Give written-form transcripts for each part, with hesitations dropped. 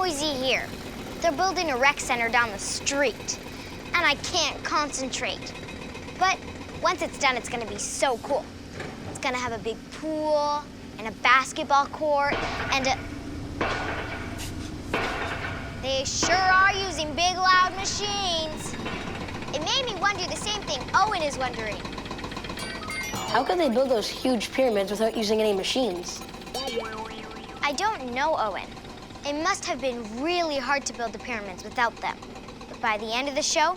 noisy here. They're building a rec center down the street, and I can't concentrate. But once it's done, it's gonna be so cool. It's gonna have a big pool, and a basketball court, and a... They sure are using big, loud machines. It made me wonder the same thing Owen is wondering. How could they build those huge pyramids without using any machines? I don't know, Owen. It must have been really hard to build the pyramids without them. But by the end of the show,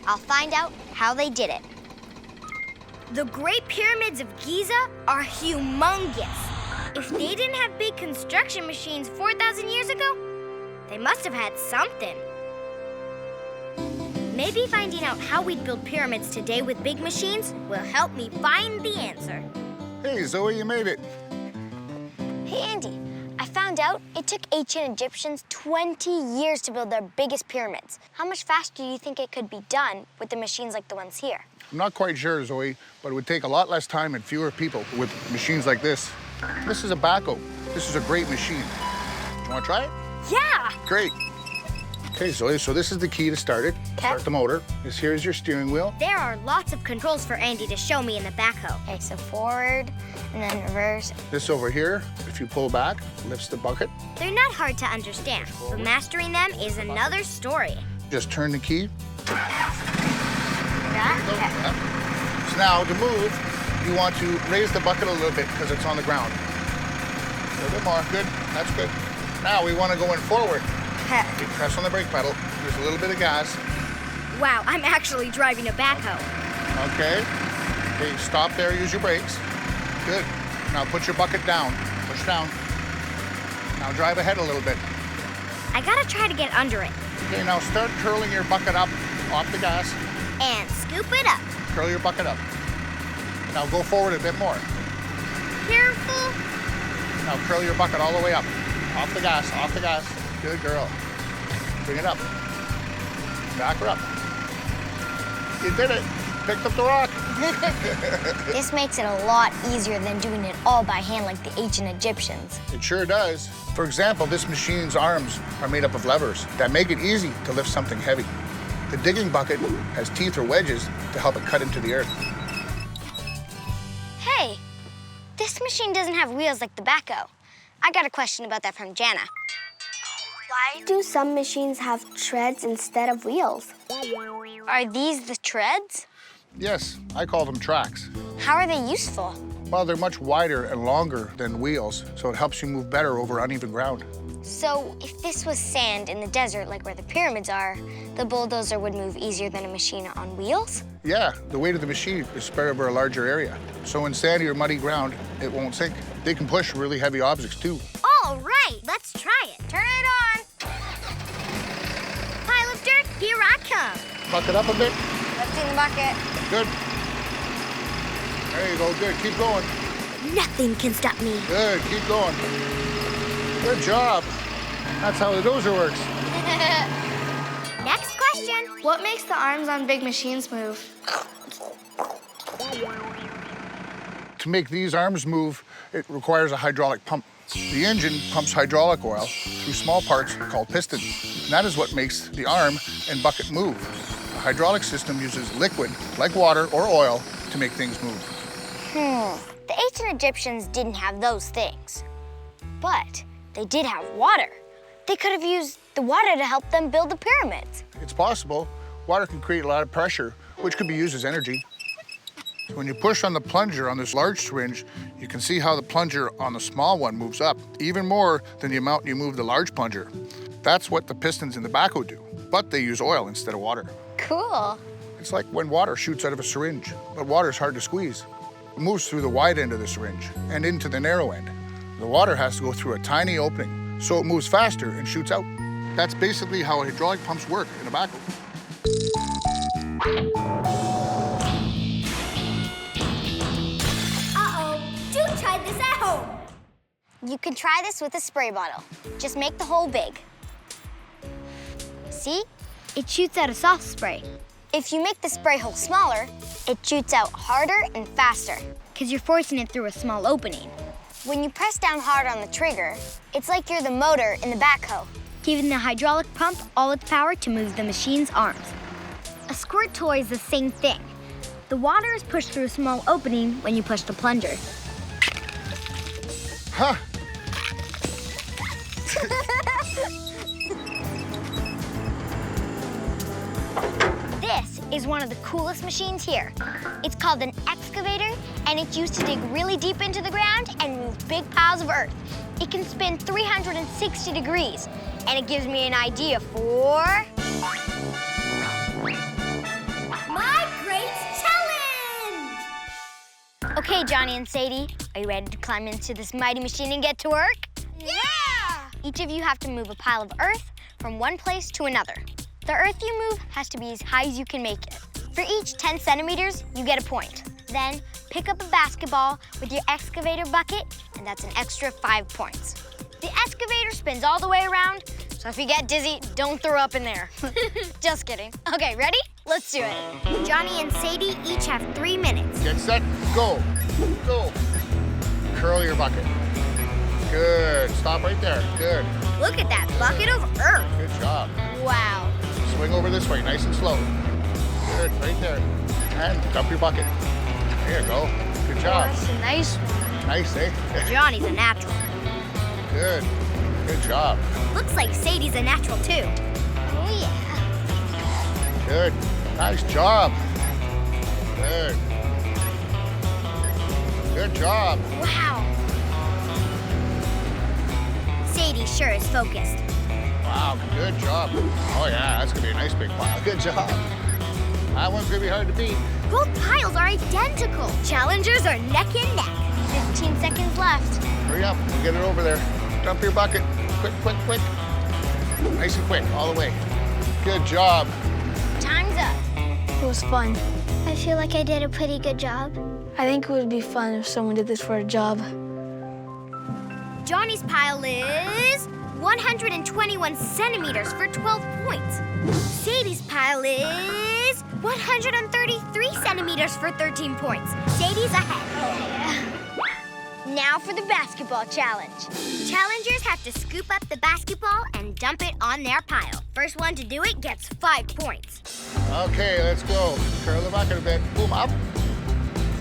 I'll find out how they did it. The Great Pyramids of Giza are humongous. If they didn't have big construction machines 4,000 years ago, they must have had something. Maybe finding out how we'd build pyramids today with big machines will help me find the answer. Hey, Zoe, you made it. Hey, Andy, I found out it took ancient Egyptians 20 years to build their biggest pyramids. How much faster do you think it could be done with the machines like the ones here? I'm not quite sure, Zoe, but it would take a lot less time and fewer people with machines like this. This is a backhoe. This is a great machine. You want to try it? Yeah! Great. Okay, Zoe, so this is the key to start it. Start the motor. This here is your steering wheel. There are lots of controls for Andy to show me in the backhoe. Okay, so forward and then reverse. This over here, if you pull back, lifts the bucket. They're not hard to understand, but mastering them is another story. Just turn the key. Yeah? Okay. So now, to move, you want to raise the bucket a little bit because it's on the ground. A little bit more. Good. That's good. Now we want to go in forward. You press on the brake pedal. There's a little bit of gas. Wow, I'm actually driving a backhoe. Okay. Okay, stop there. Use your brakes. Good. Now put your bucket down. Push down. Now drive ahead a little bit. I gotta try to get under it. Okay, now start curling your bucket up off the gas. And scoop it up. Curl your bucket up. Now go forward a bit more. Careful. Now curl your bucket all the way up. Off the gas, off the gas. Good girl. Bring it up. Back her up. You did it. Picked up the rock. This makes it a lot easier than doing it all by hand like the ancient Egyptians. It sure does. For example, this machine's arms are made up of levers that make it easy to lift something heavy. The digging bucket has teeth or wedges to help it cut into the earth. Hey, this machine doesn't have wheels like the backhoe. I got a question about that from Jana. Why do some machines have treads instead of wheels? Are these the treads? Yes, I call them tracks. How are they useful? Well, they're much wider and longer than wheels, so it helps you move better over uneven ground. So if this was sand in the desert, like where the pyramids are, the bulldozer would move easier than a machine on wheels? Yeah, the weight of the machine is spread over a larger area. So in sandy or muddy ground, it won't sink. They can push really heavy objects too. All right, let's try it. Turn it on. Pile of dirt, here I come. Bucket up a bit. Lifting the bucket. Good. There you go, good. Keep going. Nothing can stop me. Good, keep going. Good job. That's how the dozer works. Next question. What makes the arms on big machines move? To make these arms move, it requires a hydraulic pump. The engine pumps hydraulic oil through small parts called pistons. And that is what makes the arm and bucket move. The hydraulic system uses liquid, like water or oil, to make things move. The ancient Egyptians didn't have those things, but they did have water. They could have used the water to help them build the pyramids. It's possible. Water can create a lot of pressure, which could be used as energy. When you push on the plunger on this large syringe, you can see how the plunger on the small one moves up, even more than the amount you move the large plunger. That's what the pistons in the backhoe do, but they use oil instead of water. Cool. It's like when water shoots out of a syringe, but water's hard to squeeze. It moves through the wide end of the syringe and into the narrow end. The water has to go through a tiny opening, so it moves faster and shoots out. That's basically how hydraulic pumps work in a backhoe. Do try this at home. You can try this with a spray bottle. Just make the hole big. See? It shoots out a soft spray. If you make the spray hole smaller, it shoots out harder and faster, because you're forcing it through a small opening. When you press down hard on the trigger, it's like you're the motor in the backhoe. giving the hydraulic pump all its power to move the machine's arms. A squirt toy is the same thing. The water is pushed through a small opening when you push the plunger. Huh. This is one of the coolest machines here. It's called an excavator, and it's used to dig really deep into the ground and move big piles of earth. It can spin 360 degrees, and it gives me an idea for... my great challenge! Okay, Johnny and Sadie, are you ready to climb into this mighty machine and get to work? Yeah! Each of you have to move a pile of earth from one place to another. The earth you move has to be as high as you can make it. For each 10 centimeters, you get a point. Then pick up a basketball with your excavator bucket, and that's an extra 5 points. The excavator spins all the way around, so if you get dizzy, don't throw up in there. Just kidding. Okay, ready? Let's do it. Johnny and Sadie each have 3 minutes. Get set, go. Go. Curl your bucket. Good. Stop right there. Good. Look at that bucket of earth. Good job. Wow. Swing over this way, nice and slow. Good, right there. And dump your bucket. There you go. Good job. That's a nice one. Nice, eh? Johnny's a natural. Good. Good job. Looks like Sadie's a natural too. Oh yeah. Good. Nice job. Good. Good job. Wow. Sadie sure is focused. Wow, good job. Oh yeah, that's gonna be a nice big pile. Good job. That one's gonna be hard to beat. Both piles are identical. Challengers are neck and neck. 15 seconds left. Hurry up, get it over there. Dump your bucket. Quick, quick, quick. Nice and quick, all the way. Good job. Time's up. It was fun. I feel like I did a pretty good job. I think it would be fun if someone did this for a job. Johnny's pile is 121 centimeters for 12 points. Sadie's pile is 133 centimeters for 13 points. Sadie's ahead. Now for the basketball challenge. Challengers have to scoop up the basketball and dump it on their pile. First one to do it gets 5 points. Okay, let's go. Curl the bucket a bit. Boom, up.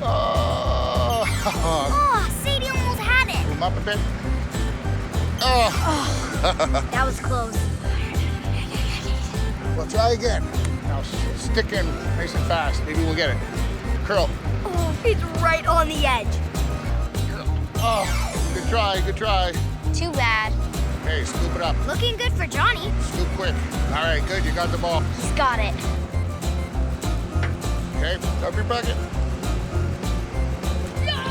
Oh. Oh, Sadie almost had it. Boom up a bit. Oh. That was close. We'll try again. Now stick in nice and fast. Maybe we'll get it. Curl. Oh, it's right on the edge. Oh, good try, good try. Too bad. Hey, scoop it up. Looking good for Johnny. Scoop quick. All right, good, you got the ball. He's got it. Okay, dump your bucket.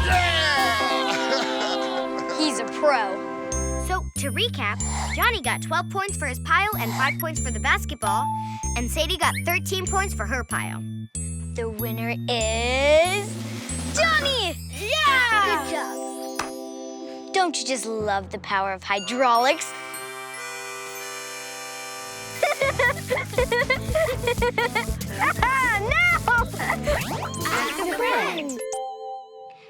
Yeah! He's a pro. So, to recap, Johnny got 12 points for his pile and 5 points for the basketball, and Sadie got 13 points for her pile. The winner is Johnny! Yeah! Good job. Don't you just love the power of hydraulics? No! Ask a friend.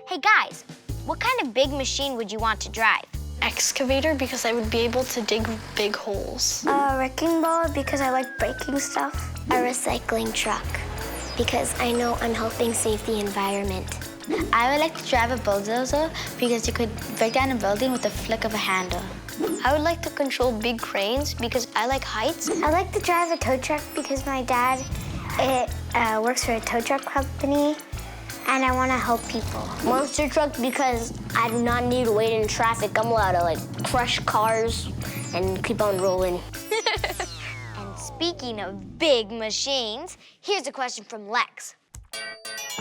Hey guys, what kind of big machine would you want to drive? Excavator, because I would be able to dig big holes. A wrecking ball because I like breaking stuff. A recycling truck because I know I'm helping save the environment. I would like to drive a bulldozer because you could break down a building with a flick of a handle. I would like to control big cranes because I like heights. I like to drive a tow truck because my dad works for a tow truck company and I want to help people. Monster truck because I do not need to wait in traffic. I'm allowed to crush cars and keep on rolling. And speaking of big machines, here's a question from Lex.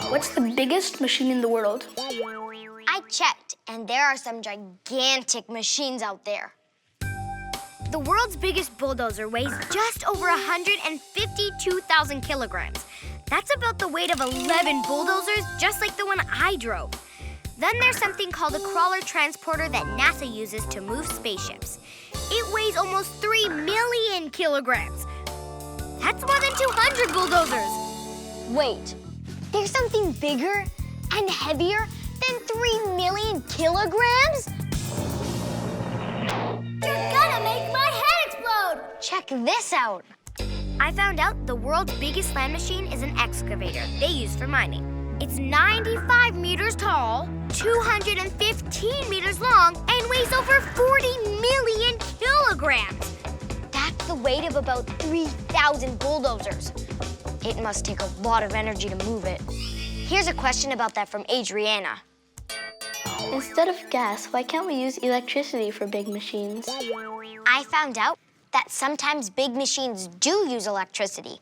What's the biggest machine in the world? I checked, and there are some gigantic machines out there. The world's biggest bulldozer weighs just over 152,000 kilograms. That's about the weight of 11 bulldozers, just like the one I drove. Then there's something called a crawler transporter that NASA uses to move spaceships. It weighs almost 3 million kilograms. That's more than 200 bulldozers. Wait, there's something bigger and heavier than 3 million kilograms? You're gonna make my head explode! Check this out. I found out the world's biggest land machine is an excavator they use for mining. It's 95 meters tall, 215 meters long, and weighs over 40 million kilograms. That's the weight of about 3,000 bulldozers. It must take a lot of energy to move it. Here's a question about that from Adriana. Instead of gas, why can't we use electricity for big machines? I found out that sometimes big machines do use electricity.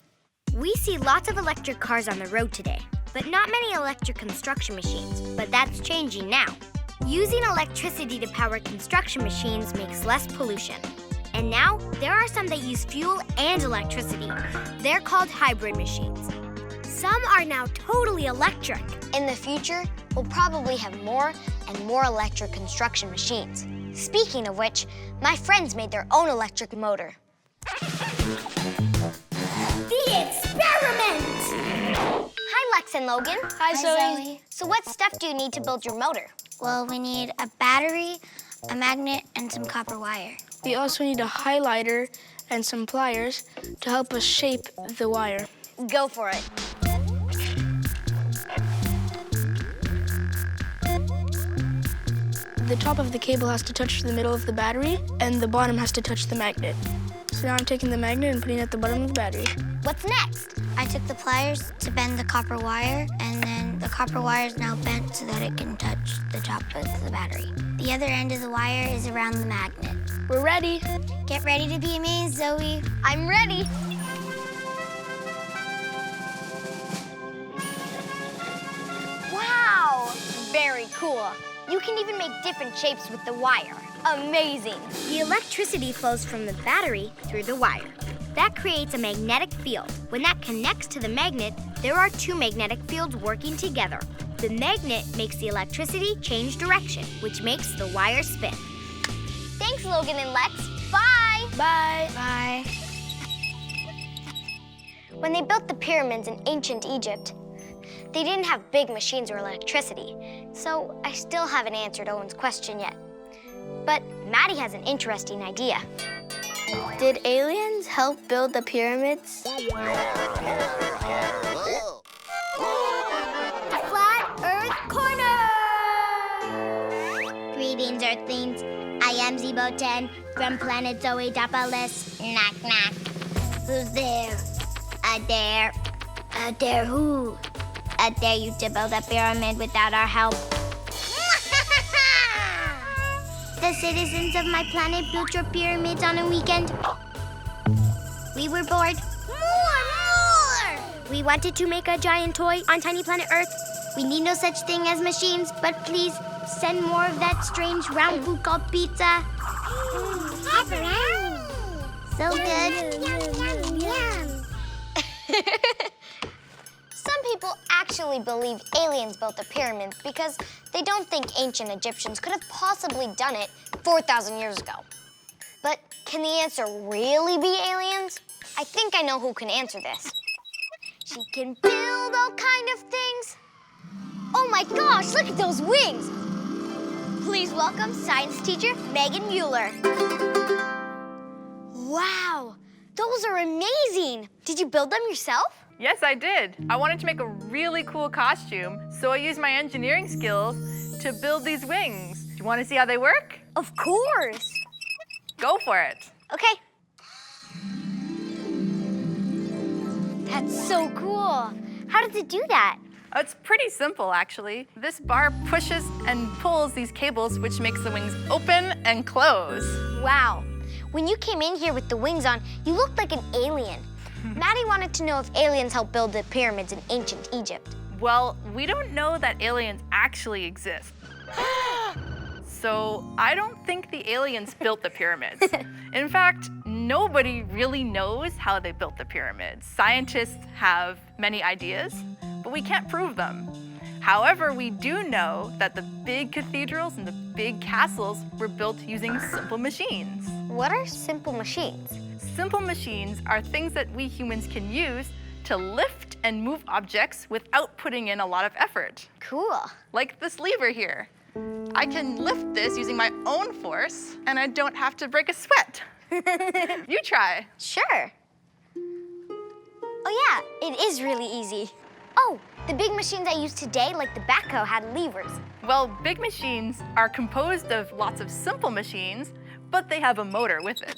We see lots of electric cars on the road today, but not many electric construction machines. But that's changing now. Using electricity to power construction machines makes less pollution. And now, there are some that use fuel and electricity. They're called hybrid machines. Some are now totally electric. In the future, we'll probably have more and more electric construction machines. Speaking of which, my friends made their own electric motor. The experiment! Hi, Lex and Logan. Hi, Zoe. So what stuff do you need to build your motor? Well, we need a battery, a magnet, and some copper wire. We also need a highlighter and some pliers to help us shape the wire. Go for it. The top of the cable has to touch the middle of the battery, and the bottom has to touch the magnet. So now I'm taking the magnet and putting it at the bottom of the battery. What's next? I took the pliers to bend the copper wire, and then the copper wire is now bent so that it can touch the top of the battery. The other end of the wire is around the magnet. We're ready. Get ready to be amazed, Zoe. I'm ready. Wow, very cool. You can even make different shapes with the wire. Amazing. The electricity flows from the battery through the wire. That creates a magnetic field. When that connects to the magnet, there are two magnetic fields working together. The magnet makes the electricity change direction, which makes the wire spin. Thanks, Logan and Lex. Bye. Bye. Bye. When they built the pyramids in ancient Egypt, they didn't have big machines or electricity, so I still haven't answered Owen's question yet. But Maddie has an interesting idea. Did aliens help build the pyramids? The Flat Earth Corner! Greetings, Earthlings. I am Zebo10 from planet Zoe-Dopolis. Knock, knock. Who's there? Dare. Dare who? Dare you to build a pyramid without our help? The citizens of my planet built your pyramids on a weekend. We were bored. More! We wanted to make a giant toy on tiny planet Earth. We need no such thing as machines, but please send more of that strange round food called pizza. So good. Yum, yum. Some people actually believe aliens built the pyramids because they don't think ancient Egyptians could have possibly done it 4,000 years ago. But can the answer really be aliens? I think I know who can answer this. She can build all kind of things. Oh my gosh, look at those wings. Please welcome science teacher Megan Mueller. Wow, those are amazing. Did you build them yourself? Yes, I did. I wanted to make a really cool costume, so I used my engineering skills to build these wings. Do you want to see how they work? Of course. Go for it. Okay. That's so cool. How does it do that? It's pretty simple, actually. This bar pushes and pulls these cables, which makes the wings open and close. Wow. When you came in here with the wings on, you looked like an alien. Maddie wanted to know if aliens helped build the pyramids in ancient Egypt. Well, we don't know that aliens actually exist. So I don't think the aliens built the pyramids. In fact, nobody really knows how they built the pyramids. Scientists have many ideas, but we can't prove them. However, we do know that the big cathedrals and the big castles were built using simple machines. What are simple machines? Simple machines are things that we humans can use to lift and move objects without putting in a lot of effort. Cool. Like this lever here. I can lift this using my own force, and I don't have to break a sweat. You try. Sure. Oh yeah, it is really easy. Oh, the big machines I use today, like the backhoe, had levers. Well, big machines are composed of lots of simple machines, but they have a motor with it.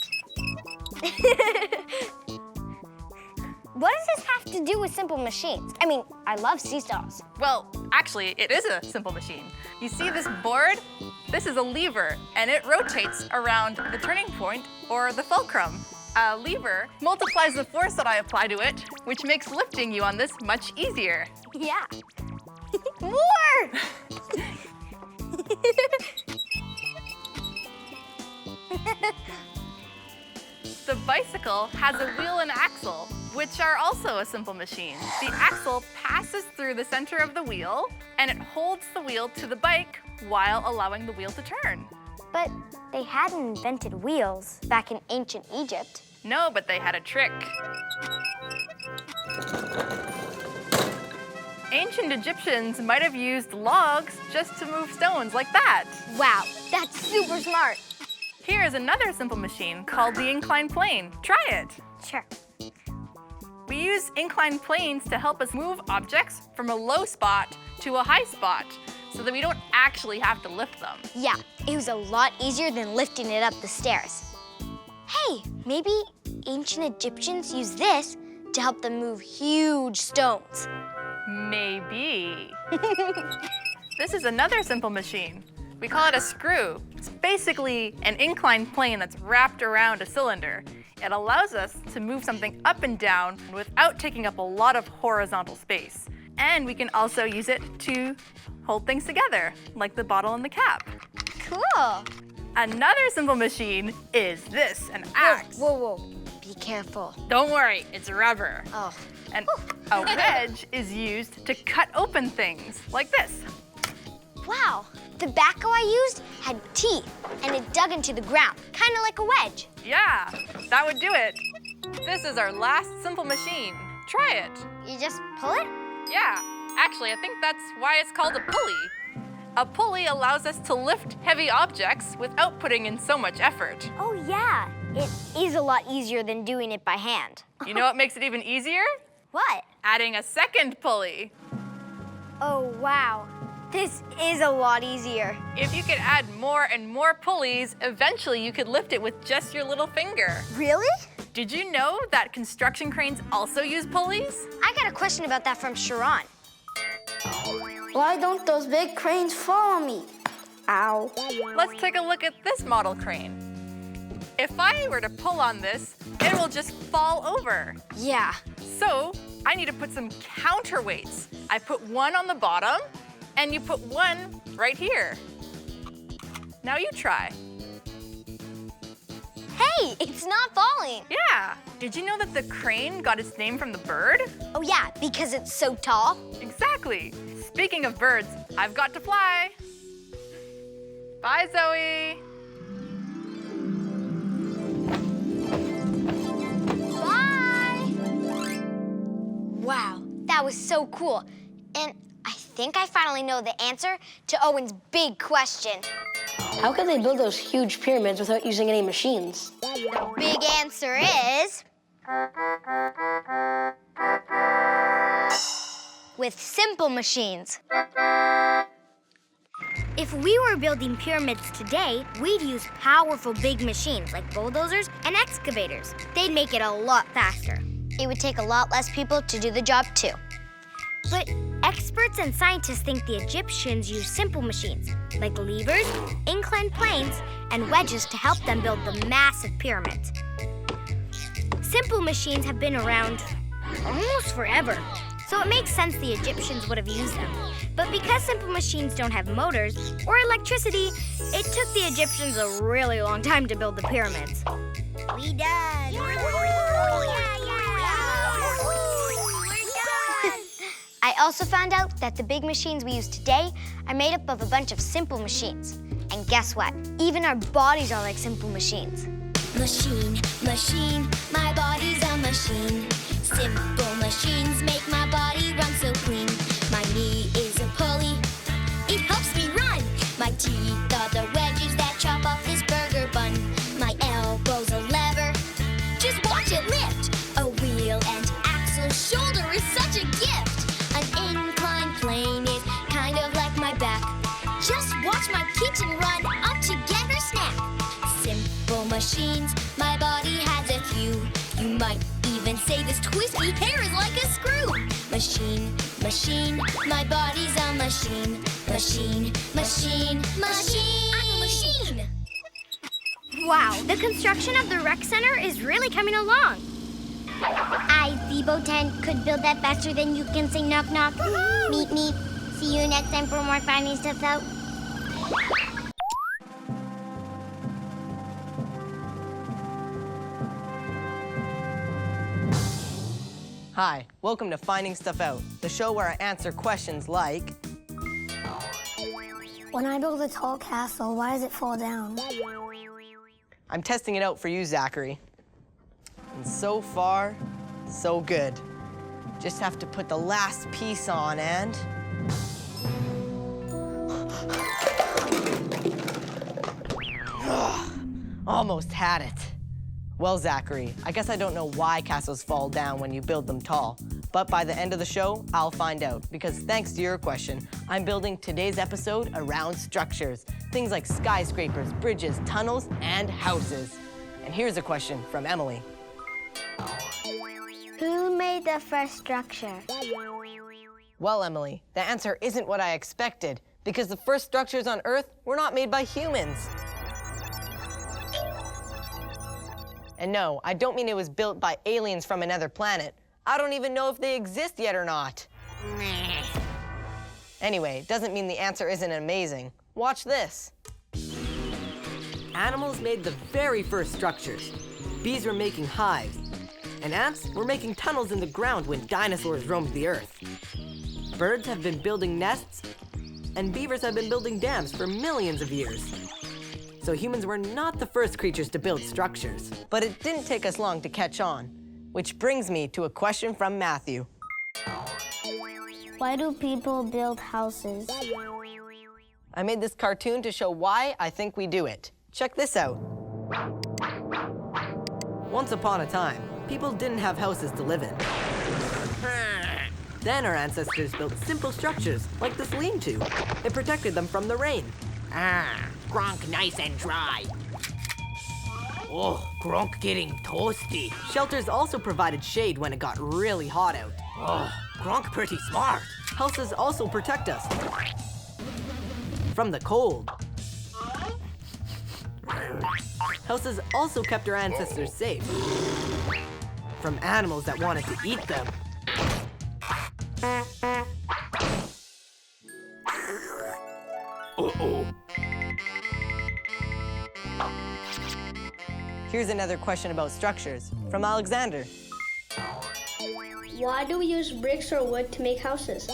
What does this have to do with simple machines? I mean, I love seesaws. Well, actually, it is a simple machine. You see this board? This is a lever, and it rotates around the turning point or the fulcrum. A lever multiplies the force that I apply to it, which makes lifting you on this much easier. Yeah. More! The bicycle has a wheel and axle, which are also a simple machine. The axle passes through the center of the wheel, and it holds the wheel to the bike while allowing the wheel to turn. But they hadn't invented wheels back in ancient Egypt. No, but they had a trick. Ancient Egyptians might have used logs just to move stones like that. Wow, that's super smart. Here is another simple machine called the inclined plane. Try it. Sure. We use inclined planes to help us move objects from a low spot to a high spot so that we don't actually have to lift them. Yeah, it was a lot easier than lifting it up the stairs. Hey, maybe ancient Egyptians used this to help them move huge stones. Maybe. This is another simple machine. We call it a screw. It's basically an inclined plane that's wrapped around a cylinder. It allows us to move something up and down without taking up a lot of horizontal space. And we can also use it to hold things together, like the bottle and the cap. Cool. Another simple machine is this, an axe. Whoa. Be careful. Don't worry, it's rubber. Oh. And a wedge is used to cut open things, like this. Wow, the backhoe I used had teeth, and it dug into the ground, kind of like a wedge. Yeah, that would do it. This is our last simple machine. Try it. You just pull it? Yeah, actually, I think that's why it's called a pulley. A pulley allows us to lift heavy objects without putting in so much effort. Oh yeah, it is a lot easier than doing it by hand. You know what makes it even easier? What? Adding a second pulley. Oh wow, this is a lot easier. If you could add more and more pulleys, eventually you could lift it with just your little finger. Really? Did you know that construction cranes also use pulleys? I got a question about that from Sharon. Why don't those big cranes follow me? Ow. Let's take a look at this model crane. If I were to pull on this, it will just fall over. Yeah. So I need to put some counterweights. I put one on the bottom, and you put one right here. Now you try. Hey, it's not falling. Yeah. Did you know that the crane got its name from the bird? Oh yeah, because it's so tall. Exactly. Speaking of birds, I've got to fly. Bye, Zoe. Bye. Wow, that was so cool. And I think I finally know the answer to Owen's big question. How could they build those huge pyramids without using any machines? The big answer is... with simple machines. If we were building pyramids today, we'd use powerful big machines like bulldozers and excavators. They'd make it a lot faster. It would take a lot less people to do the job too. But experts and scientists think the Egyptians used simple machines like levers, inclined planes, and wedges to help them build the massive pyramids. Simple machines have been around almost forever, so it makes sense the Egyptians would have used them. But because simple machines don't have motors or electricity, it took the Egyptians a really long time to build the pyramids. We done! We're done! I also found out that the big machines we use today are made up of a bunch of simple machines. And guess what? Even our bodies are like simple machines. Machine, machine, my body's a machine. Simple machines make my body run so clean. My knee is a pulley, it helps me run. My teeth are the wedges that chop off this burger bun. My elbow's a lever. machines. My body has a few. You might even say this twisty hair is like a screw. Machine, machine, my body's a machine. Machine, machine, machine. I'm a machine. Wow, the construction of the rec center is really coming along. I, Zebo10, could build that faster than you can say knock knock. Meet me. See you next time for more finding stuff out. Hi, welcome to Finding Stuff Out, the show where I answer questions like, When I build a tall castle, why does it fall down? I'm testing it out for you, Zachary. And so far, so good. Just have to put the last piece on and... Almost had it. Well, Zachary, I guess I don't know why castles fall down when you build them tall, but by the end of the show, I'll find out, because thanks to your question, I'm building today's episode around structures, things like skyscrapers, bridges, tunnels, and houses. And here's a question from Emily. Who made the first structure? Well, Emily, the answer isn't what I expected, because the first structures on Earth were not made by humans. And no, I don't mean it was built by aliens from another planet. I don't even know if they exist yet or not. Anyway, doesn't mean the answer isn't amazing. Watch this. Animals made the very first structures. Bees were making hives, and ants were making tunnels in the ground when dinosaurs roamed the earth. Birds have been building nests, and beavers have been building dams for millions of years. So humans were not the first creatures to build structures. But it didn't take us long to catch on, which brings me to a question from Matthew. Why do people build houses? I made this cartoon to show why I think we do it. Check this out. Once upon a time, people didn't have houses to live in. Then our ancestors built simple structures like this lean-to. It protected them from the rain. Gronk nice and dry. Oh, Gronk getting toasty. Shelters also provided shade when it got really hot out. Oh, Gronk pretty smart. Houses also protect us from the cold. Houses also kept our ancestors safe from animals that wanted to eat them. Uh-oh. Here's another question about structures from Alexander. Why do we use bricks or wood to make houses?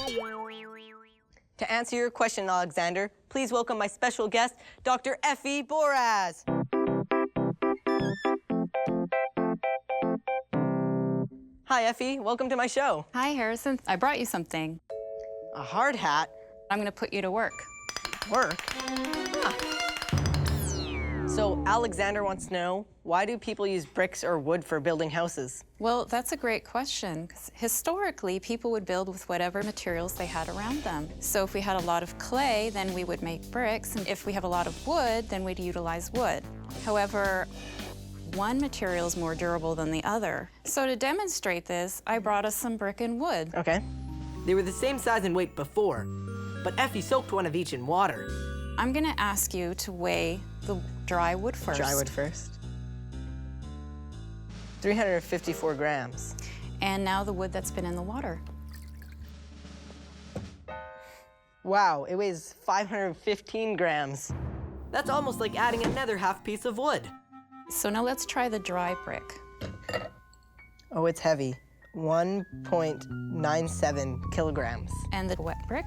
To answer your question, Alexander, please welcome my special guest, Dr. Effie Boraz. Hi, Effie. Welcome to my show. Hi, Harrison. I brought you something. A hard hat? I'm going to put you to work. Work? Huh. So Alexander wants to know, why do people use bricks or wood for building houses? Well, that's a great question. 'Cause historically, people would build with whatever materials they had around them. So if we had a lot of clay, then we would make bricks. And if we have a lot of wood, then we'd utilize wood. However, one material is more durable than the other. So to demonstrate this, I brought us some brick and wood. Okay. They were the same size and weight before, but Effie soaked one of each in water. I'm going to ask you to weigh the dry wood first. Dry wood first. 354 grams. And now the wood that's been in the water. Wow, it weighs 515 grams. That's almost like adding another half piece of wood. So now let's try the dry brick. Oh, it's heavy. 1.97 kilograms. And the wet brick?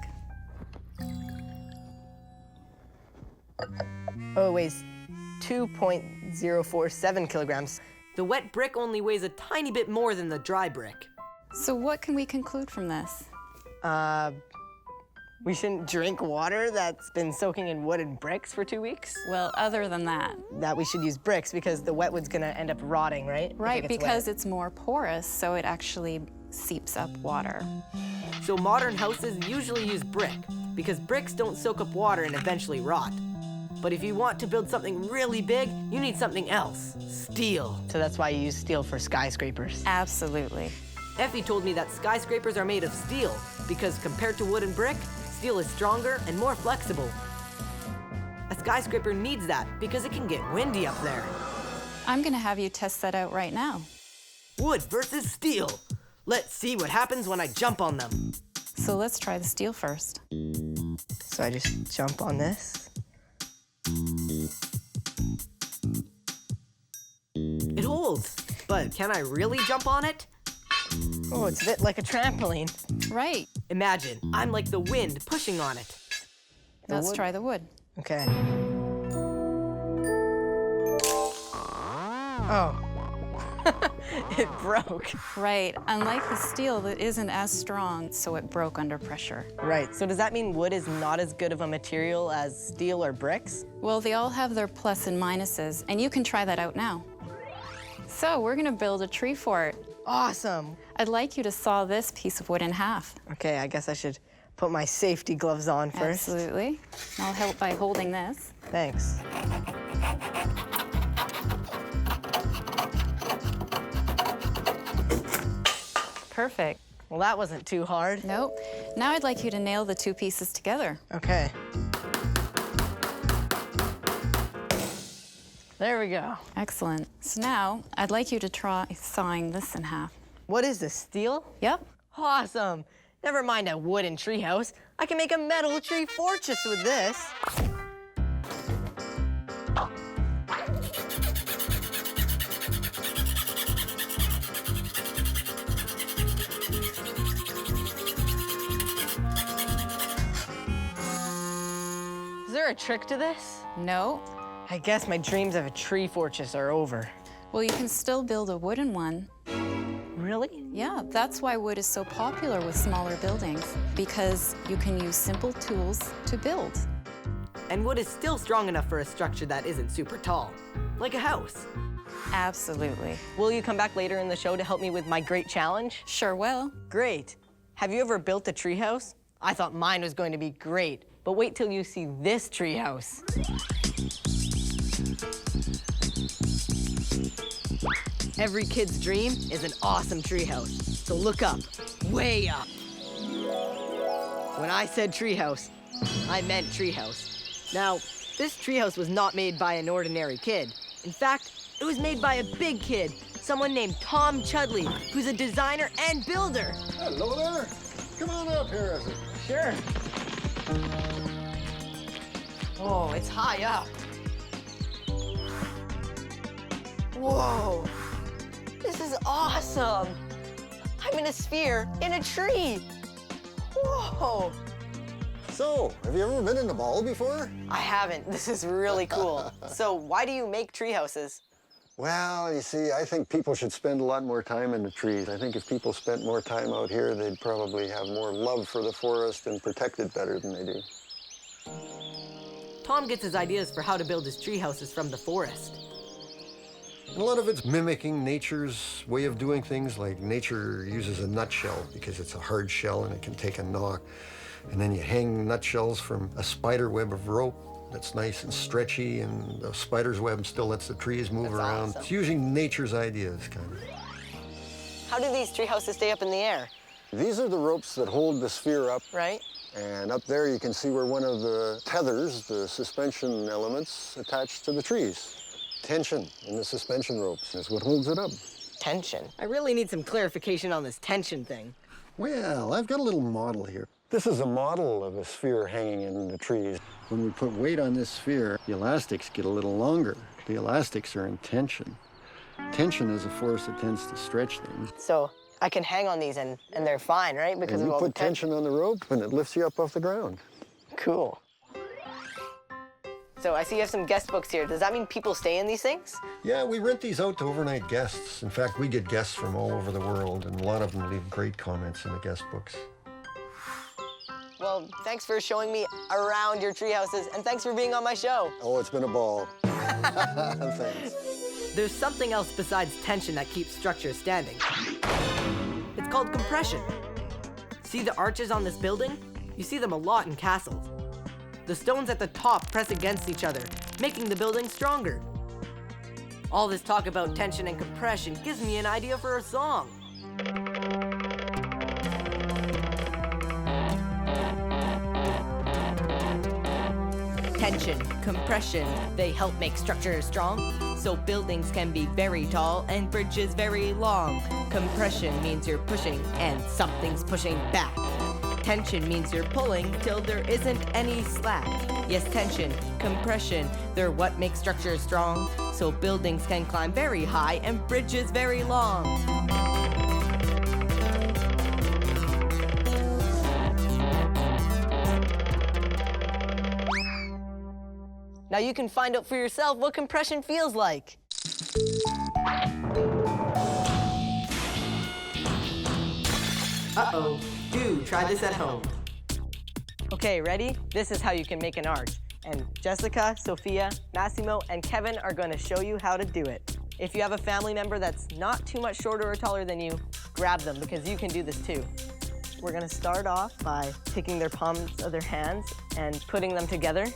Oh, it weighs 2.047 kilograms. The wet brick only weighs a tiny bit more than the dry brick. So what can we conclude from this? We shouldn't drink water that's been soaking in wood and bricks for 2 weeks? Well, other than that. That we should use bricks because the wet wood's gonna end up rotting, right? Right, because it's more porous, so it actually seeps up water. So modern houses usually use brick because bricks don't soak up water and eventually rot. But if you want to build something really big, you need something else, steel. So that's why you use steel for skyscrapers. Absolutely. Effie told me that skyscrapers are made of steel because compared to wood and brick, steel is stronger and more flexible. A skyscraper needs that because it can get windy up there. I'm gonna have you test that out right now. Wood versus steel. Let's see what happens when I jump on them. So let's try the steel first. So I just jump on this. It holds, but can I really jump on it? Oh, it's a bit like a trampoline. Right. Imagine, I'm like the wind pushing on it. Let's try the wood. Okay. Oh. It broke. Right. Unlike the steel, that isn't as strong, so it broke under pressure. Right. So does that mean wood is not as good of a material as steel or bricks? Well, they all have their plus and minuses, and you can try that out now. So we're gonna build a tree fort. Awesome. I'd like you to saw this piece of wood in half. Okay, I guess I should put my safety gloves on first. Absolutely. I'll help by holding this. Thanks. Perfect. Well, that wasn't too hard. Nope. Now I'd like you to nail the two pieces together. Okay. There we go. Excellent. So now I'd like you to try sawing this in half. What is this, steel? Yep. Awesome. Never mind a wooden treehouse. I can make a metal tree fortress with this. Is there a trick to this? No. I guess my dreams of a tree fortress are over. Well, you can still build a wooden one. Really? Yeah, that's why wood is so popular with smaller buildings, because you can use simple tools to build. And wood is still strong enough for a structure that isn't super tall, like a house. Absolutely. Will you come back later in the show to help me with my great challenge? Sure will. Great. Have you ever built a treehouse? I thought mine was going to be great, but wait till you see this treehouse. Every kid's dream is an awesome treehouse, so look up, way up. When I said treehouse, I meant treehouse. Now, this treehouse was not made by an ordinary kid. In fact, it was made by a big kid, someone named Tom Chudley, who's a designer and builder. Hello there. Come on up here, Izzy. Sure. Oh, it's high up. Whoa, this is awesome. I'm in a sphere in a tree. Whoa. So, have you ever been in a ball before? I haven't. This is really cool. So why do you make tree houses? Well, you see, I think people should spend a lot more time in the trees. I think if people spent more time out here, they'd probably have more love for the forest and protect it better than they do. Tom gets his ideas for how to build his tree houses from the forest. And a lot of it's mimicking nature's way of doing things, like nature uses a nutshell because it's a hard shell and it can take a knock. And then you hang nutshells from a spider web of rope that's nice and stretchy, and the spider's web still lets the trees move around. Awesome. It's using nature's ideas, kind of. How do these tree houses stay up in the air? These are the ropes that hold the sphere up. Right? And up there you can see where one of the tethers, the suspension elements, attached to the trees. Tension in the suspension ropes is what holds it up. Tension? I really need some clarification on this tension thing. Well, I've got a little model here. This is a model of a sphere hanging in the trees. When we put weight on this sphere, the elastics get a little longer. The elastics are in tension. Tension is a force that tends to stretch things. So I can hang on these and they're fine, right? Because And of you all put the tension on the rope and it lifts you up off the ground. Cool. So I see you have some guest books here. Does that mean people stay in these things? Yeah, we rent these out to overnight guests. In fact, we get guests from all over the world, and a lot of them leave great comments in the guest books. Well, thanks for showing me around your tree houses, and thanks for being on my show. Oh, it's been a ball. Thanks. There's something else besides tension that keeps structures standing. It's called compression. See the arches on this building? You see them a lot in castles. The stones at the top press against each other, making the building stronger. All this talk about tension and compression gives me an idea for a song. Tension, compression, they help make structures strong. So buildings can be very tall and bridges very long. Compression means you're pushing and something's pushing back. Tension means you're pulling till there isn't any slack. Yes, tension, compression, they're what makes structures strong. So buildings can climb very high and bridges very long. Now you can find out for yourself what compression feels like. Uh-oh, do try this at home. Okay, ready? This is how you can make an arch. And Jessica, Sophia, Massimo, and Kevin are going to show you how to do it. If you have a family member that's not too much shorter or taller than you, grab them because you can do this too. We're going to start off by taking their palms of their hands and putting them together.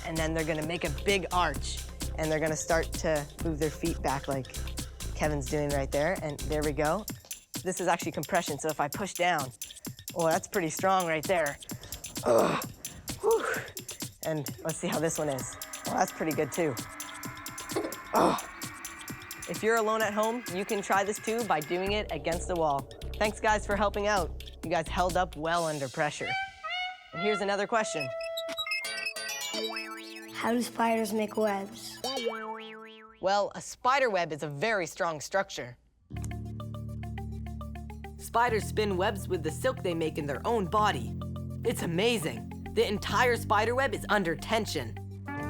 And then they're gonna make a big arch. And they're gonna start to move their feet back like Kevin's doing right there. And there we go. This is actually compression, so if I push down, oh, that's pretty strong right there. Ugh. Whew. And let's see how this one is. Oh, that's pretty good too. Oh. If you're alone at home, you can try this too by doing it against the wall. Thanks guys for helping out. You guys held up well under pressure. And here's another question. How do spiders make webs? Well, a spider web is a very strong structure. Spiders spin webs with the silk they make in their own body. It's amazing. The entire spider web is under tension.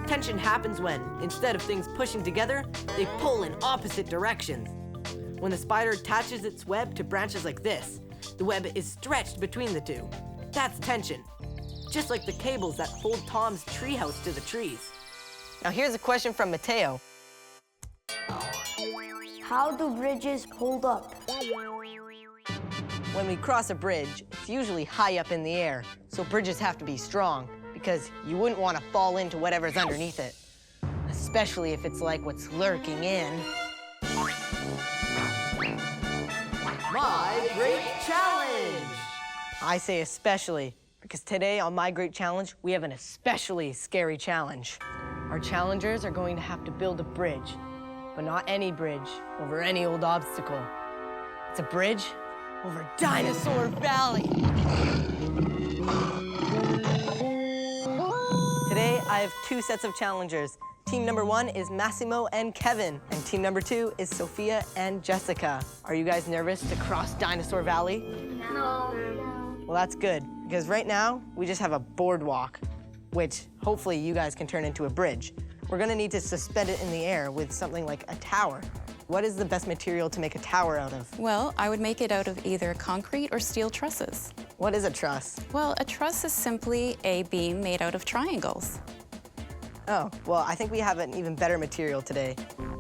Tension happens when, instead of things pushing together, they pull in opposite directions. When the spider attaches its web to branches like this, the web is stretched between the two. That's tension. Just like the cables that hold Tom's treehouse to the trees. Now here's a question from Mateo. How do bridges hold up? When we cross a bridge, it's usually high up in the air, so bridges have to be strong because you wouldn't want to fall into whatever's underneath it, especially if it's like what's lurking in. My Great Challenge! I say especially, because today on My Great Challenge, we have an especially scary challenge. Our challengers are going to have to build a bridge, but not any bridge over any old obstacle. It's a bridge over Dinosaur Valley. Today, I have two sets of challengers. Team number 1 is Massimo and Kevin, and team number 2 is Sophia and Jessica. Are you guys nervous to cross Dinosaur Valley? No. Well, that's good, because right now, we just have a boardwalk, which hopefully you guys can turn into a bridge. We're gonna need to suspend it in the air with something like a tower. What is the best material to make a tower out of? Well, I would make it out of either concrete or steel trusses. What is a truss? Well, a truss is simply a beam made out of triangles. Oh, well, I think we have an even better material today.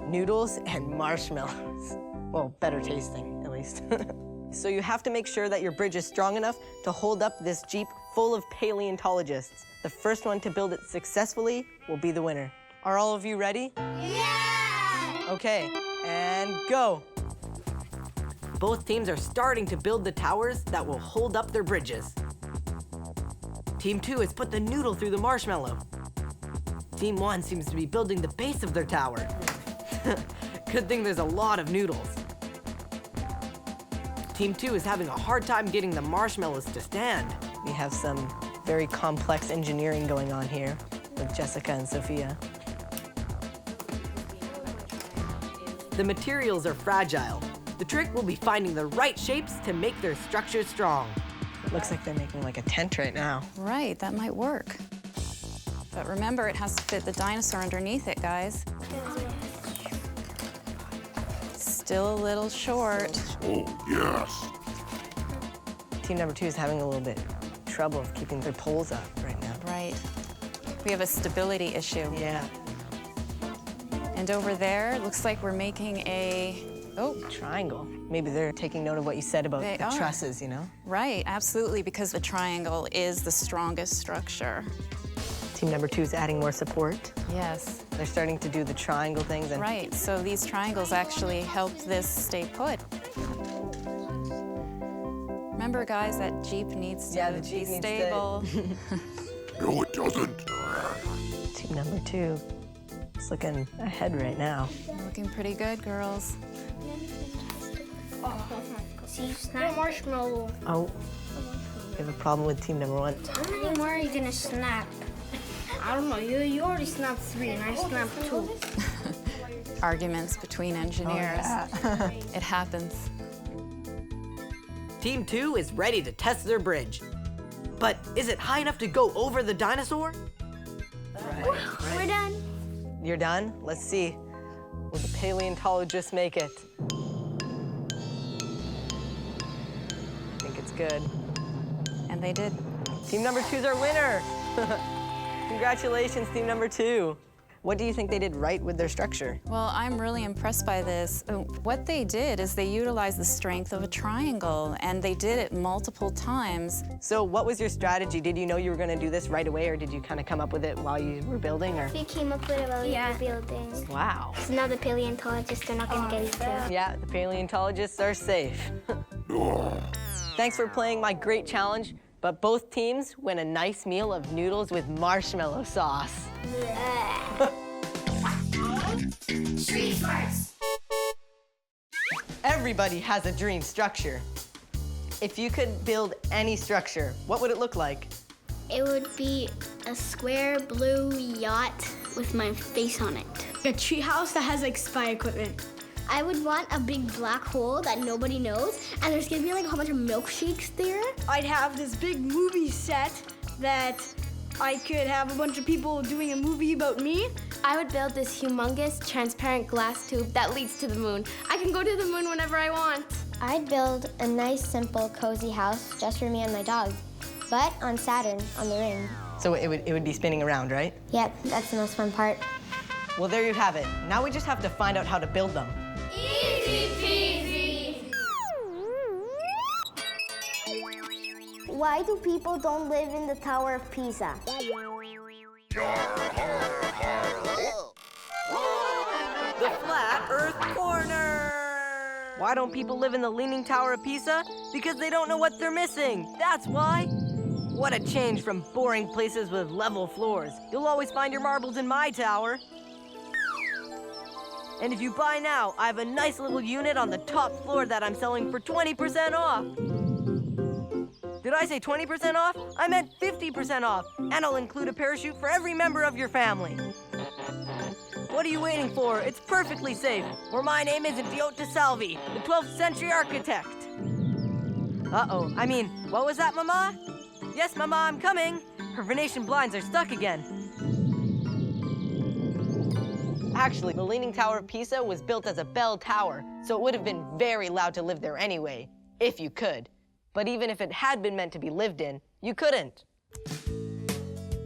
Noodles and marshmallows. Well, better tasting, at least. So you have to make sure that your bridge is strong enough to hold up this Jeep full of paleontologists. The first one to build it successfully will be the winner. Are all of you ready? Yeah! Okay, and go. Both teams are starting to build the towers that will hold up their bridges. Team 2 has put the noodle through the marshmallow. Team 1 seems to be building the base of their tower. Good thing there's a lot of noodles. Team 2 is having a hard time getting the marshmallows to stand. We have some very complex engineering going on here with Jessica and Sophia. The materials are fragile. The trick will be finding the right shapes to make their structures strong. It looks like they're making like a tent right now. Right, that might work. But remember, it has to fit the dinosaur underneath it, guys. Still a little short. Oh, yes. Team number 2 is having a little bit trouble of keeping their poles up right now. Right. We have a stability issue. Yeah. And over there, it looks like we're making a, triangle. Maybe they're taking note of what you said about the trusses, you know? Right, absolutely, because the triangle is the strongest structure. Team number 2 is adding more support. Yes. They're starting to do the triangle things. And Right, so these triangles actually help this stay put. Remember, guys, that Jeep needs to the Jeep be needs stable. No, it doesn't. Team number 2 is looking ahead right now. Looking pretty good, girls. See, snap marshmallow. Oh, we have a problem with team number 1. How many more are you gonna snap? I don't know. You already snapped 3 and I snapped 2. Arguments between engineers. It happens. Team 2 is ready to test their bridge. But is it high enough to go over the dinosaur? We're done. You're done? Let's see. Will the paleontologists make it? I think it's good. And they did. Team number 2's our winner. Congratulations, team number 2. What do you think they did right with their structure? Well, I'm really impressed by this. What they did is they utilized the strength of a triangle, and they did it multiple times. So what was your strategy? Did you know you were going to do this right away, or did you kind of come up with it while you were building? Or? We came up with it while we were building. Wow. So now the paleontologists are not gonna get eaten. Yeah, the paleontologists are safe. Thanks for playing my great challenge, but both teams win a nice meal of noodles with marshmallow sauce. Everybody has a dream structure. If you could build any structure, what would it look like? It would be a square blue yacht with my face on it. A tree house that has like spy equipment. I would want a big black hole that nobody knows, and there's gonna be like a whole bunch of milkshakes there. I'd have this big movie set that I could have a bunch of people doing a movie about me. I would build this humongous transparent glass tube that leads to the moon. I can go to the moon whenever I want. I'd build a nice, simple, cozy house just for me and my dog, but on Saturn, on the ring. So it would be spinning around, right? Yep, that's the most fun part. Well, there you have it. Now we just have to find out how to build them. Easy peasy. Why do people don't live in the Tower of Pisa? The Flat Earth Corner! Why don't people live in the Leaning Tower of Pisa? Because they don't know what they're missing. That's why. What a change from boring places with level floors. You'll always find your marbles in my tower. And if you buy now, I have a nice little unit on the top floor that I'm selling for 20% off. Did I say 20% off? I meant 50% off. And I'll include a parachute for every member of your family. What are you waiting for? It's perfectly safe. Or my name isn't Viotta Salvi, the 12th century architect. Uh-oh, I mean, what was that, Mama? Yes, Mama, I'm coming. Her Venetian blinds are stuck again. Actually, the Leaning Tower of Pisa was built as a bell tower, so it would have been very loud to live there anyway, if you could. But even if it had been meant to be lived in, you couldn't.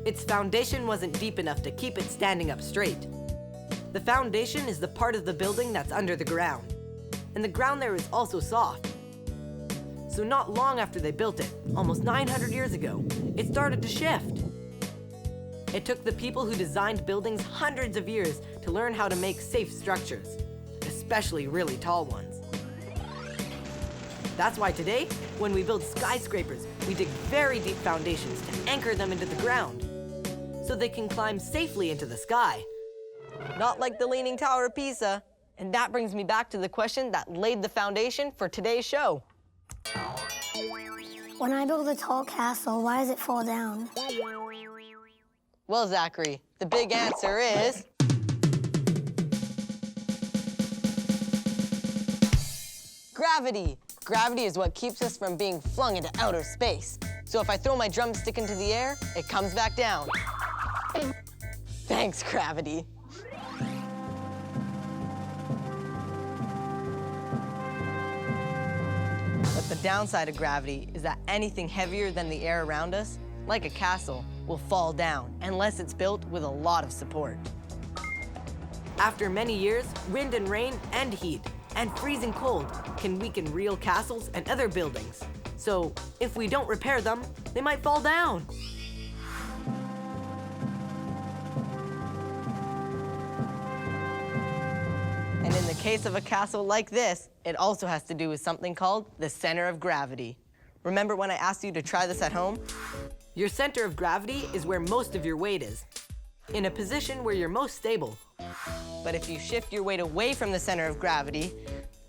Its foundation wasn't deep enough to keep it standing up straight. The foundation is the part of the building that's under the ground. And the ground there is also soft. So not long after they built it, almost 900 years ago, it started to shift. It took the people who designed buildings hundreds of years to learn how to make safe structures, especially really tall ones. That's why today, when we build skyscrapers, we dig very deep foundations to anchor them into the ground, so they can climb safely into the sky. Not like the Leaning Tower of Pisa. And that brings me back to the question that laid the foundation for today's show. When I build a tall castle, why does it fall down? Well, Zachary, the big answer is... gravity. Gravity is what keeps us from being flung into outer space. So if I throw my drumstick into the air, it comes back down. Thanks, gravity. But the downside of gravity is that anything heavier than the air around us, like a castle, will fall down unless it's built with a lot of support. After many years, wind and rain and heat and freezing cold can weaken real castles and other buildings. So if we don't repair them, they might fall down. case of a castle like this, it also has to do with something called the center of gravity. Remember when I asked you to try this at home? Your center of gravity is where most of your weight is, in a position where you're most stable. But if you shift your weight away from the center of gravity,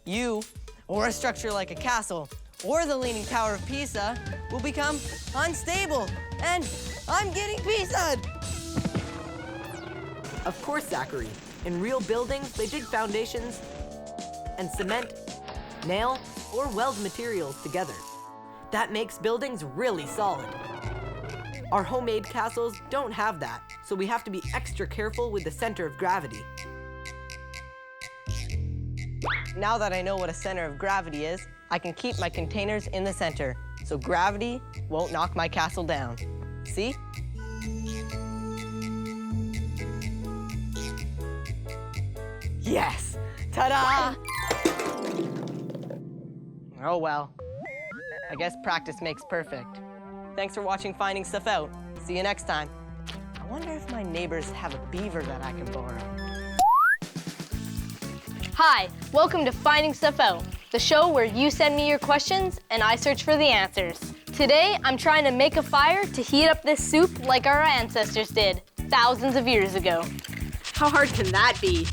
you, or a structure like a castle, or the Leaning Tower of Pisa, will become unstable. And I'm getting pizzaed! Of course, Zachary. In real buildings, they dig foundations and cement, nail, or weld materials together. That makes buildings really solid. Our homemade castles don't have that, so we have to be extra careful with the center of gravity. Now that I know what a center of gravity is, I can keep my containers in the center, so gravity won't knock my castle down. See? Yes! Ta-da! Oh well. I guess practice makes perfect. Thanks for watching Finding Stuff Out. See you next time. I wonder if my neighbors have a beaver that I can borrow. Hi, welcome to Finding Stuff Out, the show where you send me your questions and I search for the answers. Today, I'm trying to make a fire to heat up this soup like our ancestors did thousands of years ago. How hard can that be?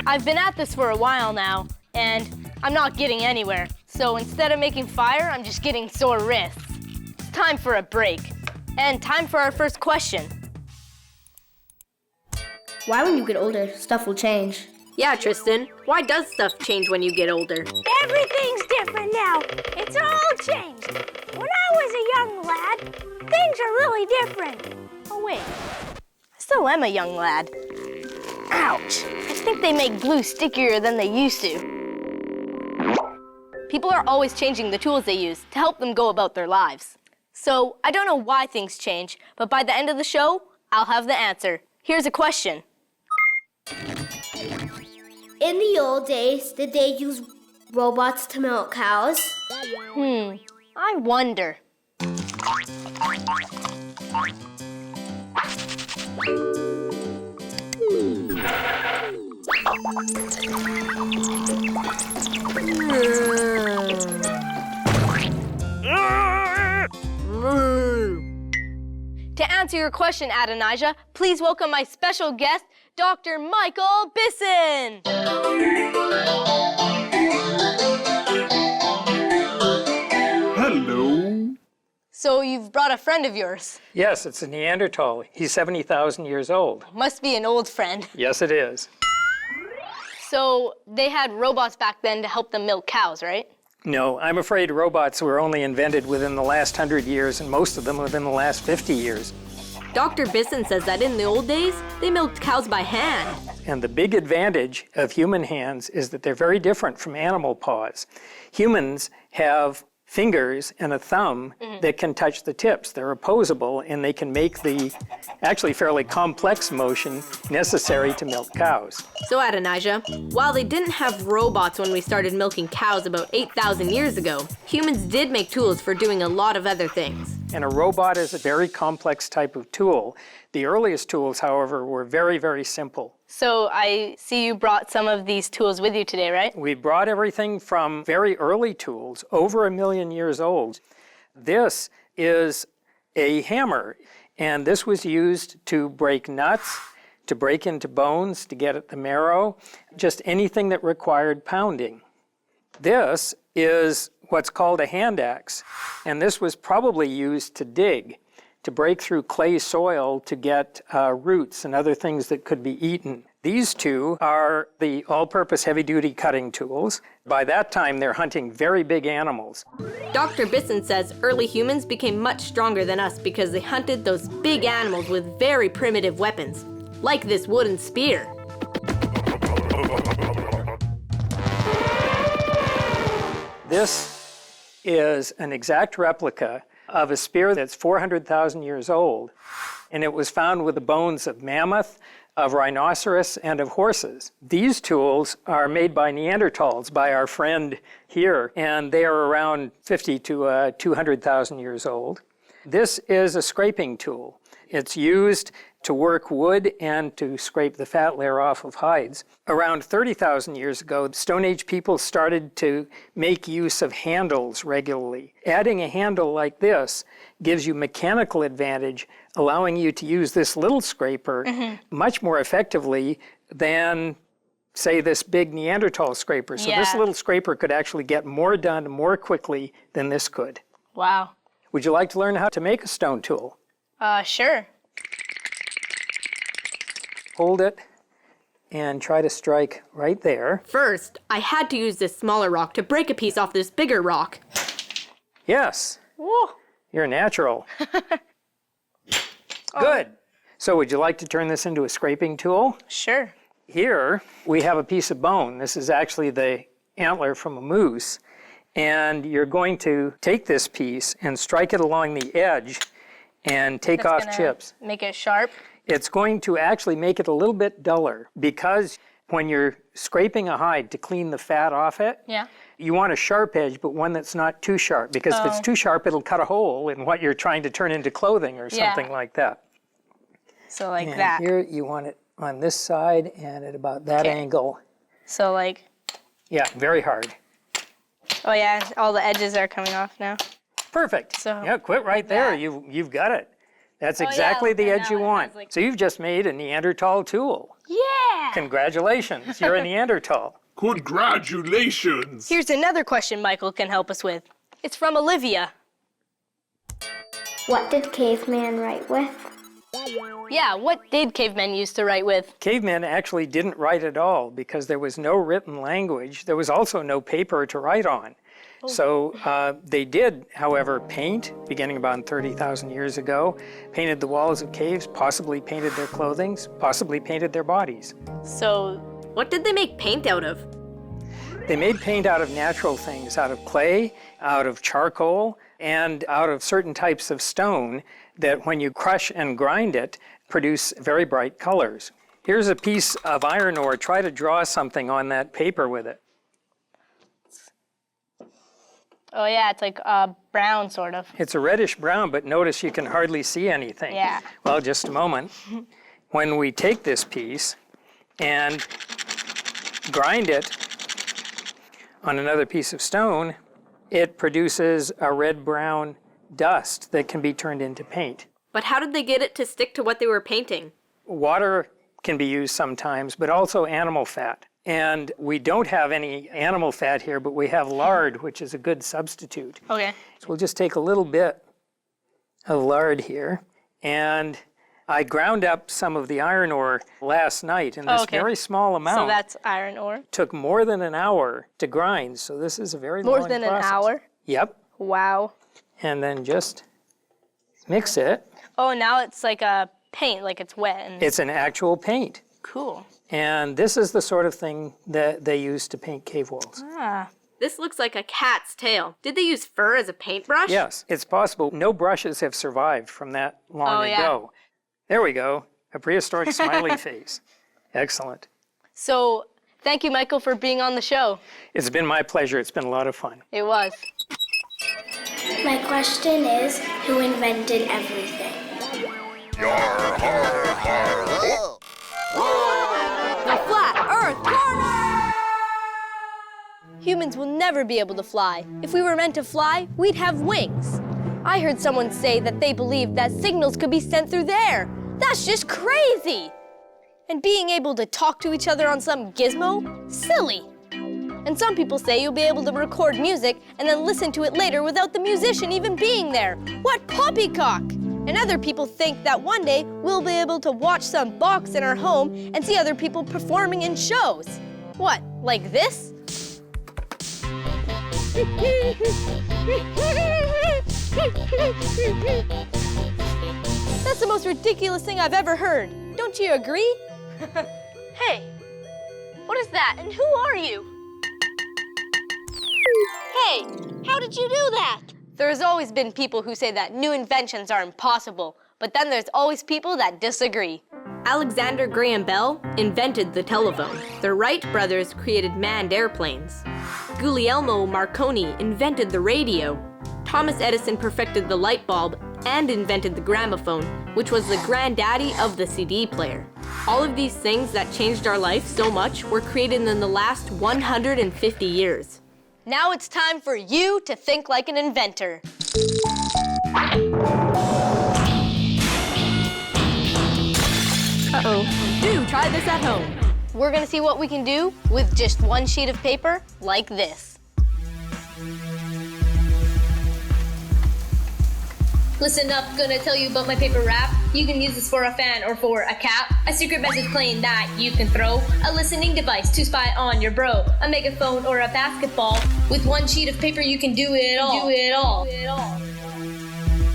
I've been at this for a while now, and I'm not getting anywhere. So instead of making fire, I'm just getting sore wrists. It's time for a break, and time for our first question. Why, when you get older, stuff will change? Yeah, Tristan. Why does stuff change when you get older? Everything's different now. It's all changed. When I was a young lad, things are really different. Oh, wait. I still am a young lad. Ouch. I think they make glue stickier than they used to. People are always changing the tools they use to help them go about their lives. So I don't know why things change, but by the end of the show, I'll have the answer. Here's a question. In the old days, did they use robots to milk cows? I wonder. To answer your question, Adonijah, please welcome my special guest, Dr. Michael Bisson. Hello. So you've brought a friend of yours. Yes, it's a Neanderthal. He's 70,000 years old. Must be an old friend. Yes, it is. So they had robots back then to help them milk cows, right? No, I'm afraid robots were only invented within the last 100 years, and most of them within the last 50 years. Dr. Bisson says that in the old days, they milked cows by hand. And the big advantage of human hands is that they're very different from animal paws. Humans have fingers and a thumb that can touch the tips. They're opposable, and they can make the actually fairly complex motion necessary to milk cows. So Adonijah, while they didn't have robots when we started milking cows about 8,000 years ago, humans did make tools for doing a lot of other things. And a robot is a very complex type of tool. The earliest tools, however, were very, very simple. So I see you brought some of these tools with you today, right? We brought everything from very early tools, over 1 million years old. This is a hammer, and this was used to break nuts, to break into bones, to get at the marrow, just anything that required pounding. This is what's called a hand axe, and this was probably used to dig, to break through clay soil to get roots and other things that could be eaten. These two are the all-purpose heavy-duty cutting tools. By that time, they're hunting very big animals. Dr. Bisson says early humans became much stronger than us because they hunted those big animals with very primitive weapons, like this wooden spear. This is an exact replica of a spear that's 400,000 years old. and it was found with the bones of mammoth, of rhinoceros, and of horses. These tools are made by Neanderthals, by our friend here, and they are around 50 to 200,000 years old. This is a scraping tool. It's used to work wood and to scrape the fat layer off of hides. Around 30,000 years ago, Stone Age people started to make use of handles regularly. Adding a handle like this gives you mechanical advantage, allowing you to use this little scraper much more effectively than, say, this big Neanderthal scraper. So this little scraper could actually get more done more quickly than this could. Wow. Would you like to learn how to make a stone tool? Sure. Hold it and try to strike right there. First, I had to use this smaller rock to break a piece off this bigger rock. Yes. Whoa. You're natural. Good. So would you like to turn this into a scraping tool? Sure. Here we have a piece of bone. This is actually the antler from a moose. And you're going to take this piece and strike it along the edge and take That's off gonna chips. Make it sharp. It's going to actually make it a little bit duller because when you're scraping a hide to clean the fat off it, you want a sharp edge, but one that's not too sharp, because if it's too sharp, it'll cut a hole in what you're trying to turn into clothing or something like that. So like And that. here you want it on this side and at about that angle. So like. Yeah, very hard. Oh yeah, all the edges are coming off now. Perfect. So yeah, quit right there. You've got it. That's exactly the edge you want. So you've just made a Neanderthal tool. Yeah! Congratulations, you're a Neanderthal. Congratulations! Here's another question Michael can help us with. It's from Olivia. What did caveman write with? Yeah, what did cavemen use to write with? Cavemen actually didn't write at all because there was no written language. There was also no paper to write on. So they did, however, paint, beginning about 30,000 years ago, painted the walls of caves, possibly painted their clothing, possibly painted their bodies. So what did they make paint out of? They made paint out of natural things, out of clay, out of charcoal, and out of certain types of stone that when you crush and grind it, produce very bright colors. Here's a piece of iron ore. Try to draw something on that paper with it. Oh yeah, it's like brown sort of. It's a reddish brown, but notice you can hardly see anything. Yeah. Well, just a moment. When we take this piece and grind it on another piece of stone, it produces a red-brown dust that can be turned into paint. But how did they get it to stick to what they were painting? Water can be used sometimes, but also animal fat. And we don't have any animal fat here, but we have lard, which is a good substitute. Okay. So we'll just take a little bit of lard here. And I ground up some of the iron ore last night in this very small amount. So that's iron ore? Took more than an hour to grind, so this is a very long process. More than an hour? Yep. Wow. And then just mix it. Oh, now it's like a paint, like it's wet. And It's an actual paint. Cool. And this is the sort of thing that they use to paint cave walls. Ah. This looks like a cat's tail. Did they use fur as a paintbrush? Yes, it's possible. No brushes have survived from that long ago. There we go, a prehistoric smiley face. Excellent. So, thank you, Michael, for being on the show. It's been my pleasure. It's been a lot of fun. It was. My question is, who invented everything? The Flat Earth Corner! Humans will never be able to fly. If we were meant to fly, we'd have wings. I heard someone say that they believed that signals could be sent through the air. That's just crazy! And being able to talk to each other on some gizmo? Silly! And some people say you'll be able to record music and then listen to it later without the musician even being there. What poppycock! And other people think that one day we'll be able to watch some box in our home and see other people performing in shows. What, like this? That's the most ridiculous thing I've ever heard. Don't you agree? Hey, what is that and who are you? Hey, how did you do that? There's always been people who say that new inventions are impossible, but then there's always people that disagree. Alexander Graham Bell invented the telephone. The Wright brothers created manned airplanes. Guglielmo Marconi invented the radio. Thomas Edison perfected the light bulb and invented the gramophone, which was the granddaddy of the CD player. All of these things that changed our life so much were created in the last 150 years. Now it's time for you to think like an inventor. Uh-oh. Do try this at home. We're gonna see what we can do with just one sheet of paper like this. Listen up, gonna tell you about my paper wrap. You can use this for a fan or for a cap, a secret message plane that you can throw, a listening device to spy on your bro, a megaphone or a basketball. With one sheet of paper you can do it all. Do it all.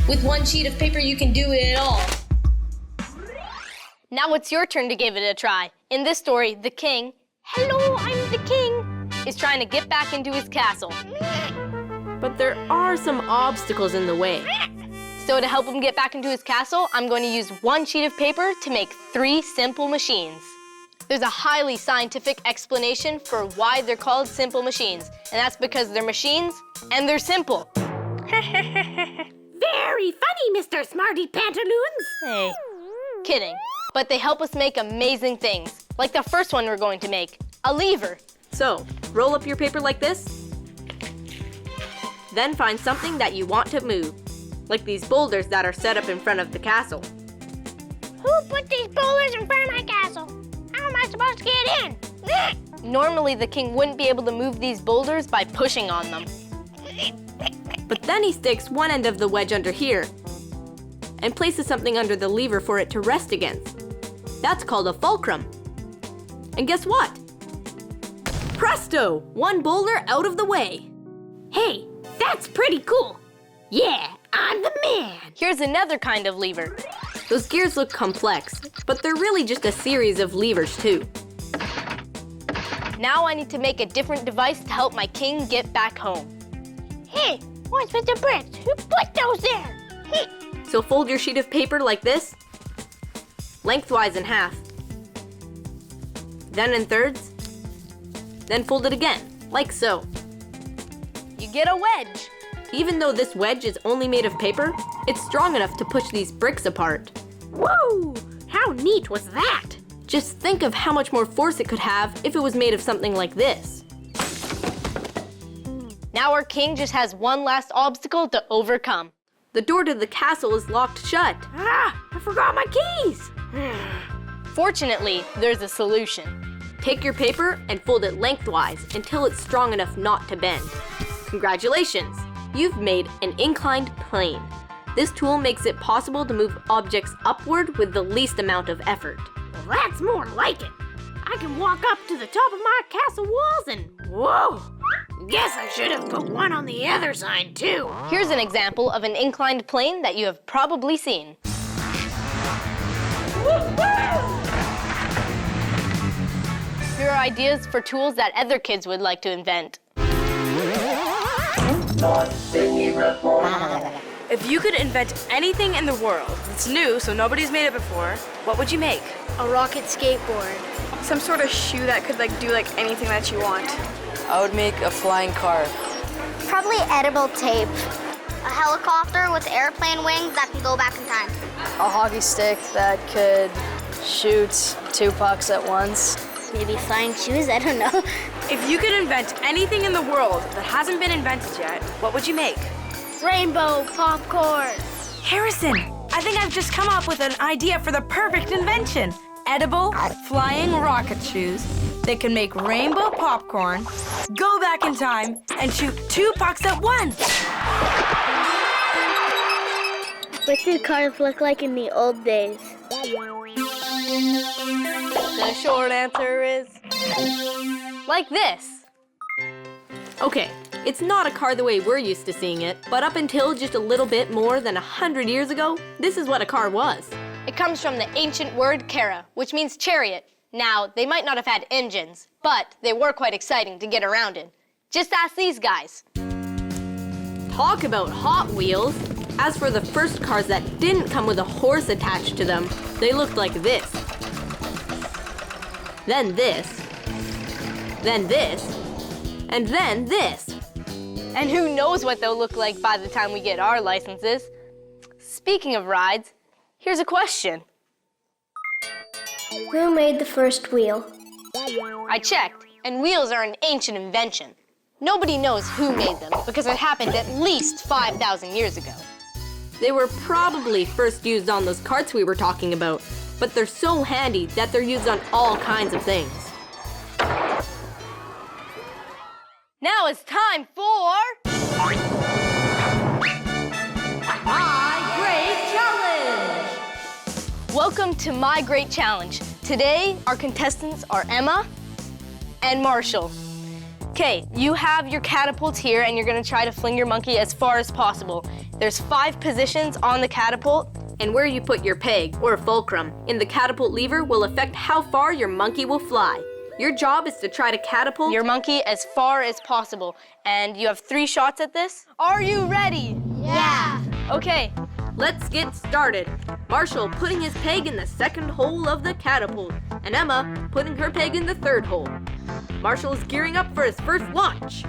With one sheet of paper you can do it all. Now it's your turn to give it a try. In this story, the king, hello, I'm the king, is trying to get back into his castle. But there are some obstacles in the way. So to help him get back into his castle, I'm going to use one sheet of paper to make 3 simple machines. There's a highly scientific explanation for why they're called simple machines, and that's because they're machines and they're simple. Very funny, Mr. Smarty Pantaloons. Hey, kidding. But they help us make amazing things, like the first one we're going to make, a lever. So, roll up your paper like this. Then find something that you want to move, like these boulders that are set up in front of the castle. Who put these boulders in front of my castle? How am I supposed to get in? Normally, the king wouldn't be able to move these boulders by pushing on them. But then he sticks one end of the wedge under here and places something under the lever for it to rest against. That's called a fulcrum. And guess what? Presto! One boulder out of the way. Hey, that's pretty cool. Yeah, I'm the man. Here's another kind of lever. Those gears look complex, but they're really just a series of levers too. Now I need to make a different device to help my king get back home. Hey, what's with the bricks? Who put those there? So fold your sheet of paper like this, lengthwise in half, then in thirds, then fold it again, like so. You get a wedge. Even though this wedge is only made of paper, it's strong enough to push these bricks apart. Whoa! How neat was that? Just think of how much more force it could have if it was made of something like this. Now our king just has one last obstacle to overcome. The door to the castle is locked shut. Ah! I forgot my keys! Fortunately, there's a solution. Take your paper and fold it lengthwise until it's strong enough not to bend. Congratulations! You've made an inclined plane. This tool makes it possible to move objects upward with the least amount of effort. Well, that's more like it. I can walk up to the top of my castle walls and whoa! Guess I should have put one on the other side too. Here's an example of an inclined plane that you have probably seen. Here are ideas for tools that other kids would like to invent. If you could invent anything in the world that's new, so nobody's made it before, what would you make? A rocket skateboard. Some sort of shoe that could do anything that you want. I would make a flying car. Probably edible tape. A helicopter with airplane wings that can go back in time. A hockey stick that could shoot 2 pucks at once. Maybe flying shoes, I don't know. If you could invent anything in the world that hasn't been invented yet, what would you make? Rainbow popcorn. Harrison, I think I've just come up with an idea for the perfect invention. Edible, flying rocket shoes. They can make rainbow popcorn, go back in time, and shoot 2 pucks at once. What did cars look like in the old days? The short answer is like this. Okay, it's not a car the way we're used to seeing it, but up until just a little bit more than 100 years ago, this is what a car was. It comes from the ancient word kara, which means chariot. Now, they might not have had engines, but they were quite exciting to get around in. Just ask these guys. Talk about Hot Wheels. As for the first cars that didn't come with a horse attached to them, they looked like this. Then this. Then this. And then this. And who knows what they'll look like by the time we get our licenses. Speaking of rides, here's a question. Who made the first wheel? I checked, and wheels are an ancient invention. Nobody knows who made them because it happened at least 5,000 years ago. They were probably first used on those carts we were talking about, but they're so handy that they're used on all kinds of things. Now it's time for... My Great Challenge! Welcome to My Great Challenge. Today, our contestants are Emma and Marshall. Okay, you have your catapults here and you're gonna try to fling your monkey as far as possible. There's 5 positions on the catapult. And where you put your peg, or fulcrum, in the catapult lever will affect how far your monkey will fly. Your job is to try to catapult your monkey as far as possible. And you have 3 shots at this. Are you ready? Yeah. Okay. Let's get started. Marshall putting his peg in the second hole of the catapult, and Emma putting her peg in the third hole. Marshall is gearing up for his first launch.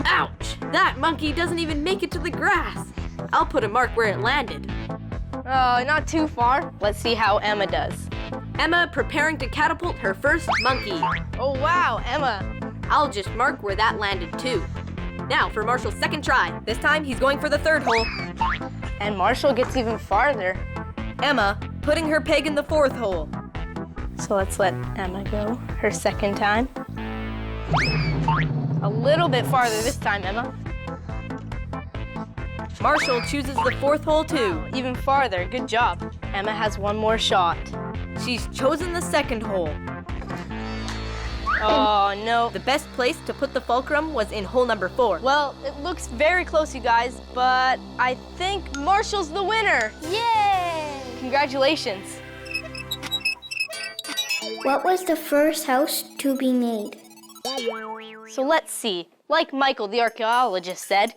Ouch! That monkey doesn't even make it to the grass. I'll put a mark where it landed. Oh, not too far. Let's see how Emma does. Emma preparing to catapult her first monkey. Oh wow, Emma. I'll just mark where that landed too. Now for Marshall's second try. This time he's going for the third hole. And Marshall gets even farther. Emma putting her peg in the fourth hole. So let's let Emma go her second time. A little bit farther this time, Emma. Marshall chooses the fourth hole too. Even farther, good job. Emma has one more shot. She's chosen the second hole. Oh no. The best place to put the fulcrum was in hole number 4. Well, it looks very close, you guys, but I think Marshall's the winner. Yay! Congratulations. What was the first house to be made? So let's see. Like Michael, the archaeologist, said,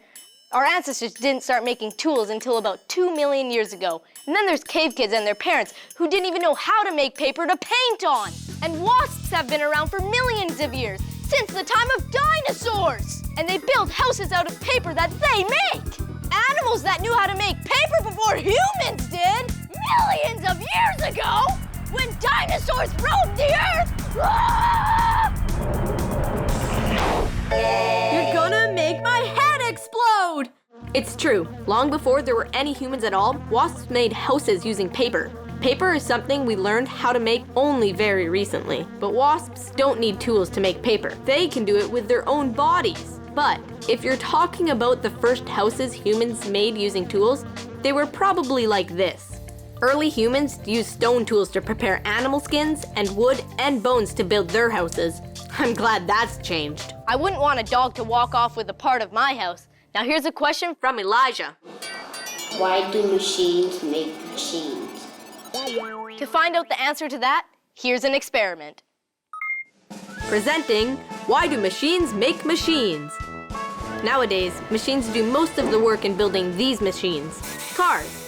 our ancestors didn't start making tools until about 2 million years ago. And then there's cave kids and their parents who didn't even know how to make paper to paint on. And wasps have been around for millions of years, since the time of dinosaurs. And they built houses out of paper that they make. Animals that knew how to make paper before humans did, millions of years ago, when dinosaurs roamed the earth. Ah! You're gonna make my head explode! It's true. Long before there were any humans at all, wasps made houses using paper. Paper is something we learned how to make only very recently. But wasps don't need tools to make paper. They can do it with their own bodies. But if you're talking about the first houses humans made using tools, they were probably like this. Early humans used stone tools to prepare animal skins and wood and bones to build their houses. I'm glad that's changed. I wouldn't want a dog to walk off with a part of my house. Now here's a question from Elijah. Why do machines make machines? To find out the answer to that, here's an experiment. Presenting, why do machines make machines? Nowadays, machines do most of the work in building these machines, cars.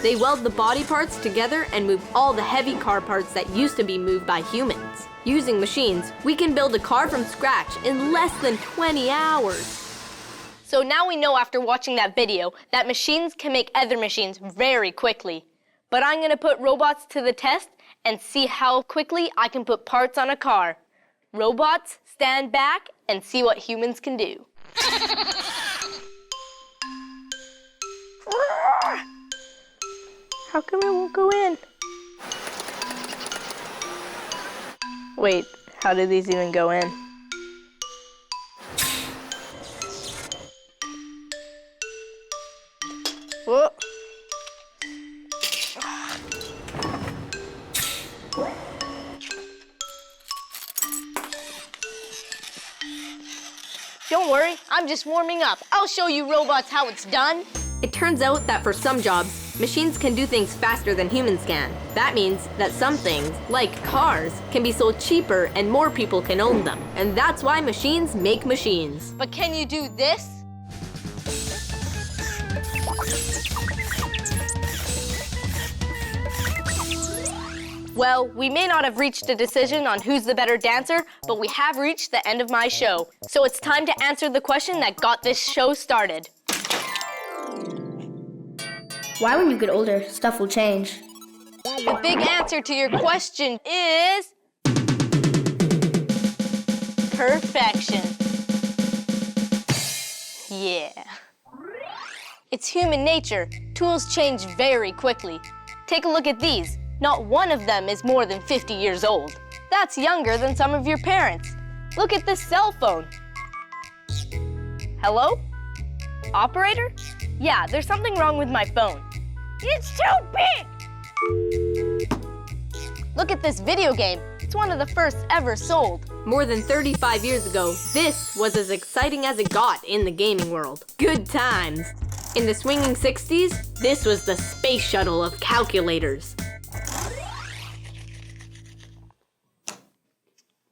They weld the body parts together and move all the heavy car parts that used to be moved by humans. Using machines, we can build a car from scratch in less than 20 hours. So now we know after watching that video that machines can make other machines very quickly. But I'm gonna put robots to the test and see how quickly I can put parts on a car. Robots, stand back and see what humans can do. How come it won't go in? Wait, how did these even go in? Whoa. Don't worry, I'm just warming up. I'll show you robots how it's done. It turns out that for some jobs, machines can do things faster than humans can. That means that some things, like cars, can be sold cheaper and more people can own them. And that's why machines make machines. But can you do this? Well, we may not have reached a decision on who's the better dancer, but we have reached the end of my show. So it's time to answer the question that got this show started. Why, when you get older, stuff will change? The big answer to your question is... perfection. Yeah. It's human nature. Tools change very quickly. Take a look at these. Not one of them is more than 50 years old. That's younger than some of your parents. Look at this cell phone. Hello? Operator? Yeah, there's something wrong with my phone. It's too big! Look at this video game. It's one of the first ever sold. More than 35 years ago, this was as exciting as it got in the gaming world. Good times. In the swinging 60s, this was the space shuttle of calculators.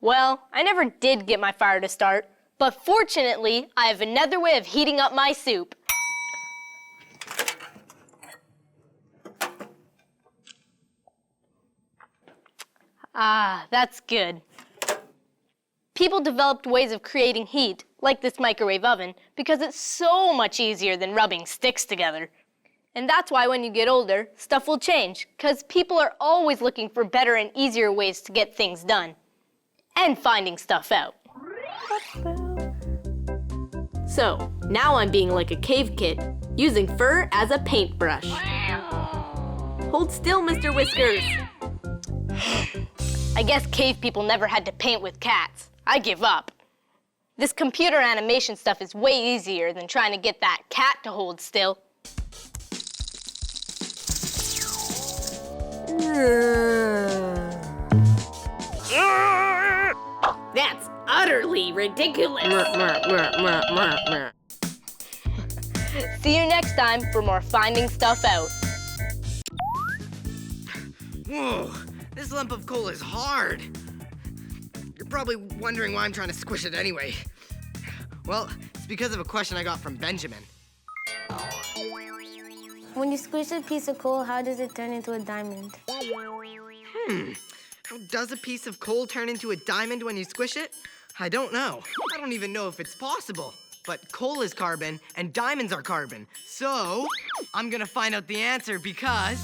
Well, I never did get my fire to start, but fortunately, I have another way of heating up my soup. Ah, that's good. People developed ways of creating heat, like this microwave oven, because it's so much easier than rubbing sticks together. And that's why when you get older, stuff will change, because people are always looking for better and easier ways to get things done. And finding stuff out. So, now I'm being like a cave kid, using fur as a paintbrush. Hold still, Mr. Whiskers. I guess cave people never had to paint with cats. I give up. This computer animation stuff is way easier than trying to get that cat to hold still. That's utterly ridiculous. See you next time for more Finding Stuff Out. Whoa, this lump of coal is hard. You're probably wondering why I'm trying to squish it anyway. Well, it's because of a question I got from Benjamin. When you squish a piece of coal, how does it turn into a diamond? How does a piece of coal turn into a diamond when you squish it? I don't know. I don't even know if it's possible. But coal is carbon, and diamonds are carbon. So, I'm gonna find out the answer because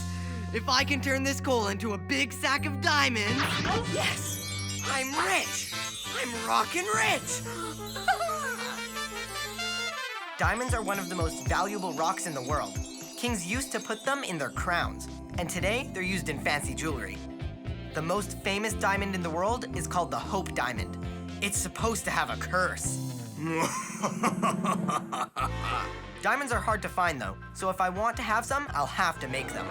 if I can turn this coal into a big sack of diamonds, yes, I'm rich. I'm rockin' rich. Diamonds are one of the most valuable rocks in the world. Kings used to put them in their crowns, and today they're used in fancy jewelry. The most famous diamond in the world is called the Hope Diamond. It's supposed to have a curse. Diamonds are hard to find though, so if I want to have some, I'll have to make them.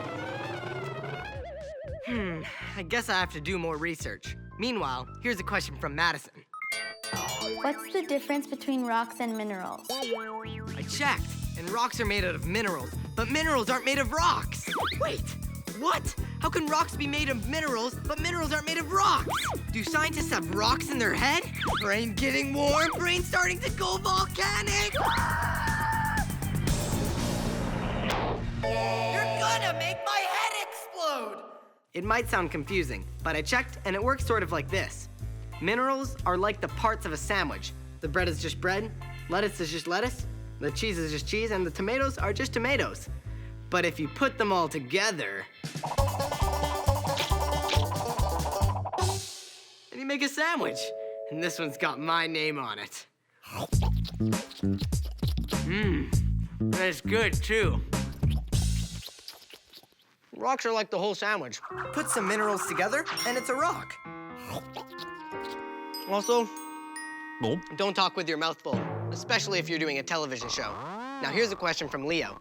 I guess I have to do more research. Meanwhile, here's a question from Madison. What's the difference between rocks and minerals? I checked, and rocks are made out of minerals, but minerals aren't made of rocks. Wait, what? How can rocks be made of minerals, but minerals aren't made of rocks? Do scientists have rocks in their head? Brain getting warm, brain starting to go volcanic. You're gonna make my head explode! It might sound confusing, but I checked and it works sort of like this. Minerals are like the parts of a sandwich. The bread is just bread, lettuce is just lettuce, the cheese is just cheese, and the tomatoes are just tomatoes. But if you put them all together, and you make a sandwich. And this one's got my name on it. That's good too. Rocks are like the whole sandwich. Put some minerals together, and it's a rock. Also, don't talk with your mouth full, especially if you're doing a television show. Now here's a question from Leo.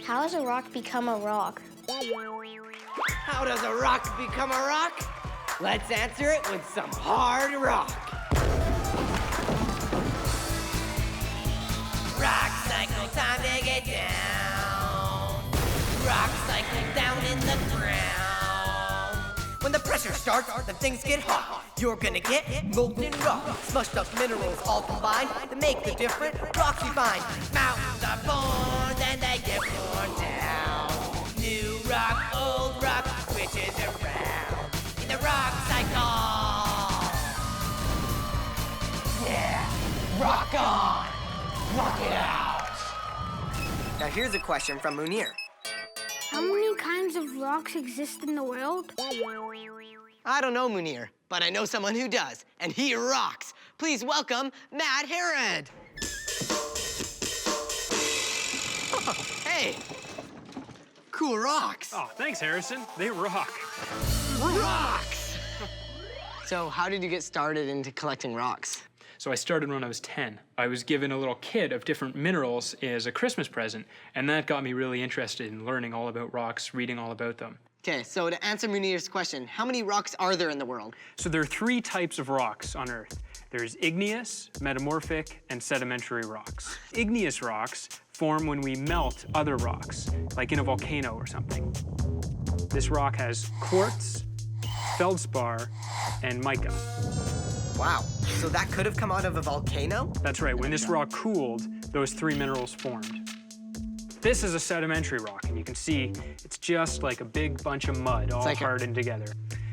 How does a rock become a rock? How does a rock become a rock? Let's answer it with some hard rock. Rock cycle, time to get down. Rock cycle down in the ground. When the pressure pressure starts, then things get hot. You're gonna get molten rock, smushed up minerals all combined to make the different rocks you find. Mountains are born, then they get worn down. New rock, old rock, switches around in the rock cycle. Yeah, rock on, rock it out. Now here's a question from Munir. How many kinds of rocks exist in the world? I don't know, Munir, but I know someone who does, and he rocks. Please welcome Matt Herod. Hey, cool rocks. Oh, thanks, Harrison. They rock. Rocks! So how did you get started into collecting rocks? So I started when I was 10. I was given a little kit of different minerals as a Christmas present, and that got me really interested in learning all about rocks, reading all about them. Okay, so to answer Munir's question, how many rocks are there in the world? So there are 3 types of rocks on Earth. There's igneous, metamorphic, and sedimentary rocks. Igneous rocks form when we melt other rocks, like in a volcano or something. This rock has quartz, feldspar, and mica. Wow, so that could have come out of a volcano? That's right. When this rock cooled, those 3 minerals formed. This is a sedimentary rock, and you can see it's just like a big bunch of mud all hardened together.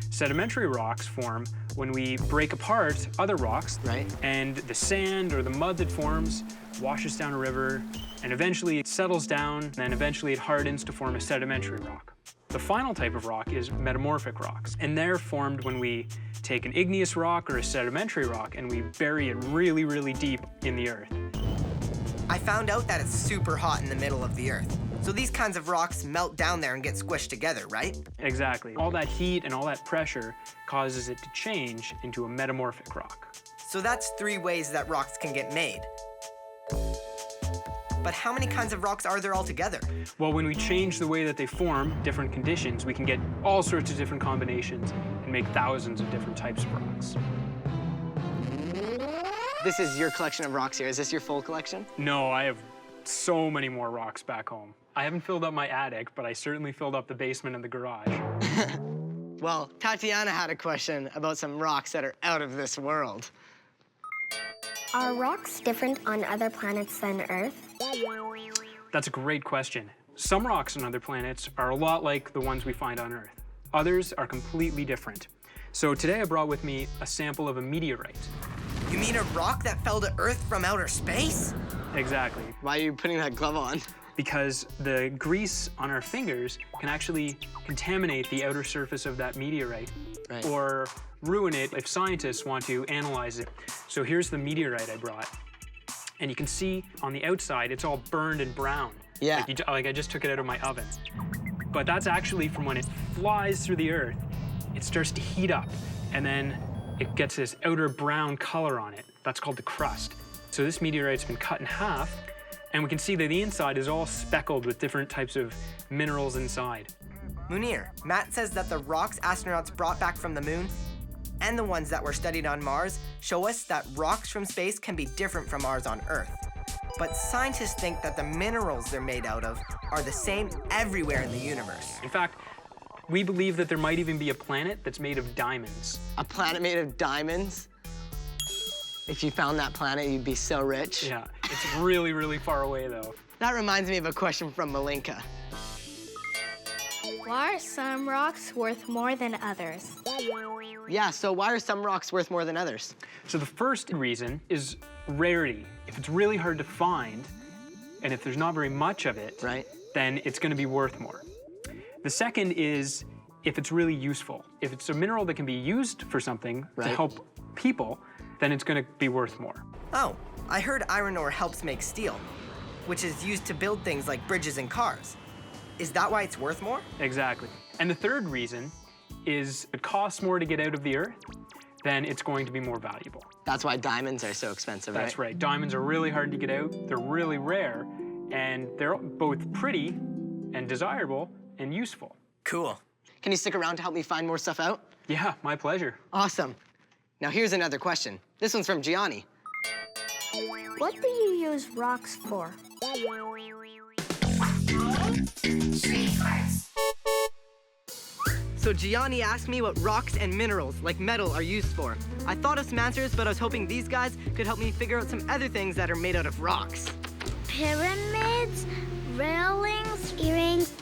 Sedimentary rocks form when we break apart other rocks, and the sand or the mud that forms washes down a river, and eventually it settles down, and then eventually it hardens to form a sedimentary rock. The final type of rock is metamorphic rocks, and they're formed when we take an igneous rock or a sedimentary rock and we bury it really, really deep in the earth. I found out that it's super hot in the middle of the earth. So these kinds of rocks melt down there and get squished together, right? Exactly. All that heat and all that pressure causes it to change into a metamorphic rock. So that's 3 ways that rocks can get made. But how many kinds of rocks are there altogether? Well, when we change the way that they form, different conditions, we can get all sorts of different combinations and make thousands of different types of rocks. This is your collection of rocks here. Is this your full collection? No, I have so many more rocks back home. I haven't filled up my attic, but I certainly filled up the basement and the garage. Well, Tatiana had a question about some rocks that are out of this world. Are rocks different on other planets than Earth? That's a great question. Some rocks on other planets are a lot like the ones we find on Earth. Others are completely different. So today I brought with me a sample of a meteorite. You mean a rock that fell to Earth from outer space? Exactly. Why are you putting that glove on? Because the grease on our fingers can actually contaminate the outer surface of that meteorite or ruin it if scientists want to analyze it. So here's the meteorite I brought. And you can see on the outside, it's all burned and brown. Yeah. Like I just took it out of my oven. But that's actually from when it flies through the earth, it starts to heat up, and then it gets this outer brown color on it. That's called the crust. So this meteorite's been cut in half, and we can see that the inside is all speckled with different types of minerals inside. Munir, Matt says that the rocks astronauts brought back from the moon and the ones that were studied on Mars show us that rocks from space can be different from ours on Earth. But scientists think that the minerals they're made out of are the same everywhere in the universe. In fact, we believe that there might even be a planet that's made of diamonds. A planet made of diamonds? If you found that planet, you'd be so rich. Yeah, it's really, really far away, though. That reminds me of a question from Malinka. Why are some rocks worth more than others? Yeah, so why are some rocks worth more than others? So the first reason is rarity. If it's really hard to find, and if there's not very much of it, then it's going to be worth more. The second is if it's really useful. If it's a mineral that can be used for something to help people, then it's going to be worth more. Oh, I heard iron ore helps make steel, which is used to build things like bridges and cars. Is that why it's worth more? Exactly. And the third reason is it costs more to get out of the earth, then it's going to be more valuable. That's why diamonds are so expensive, right? That's right. Diamonds are really hard to get out. They're really rare, and they're both pretty and desirable and useful. Cool. Can you stick around to help me find more stuff out? Yeah, my pleasure. Awesome. Now here's another question. This one's from Gianni. What do you use rocks for? So Gianni asked me what rocks and minerals, like metal, are used for. I thought of some answers, but I was hoping these guys could help me figure out some other things that are made out of rocks. Pyramids, railings, earrings,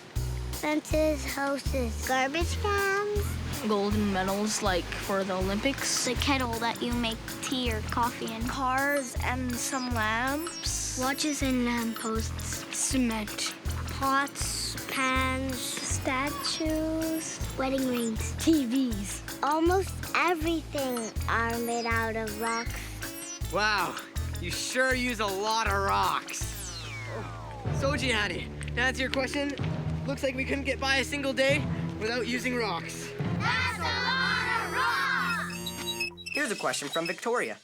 fences, houses, garbage cans. Golden medals, like for the Olympics. The kettle that you make tea or coffee in. Cars and some lamps. Watches and lampposts. Cement. Pots, pans, statues, wedding rings, TVs. Almost everything are made out of rocks. Wow, you sure use a lot of rocks. So Gianni, to answer your question, looks like we couldn't get by a single day without using rocks. That's a lot of rocks! Here's a question from Victoria.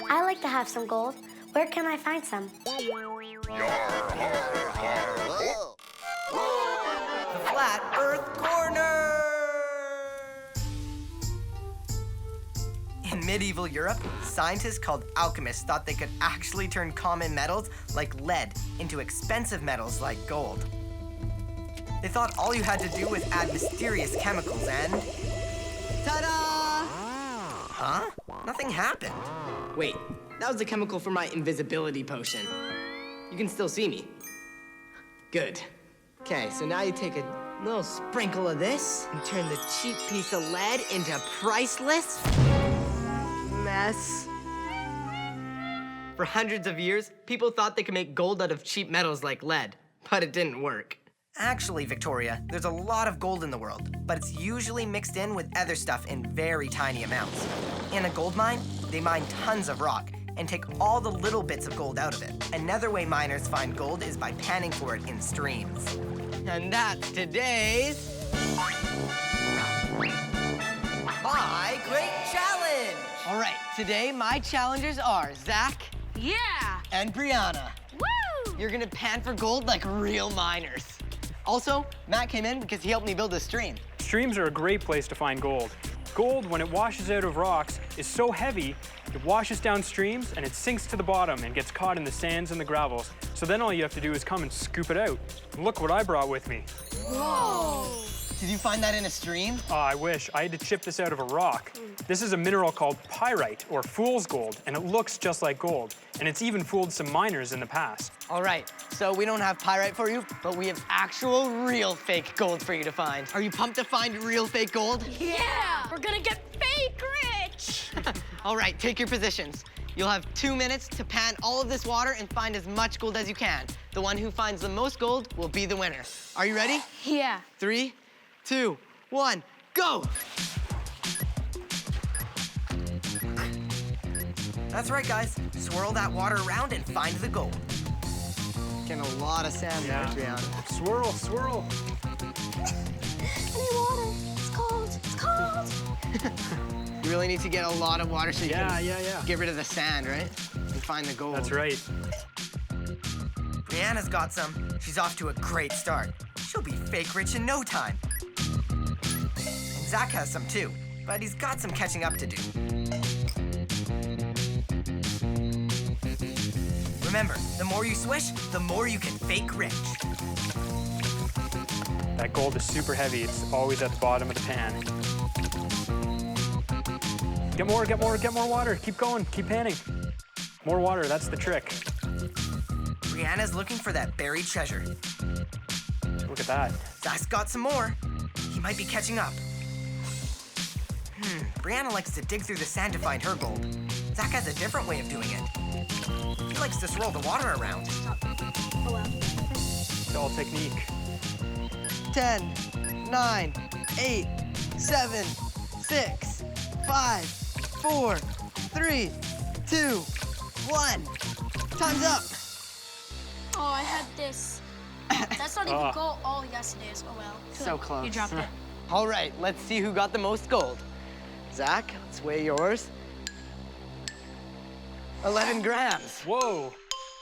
I like to have some gold. Where can I find some? The Flat Earth Corner! In medieval Europe, scientists called alchemists thought they could actually turn common metals like lead into expensive metals like gold. They thought all you had to do was add mysterious chemicals and... Ta-da! Huh? Nothing happened. Wait, that was the chemical for my invisibility potion. You can still see me. Good. Okay, so now you take a little sprinkle of this and turn the cheap piece of lead into priceless mess. For hundreds of years, people thought they could make gold out of cheap metals like lead, but it didn't work. Actually, Victoria, there's a lot of gold in the world, but it's usually mixed in with other stuff in very tiny amounts. In a gold mine, they mine tons of rock and take all the little bits of gold out of it. Another way miners find gold is by panning for it in streams. And that's today's My Great Challenge! All right, today my challengers are Zach. Yeah! And Brianna. Woo! You're gonna pan for gold like real miners. Also, Matt came in because he helped me build a stream. Streams are a great place to find gold. Gold, when it washes out of rocks, is so heavy, it washes down streams and it sinks to the bottom and gets caught in the sands and the gravels. So then all you have to do is come and scoop it out. Look what I brought with me. Whoa! Did you find that in a stream? Oh, I wish. I had to chip this out of a rock. This is a mineral called pyrite, or fool's gold, and it looks just like gold. And it's even fooled some miners in the past. All right, so we don't have pyrite for you, but we have actual, real fake gold for you to find. Are you pumped to find real fake gold? Yeah! We're gonna get fake rich! All right, take your positions. You'll have 2 minutes to pan all of this water and find as much gold as you can. The one who finds the most gold will be the winner. Are you ready? Yeah. 3, 2, 1, go! That's right, guys. Swirl that water around and find the gold. Getting a lot of sand there, Brianna. Swirl, swirl. I need water. It's cold. It's cold. You really need to get a lot of water so you can yeah. get rid of the sand, right? And find the gold. That's right. Brianna's got some. She's off to a great start. She'll be fake rich in no time. And Zach has some too, but he's got some catching up to do. Remember, the more you swish, the more you can fake rich. That gold is super heavy. It's always at the bottom of the pan. Get more, get more, get more water. Keep going, keep panning. More water, that's the trick. Brianna's looking for that buried treasure. Look at that. Zach's got some more. He might be catching up. Brianna likes to dig through the sand to find her gold. Zach has a different way of doing it. He likes to swirl the water around. It's all technique. 10, 9, 8, 7, 6, 5, 4, 3, 2, 1. Time's up. Oh, I had this. That's not even gold. Oh, yes, it is. Oh, well. So close. You dropped it. All right, let's see who got the most gold. Zach, let's weigh yours. 11 grams. Whoa.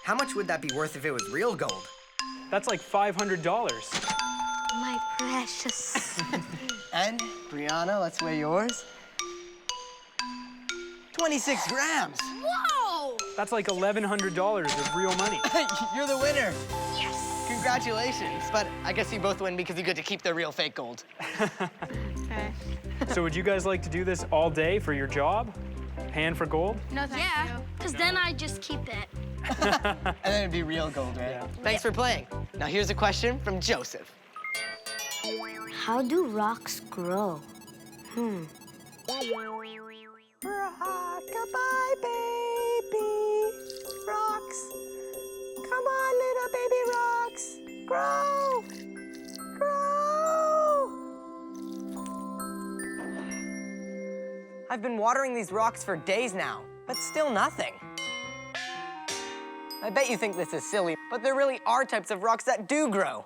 How much would that be worth if it was real gold? That's like $500. My precious. And Brianna, let's weigh yours. 26 grams. Whoa! That's like $1,100 of real money. You're the winner. Yes! Congratulations. But I guess you both win because you get to keep the real fake gold. So would you guys like to do this all day for your job? Pan for gold? No, thank you. Because then I just keep it. And then it'd be real gold, right? Yeah. Thanks for playing. Now here's a question from Joseph. How do rocks grow? Rock-a-bye, baby rocks. Come on, little baby rocks. Grow! Grow! I've been watering these rocks for days now, but still nothing. I bet you think this is silly, but there really are types of rocks that do grow.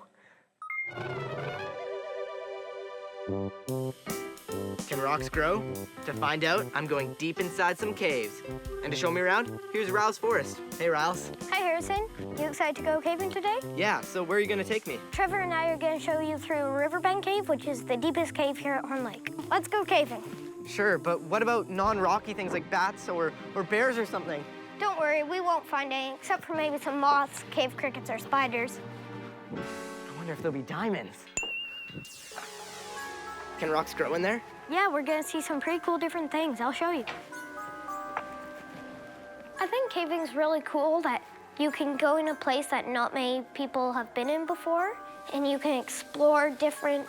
Can rocks grow? To find out, I'm going deep inside some caves. And to show me around, here's Riles Forest. Hey, Riles. Hi, Harrison. You excited to go caving today? Yeah, so where are you gonna take me? Trevor and I are going to show you through Riverbank Cave, which is the deepest cave here at Horn Lake. Let's go caving. Sure, but what about non-rocky things like bats or bears or something? Don't worry, we won't find any, except for maybe some moths, cave crickets, or spiders. I wonder if there'll be diamonds. Can rocks grow in there? Yeah, we're going to see some pretty cool different things. I'll show you. I think caving's really cool that you can go in a place that not many people have been in before, and you can explore different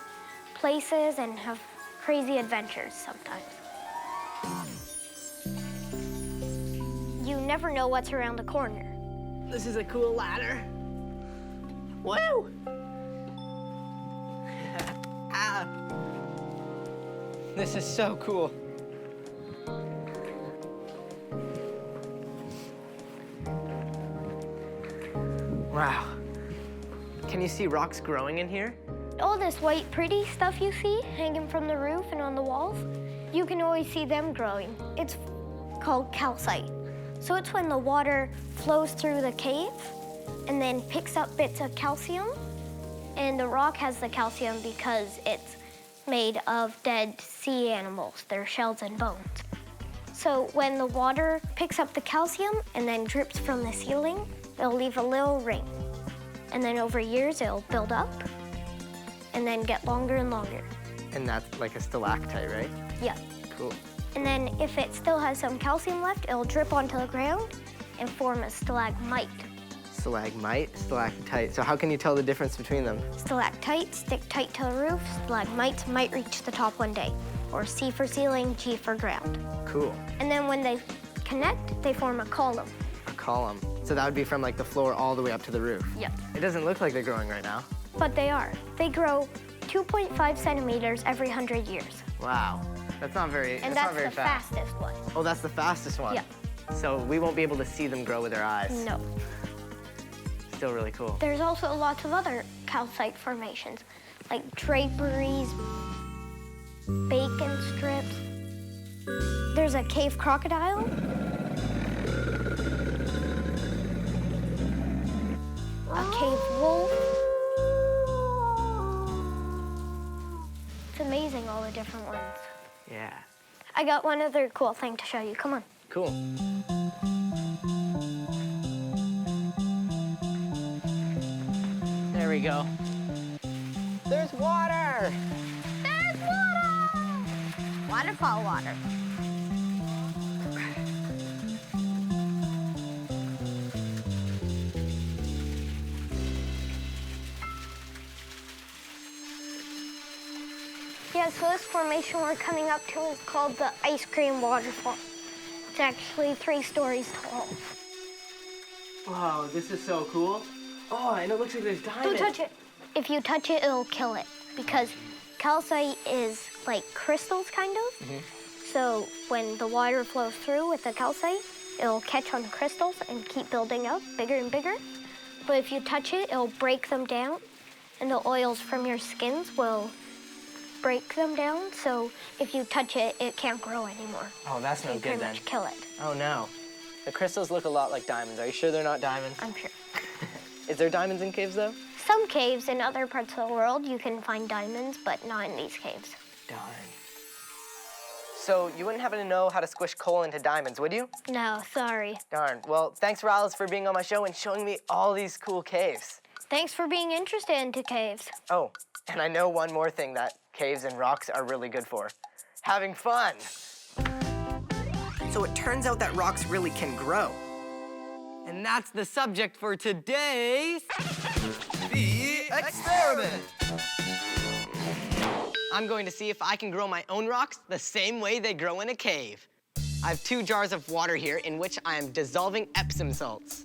places and have crazy adventures sometimes. You never know what's around the corner. This is a cool ladder. Woo! Ah. This is so cool. Wow. Can you see rocks growing in here? All this white pretty stuff you see hanging from the roof and on the walls, you can always see them growing. It's called calcite. So it's when the water flows through the cave and then picks up bits of calcium. And the rock has the calcium because it's made of dead sea animals, their shells and bones. So when the water picks up the calcium and then drips from the ceiling, it'll leave a little ring. And then over years, it'll build up and then get longer and longer. And that's like a stalactite, right? Yeah. Cool. And then if it still has some calcium left, it'll drip onto the ground and form a stalagmite. Stalagmite, stalactite. So how can you tell the difference between them? Stalactites stick tight to the roof. Stalagmites might reach the top one day. Or C for ceiling, G for ground. Cool. And then when they connect, they form a column. A column. So that would be from like the floor all the way up to the roof. Yep. It doesn't look like they're growing right now. But they are. They grow 2.5 centimeters every 100 years. Wow. That's not very And that's that's not very the fast. fastest one. Oh, that's the fastest one? Yep. So we won't be able to see them grow with our eyes. No. Still really cool. There's also lots of other calcite formations, like draperies, bacon strips. There's a cave crocodile. A cave wolf. It's amazing, all the different ones. Yeah. I got one other cool thing to show you. Come on. Cool. There we go. There's water! There's water! Waterfall water. Yeah, so this formation we're coming up to is called the Ice Cream Waterfall. It's actually 3 stories tall. Wow, this is so cool. Oh, and it looks like there's diamonds. Don't touch it. If you touch it, it'll kill it because calcite is like crystals, kind of. So when the water flows through with the calcite, it'll catch on crystals and keep building up bigger and bigger. But if you touch it, it'll break them down, and the oils from your skins will break them down. So if you touch it, it can't grow anymore. Oh, that's no You good pretty then. much kill it. Oh no. The crystals look a lot like diamonds. Are you sure they're not diamonds? I'm sure. Is there diamonds in caves though? Some caves in other parts of the world, you can find diamonds, but not in these caves. Darn. So you wouldn't happen to know how to squish coal into diamonds, would you? No, sorry. Darn. Well, thanks, Riles, for being on my show and showing me all these cool caves. Thanks for being interested into caves. Oh, and I know one more thing that caves and rocks are really good for. Having fun. So it turns out that rocks really can grow. And that's the subject for today's... The Experiment! I'm going to see if I can grow my own rocks the same way they grow in a cave. I have 2 jars of water here in which I am dissolving Epsom salts.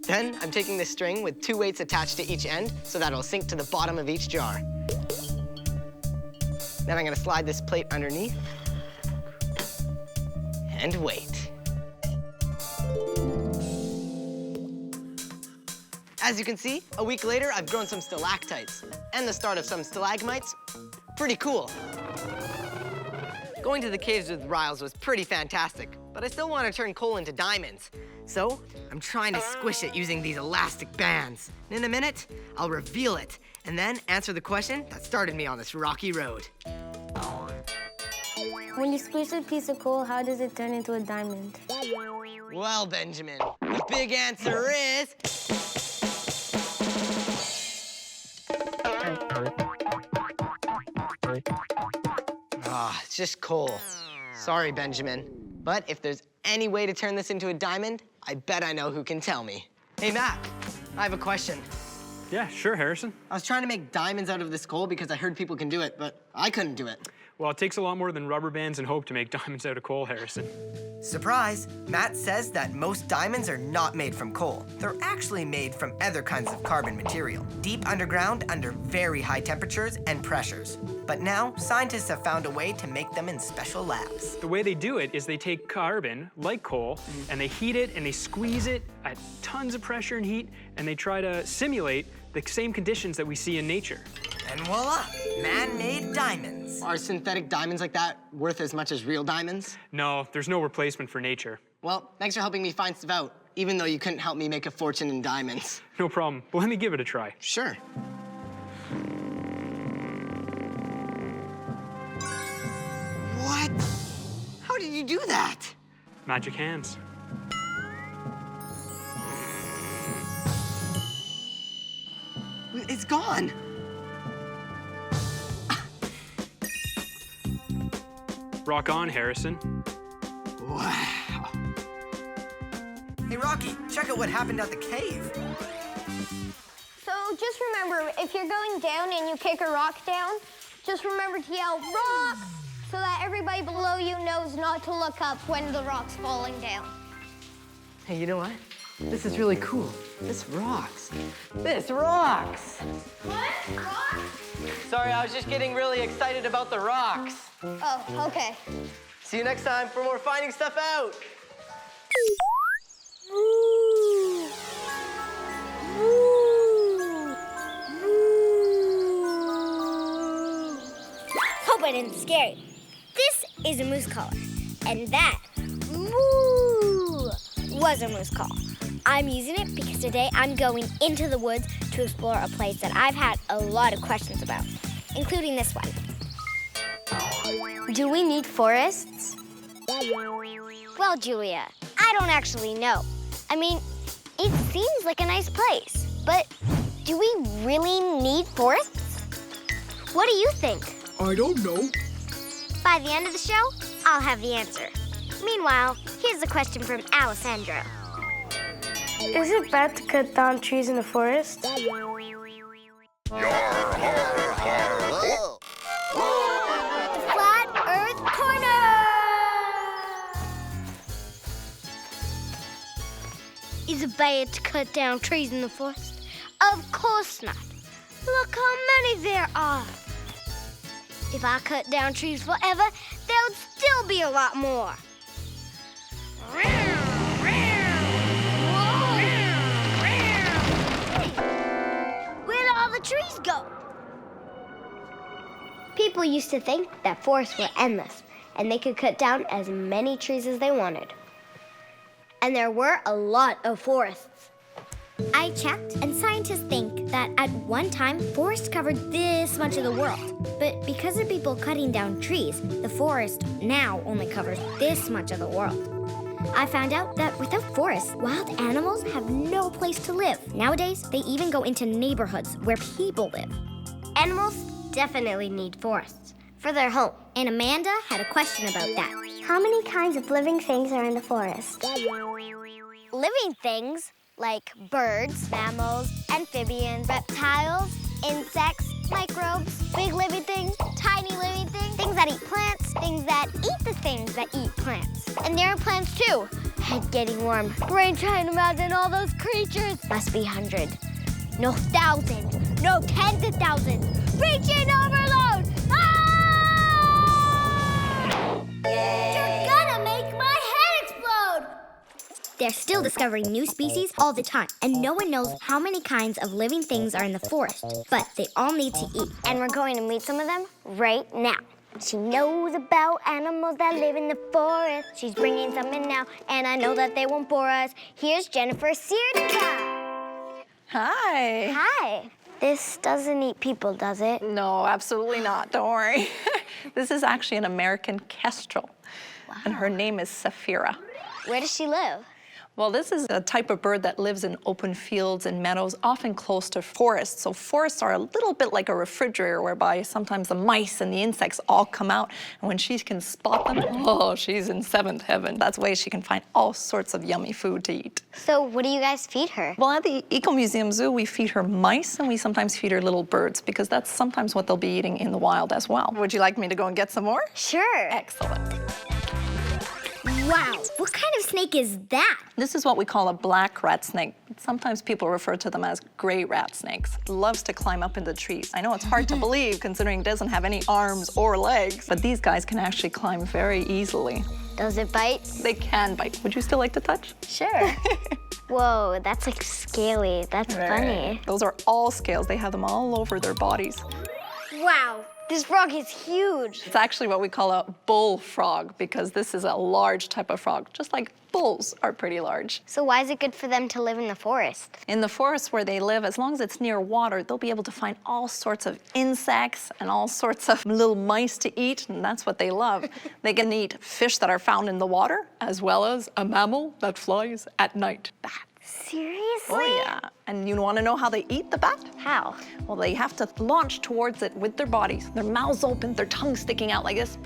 Then I'm taking this string with 2 weights attached to each end so that it'll sink to the bottom of each jar. Then I'm gonna slide this plate underneath and wait. As you can see, a week later, I've grown some stalactites and the start of some stalagmites. Pretty cool. Going to the caves with Riles was pretty fantastic, but I still want to turn coal into diamonds. So I'm trying to squish it using these elastic bands. And in a minute, I'll reveal it and then answer the question that started me on this rocky road. When you squish a piece of coal, how does it turn into a diamond? Well, Benjamin, the big answer is... it's just coal. Sorry, Benjamin. But if there's any way to turn this into a diamond, I bet I know who can tell me. Hey, Matt, I have a question. Yeah, sure, Harrison. I was trying to make diamonds out of this coal because I heard people can do it, but I couldn't do it. Well, it takes a lot more than rubber bands and hope to make diamonds out of coal, Harrison. Surprise! Matt says that most diamonds are not made from coal. They're actually made from other kinds of carbon material, deep underground under very high temperatures and pressures. But now, scientists have found a way to make them in special labs. The way they do it is they take carbon, like coal, and they heat it and they squeeze it at tons of pressure and heat, and they try to simulate the same conditions that we see in nature. And voila, man-made diamonds. Are synthetic diamonds like that worth as much as real diamonds? No, there's no replacement for nature. Well, thanks for helping me find stuff out, even though you couldn't help me make a fortune in diamonds. No problem, but let me give it a try. Sure. What? How did you do that? Magic hands. It's gone. Rock on, Harrison. Wow. Hey, Rocky, check out what happened at the cave. So just remember, if you're going down and you kick a rock down, just remember to yell, rock, so that everybody below you knows not to look up when the rock's falling down. Hey, you know what? This is really cool. This rocks. This rocks. What? Rocks? Sorry, I was just getting really excited about the rocks. Oh, okay. See you next time for more finding stuff out. Hope I didn't scare you. This is a moose collar, and that moo was a moose call. I'm using it because today I'm going into the woods to explore a place that I've had a lot of questions about, including this one. Do we need forests? Well, Julia, I don't actually know. I mean, it seems like a nice place, but do we really need forests? What do you think? I don't know. By the end of the show, I'll have the answer. Meanwhile, here's a question from Alessandro. Is it bad to cut down trees in the forest? Flat Earth Corner! Is it bad to cut down trees in the forest? Of course not. Look how many there are. If I cut down trees forever, there would still be a lot more. Where'd all the trees go? People used to think that forests were endless, and they could cut down as many trees as they wanted. And there were a lot of forests. I checked, and scientists think that at one time, forests covered this much of the world. But because of people cutting down trees, the forest now only covers this much of the world. I found out that without forests, wild animals have no place to live. Nowadays, they even go into neighborhoods where people live. Animals definitely need forests for their home. And Amanda had a question about that. How many kinds of living things are in the forest? Living things like birds, mammals, amphibians, reptiles, insects, microbes, big living things, tiny living things, things that eat plants, things that eat the things that eat plants. And there are plants too. Head getting warm. Brain trying to imagine all those creatures. Must be 100. No 1,000. No tens of thousands. Reaching overload! You're gonna make my head explode! They're still discovering new species all the time, and no one knows how many kinds of living things are in the forest, but they all need to eat. And we're going to meet some of them right now. She knows about animals that live in the forest. She's bringing some in now, and I know that they won't bore us. Here's Jennifer Sierra. Hi. Hi. This doesn't eat people, does it? No, absolutely not. Don't worry. This is actually an American kestrel, and her name is Sapphira. Where does she live? Well, this is a type of bird that lives in open fields and meadows, often close to forests. So forests are a little bit like a refrigerator whereby sometimes the mice and the insects all come out. And when she can spot them, oh, she's in seventh heaven. That's the way she can find all sorts of yummy food to eat. So what do you guys feed her? Well, at the Eco Museum Zoo, we feed her mice and we sometimes feed her little birds because that's sometimes what they'll be eating in the wild as well. Would you like me to go and get some more? Sure. Excellent. Wow, what kind of snake is that? This is what we call a black rat snake. Sometimes people refer to them as gray rat snakes. It loves to climb up into trees. I know it's hard to believe considering it doesn't have any arms or legs, but these guys can actually climb very easily. Does it bite? They can bite. Would you still like to touch? Sure. Whoa, that's like scaly. That's funny. Those are all scales. They have them all over their bodies. Wow, this frog is huge. It's actually what we call a bullfrog because this is a large type of frog, just like bulls are pretty large. So why is it good for them to live in the forest? In the forest where they live, as long as it's near water, they'll be able to find all sorts of insects and all sorts of little mice to eat, and that's what they love. They can eat fish that are found in the water, as well as a mammal that flies at night. Seriously? Oh, yeah. And you want to know how they eat the bat? How? Well, they have to launch towards it with their bodies, their mouths open, their tongues sticking out like this.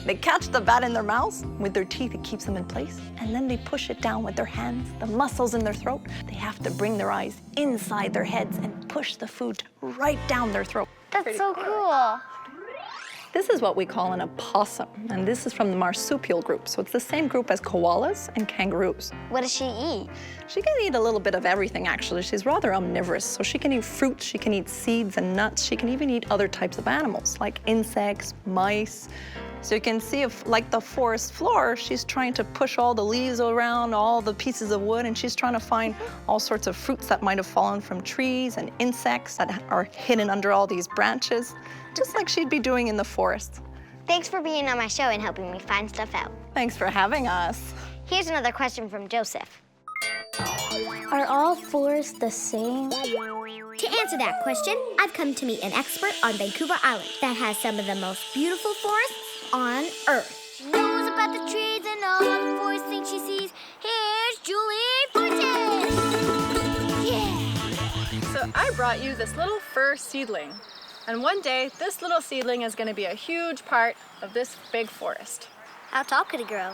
They catch the bat in their mouths with their teeth. It keeps them in place. And then they push it down with their hands, the muscles in their throat. They have to bring their eyes inside their heads and push the food right down their throat. That's so cool. This is what we call an opossum, and this is from the marsupial group. So it's the same group as koalas and kangaroos. What does she eat? She can eat a little bit of everything, actually. She's rather omnivorous, so she can eat fruit, she can eat seeds and nuts. She can even eat other types of animals, like insects, mice. So you can see, if, like the forest floor, she's trying to push all the leaves around, all the pieces of wood, and she's trying to find all sorts of fruits that might have fallen from trees and insects that are hidden under all these branches, just like she'd be doing in the forest. Thanks for being on my show and helping me find stuff out. Thanks for having us. Here's another question from Joseph. Are all forests the same? To answer that question, I've come to meet an expert on Vancouver Island that has some of the most beautiful forests on Earth. She knows about the trees and all the forest things she sees. Here's Julie Fortin! Yeah! So I brought you this little fir seedling. And one day, this little seedling is going to be a huge part of this big forest. How tall could it grow?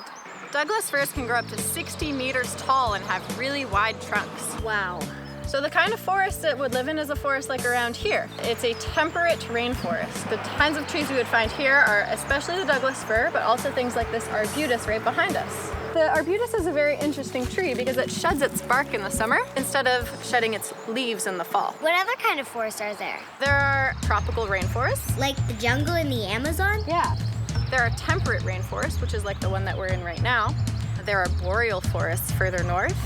Douglas firs can grow up to 60 meters tall and have really wide trunks. Wow. So the kind of forest that would live in is a forest like around here. It's a temperate rainforest. The kinds of trees we would find here are especially the Douglas fir, but also things like this arbutus right behind us. The arbutus is a very interesting tree because it sheds its bark in the summer instead of shedding its leaves in the fall. What other kind of forests are there? There are tropical rainforests. Like the jungle in the Amazon? Yeah. There are temperate rainforests, which is like the one that we're in right now. There are boreal forests further north.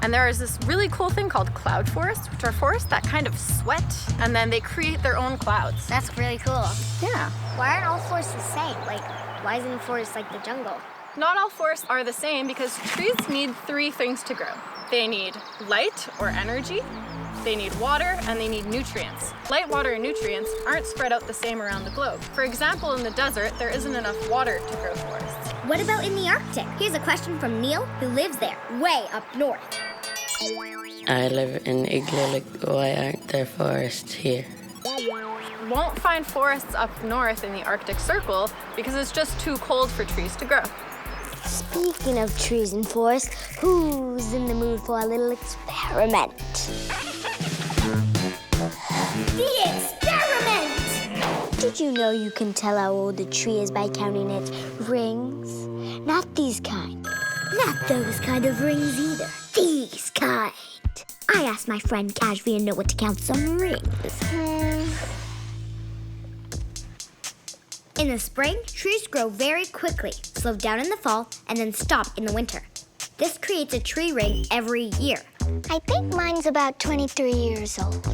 And there is this really cool thing called cloud forests, which are forests that kind of sweat, and then they create their own clouds. That's really cool. Yeah. Why aren't all forests the same? Like, why isn't a forest like the jungle? Not all forests are the same because trees need 3 things to grow. They need light or energy, they need water, and they need nutrients. Light, water, and nutrients aren't spread out the same around the globe. For example, in the desert, there isn't enough water to grow forests. What about in the Arctic? Here's a question from Neil, who lives there, way up north. I live in Igloo. Why aren't there forests here? You won't find forests up north in the Arctic Circle because it's just too cold for trees to grow. Speaking of trees and forests, who's in the mood for a little experiment? The experiment! Did you know you can tell how old a tree is by counting its rings? Not these kind. Not those kind of rings either. These kind. I asked my friend Kashvi and Noah to count some rings. In the spring, trees grow very quickly, slow down in the fall, and then stop in the winter. This creates a tree ring every year. I think mine's about 23 years old.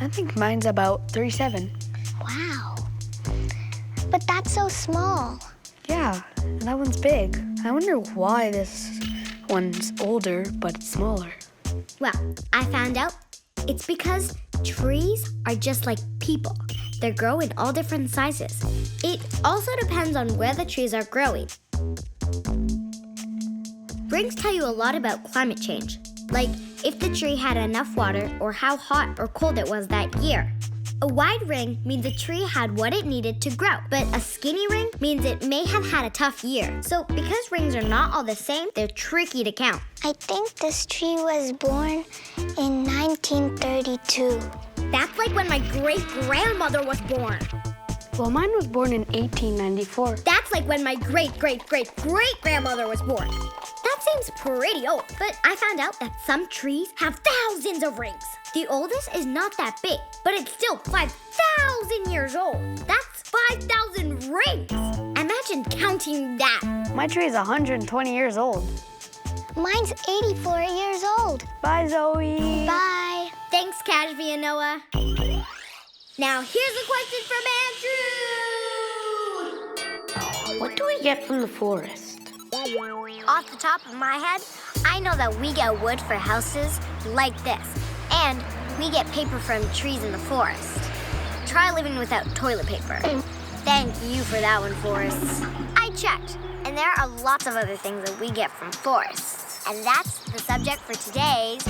I think mine's about 37. Wow. But that's so small. Yeah, and that one's big. I wonder why this one's older, but it's smaller. Well, I found out it's because trees are just like people. They grow in all different sizes. It also depends on where the trees are growing. Rings tell you a lot about climate change, like if the tree had enough water or how hot or cold it was that year. A wide ring means a tree had what it needed to grow, but a skinny ring means it may have had a tough year. So because rings are not all the same, they're tricky to count. I think this tree was born in 1932. That's like when my great-grandmother was born. Well, mine was born in 1894. That's like when my great-great-great-great-grandmother was born. That seems pretty old, but I found out that some trees have thousands of rings. The oldest is not that big, but it's still 5,000 years old. That's 5,000 rings. Imagine counting that. My tree is 120 years old. Mine's 84 years old. Bye, Zoe. Bye. Thanks, Kashvi and Noah. Now here's a question from Andrew. What do we get from the forest? Off the top of my head, I know that we get wood for houses like this. And we get paper from trees in the forest. Try living without toilet paper. Thank you for that one, forests. I checked, and there are lots of other things that we get from forests. And that's the subject for today's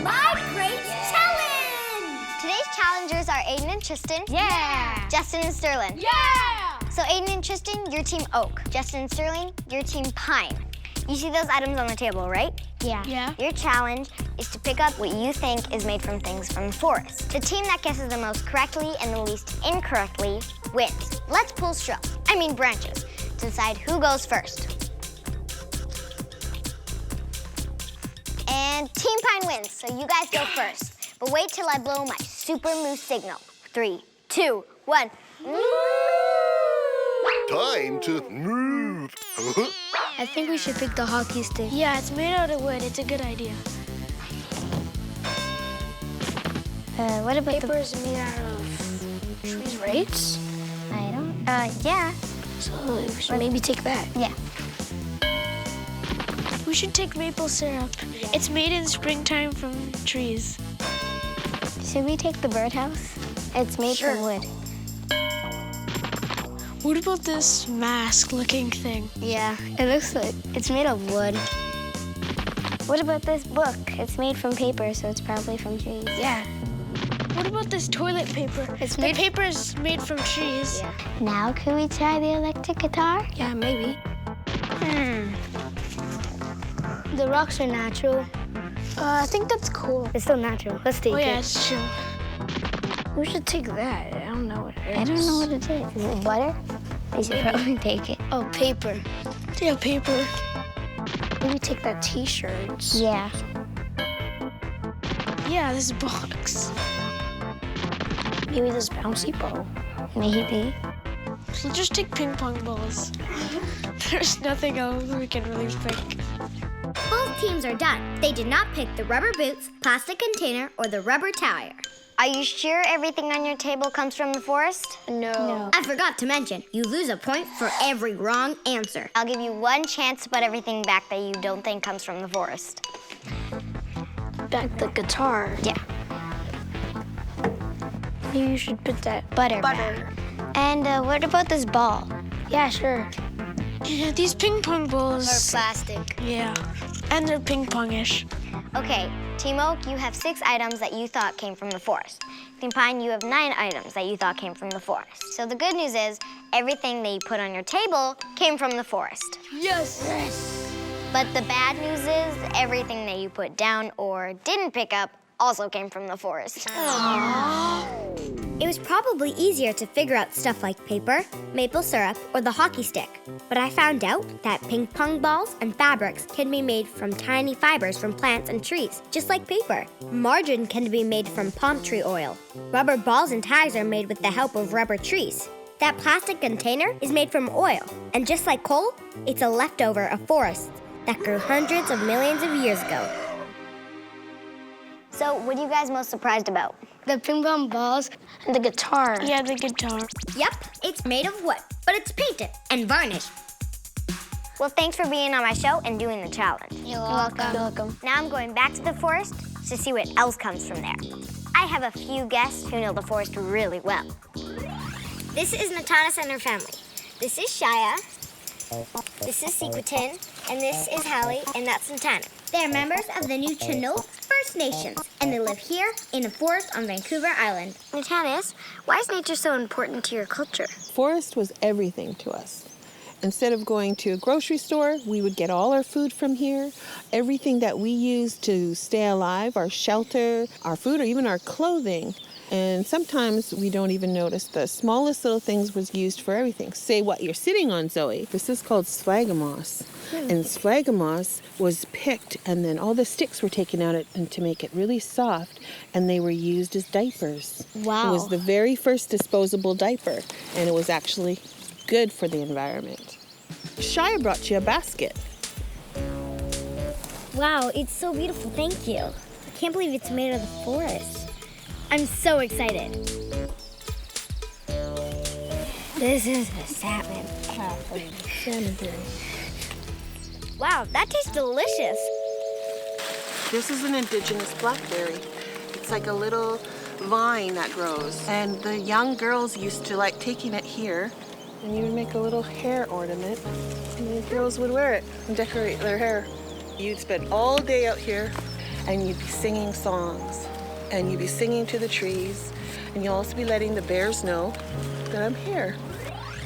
My Great Challenge! Today's challengers are Aiden and Tristan. Yeah! Justin and Sterling. Yeah! So Aiden and Tristan, your team Oak. Justin and Sterling, your team Pine. You see those items on the table, right? Yeah. Your challenge is to pick up what you think is made from things from the forest. The team that guesses the most correctly and the least incorrectly wins. Let's pull branches, to decide who goes first. And Team Pine wins, so you guys go first. But wait till I blow my super moose signal. 3, 2, 1. Time to move. I think we should pick the hockey stick. Yeah, it's made out of wood. It's a good idea. What about Paper is made out of trees, right? I don't... yeah. So we should maybe take that. Yeah. We should take maple syrup. It's made in springtime from trees. Should we take the birdhouse? It's made from wood. What about this mask-looking thing? Yeah, it looks like it's made of wood. What about this book? It's made from paper, so it's probably from trees. Yeah. What about this toilet paper? The paper is made from trees. Yeah. Now can we try the electric guitar? Yeah, maybe. The rocks are natural. I think that's cool. It's still natural. Let's take it. Yeah, it's true. We should take that. I don't know what it is. I don't know what it is. Is it butter? We should probably take it. Oh, paper. Yeah, paper. Maybe take that t-shirt. Yeah. Yeah, this box. Maybe this bouncy ball. Maybe. So just take ping pong balls. There's nothing else we can really pick. Both teams are done. They did not pick the rubber boots, plastic container, or the rubber tire. Are you sure everything on your table comes from the forest? No. I forgot to mention, you lose a point for every wrong answer. I'll give you one chance to put everything back that you don't think comes from the forest. Back the guitar. Yeah. Maybe you should put that butter. And what about this ball? Yeah, sure. Yeah, these ping pong balls Or plastic. Yeah, and they're ping pongish. Okay, Team Oak, you have 6 items that you thought came from the forest. Team Pine, you have 9 items that you thought came from the forest. So the good news is, everything that you put on your table came from the forest. Yes! Yes! But the bad news is, everything that you put down or didn't pick up also came from the forest. It was probably easier to figure out stuff like paper, maple syrup, or the hockey stick. But I found out that ping pong balls and fabrics can be made from tiny fibers from plants and trees, just like paper. Margarine can be made from palm tree oil. Rubber balls and tags are made with the help of rubber trees. That plastic container is made from oil, and just like coal, it's a leftover of forests that grew hundreds of millions of years ago. So, what are you guys most surprised about? The ping pong balls and the guitar. Yeah, the guitar. Yep, it's made of wood, but it's painted and varnished. Well, thanks for being on my show and doing the challenge. You're welcome. Now I'm going back to the forest to see what else comes from there. I have a few guests who know the forest really well. This is Natanis and her family. This is Shia. This is Sequitin. And this is Hallie, and that's Natanis. They're members of the new Chinook First Nations, and they live here in a forest on Vancouver Island. Natanis, why is nature so important to your culture? Forest was everything to us. Instead of going to a grocery store, we would get all our food from here. Everything that we used to stay alive, our shelter, our food, or even our clothing. And sometimes we don't even notice the smallest little things was used for everything. Say what you're sitting on, Zoe. This is called sphagamos. And sphagamos was picked, and then all the sticks were taken out and to make it really soft, and they were used as diapers. Wow. It was the very first disposable diaper, and it was actually good for the environment. Shia brought you a basket. Wow, it's so beautiful, thank you. I can't believe it's made of the forest. I'm so excited. This is a salmon. Wow, that tastes delicious. This is an indigenous blackberry. It's like a little vine that grows. And the young girls used to like taking it here, and you would make a little hair ornament, and the girls would wear it and decorate their hair. You'd spend all day out here, and you'd be singing songs, and you'd be singing to the trees, and you'll also be letting the bears know that I'm here.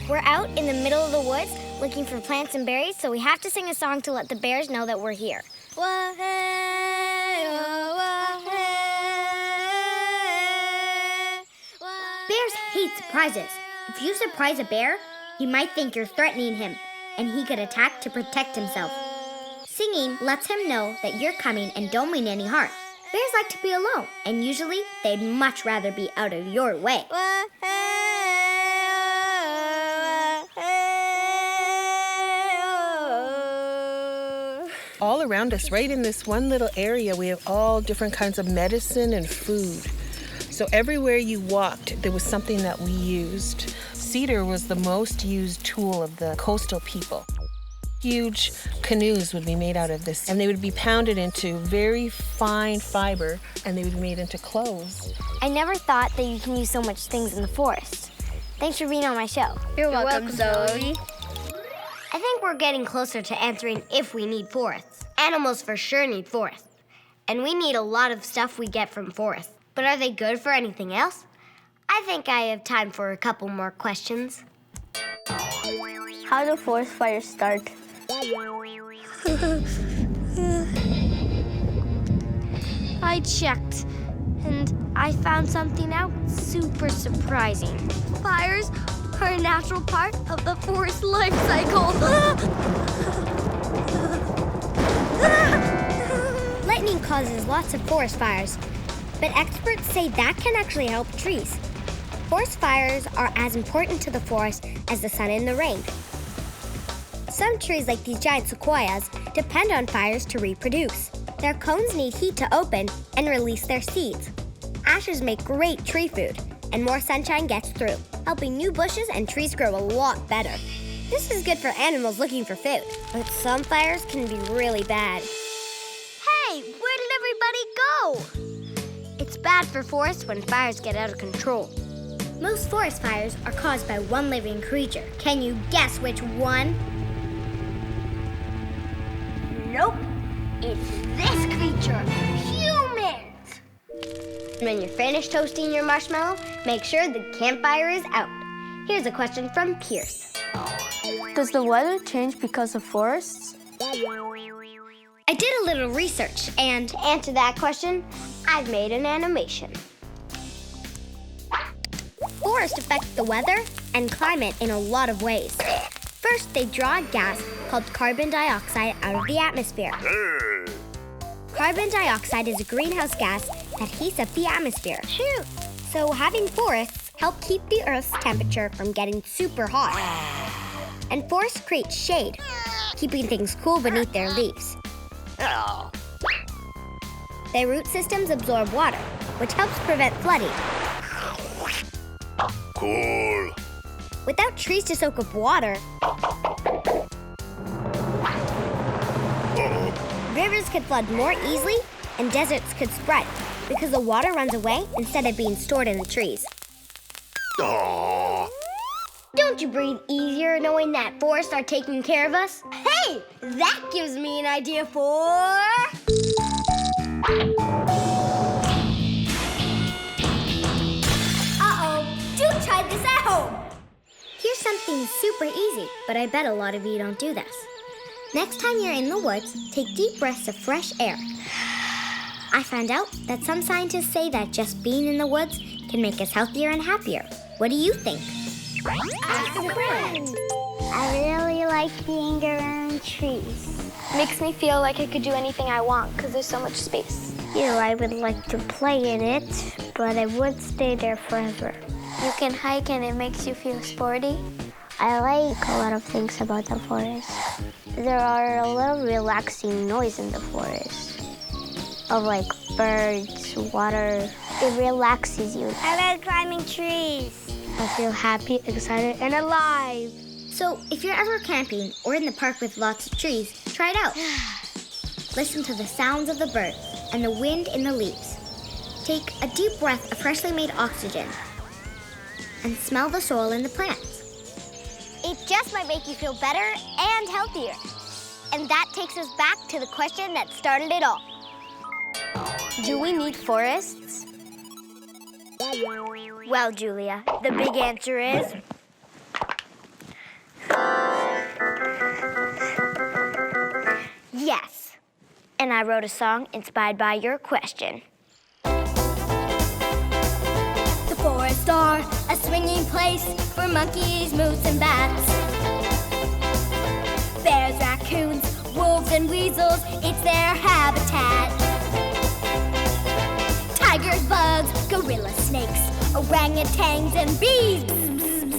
We're out in the middle of the woods looking for plants and berries, so we have to sing a song to let the bears know that we're here. Bears hate surprises. If you surprise a bear, he might think you're threatening him, and he could attack to protect himself. Singing lets him know that you're coming and don't mean any harm. Bears like to be alone, and usually they'd much rather be out of your way. All around us, right in this one little area, we have all different kinds of medicine and food. So everywhere you walked, there was something that we used. Cedar was the most used tool of the coastal people. Huge canoes would be made out of this, and they would be pounded into very fine fiber, and they would be made into clothes. I never thought that you can use so much things in the forest. Thanks for being on my show. You're welcome, Zoe. I think we're getting closer to answering if we need forests. Animals for sure need forests. And we need a lot of stuff we get from forests. But are they good for anything else? I think I have time for a couple more questions. How do forest fires start? I checked, and I found something out super surprising. Fires are a natural part of the forest life cycle. Lightning causes lots of forest fires, but experts say that can actually help trees. Forest fires are as important to the forest as the sun and the rain. Some trees, like these giant sequoias, depend on fires to reproduce. Their cones need heat to open and release their seeds. Ashes make great tree food, and more sunshine gets through, helping new bushes and trees grow a lot better. This is good for animals looking for food, but some fires can be really bad. Hey, where did everybody go? It's bad for forests when fires get out of control. Most forest fires are caused by one living creature. Can you guess which one? Nope. It's this creature, humans. When you're finished toasting your marshmallow, make sure the campfire is out. Here's a question from Pierce. Does the weather change because of forests? I did a little research, and to answer that question, I've made an animation. Forests affect the weather and climate in a lot of ways. First, they draw a gas called carbon dioxide out of the atmosphere. Carbon dioxide is a greenhouse gas that heats up the atmosphere. So having forests help keep the Earth's temperature from getting super hot. And forests create shade, keeping things cool beneath their leaves. Their root systems absorb water, which helps prevent flooding. Cool. Without trees to soak up water, rivers could flood more easily and deserts could spread because the water runs away instead of being stored in the trees. Don't you breathe easier knowing that forests are taking care of us? Hey, that gives me an idea for... Uh-oh, do try this at home. Here's something super easy, but I bet a lot of you don't do this. Next time you're in the woods, take deep breaths of fresh air. I found out that some scientists say that just being in the woods can make us healthier and happier. What do you think? Ask a friend. I really like being around trees. Makes me feel like I could do anything I want because there's so much space. I would like to play in it, but I would stay there forever. You can hike and it makes you feel sporty. I like a lot of things about the forest. There are a lot of relaxing noise in the forest. Of like birds, water. It relaxes you. I like climbing trees. I feel happy, excited, and alive. So if you're ever camping or in the park with lots of trees, try it out. Listen to the sounds of the birds and the wind in the leaves. Take a deep breath of freshly made oxygen and smell the soil in the plants. It just might make you feel better and healthier. And that takes us back to the question that started it all. Do we need forests? Well, Julia, the big answer is... yes. And I wrote a song inspired by your question. The forests are a swinging place for monkeys, moose, and bats. Bears, raccoons, wolves, and weasels, it's their habitat. Tigers, bugs, gorillas, snakes, orangutans, and bees.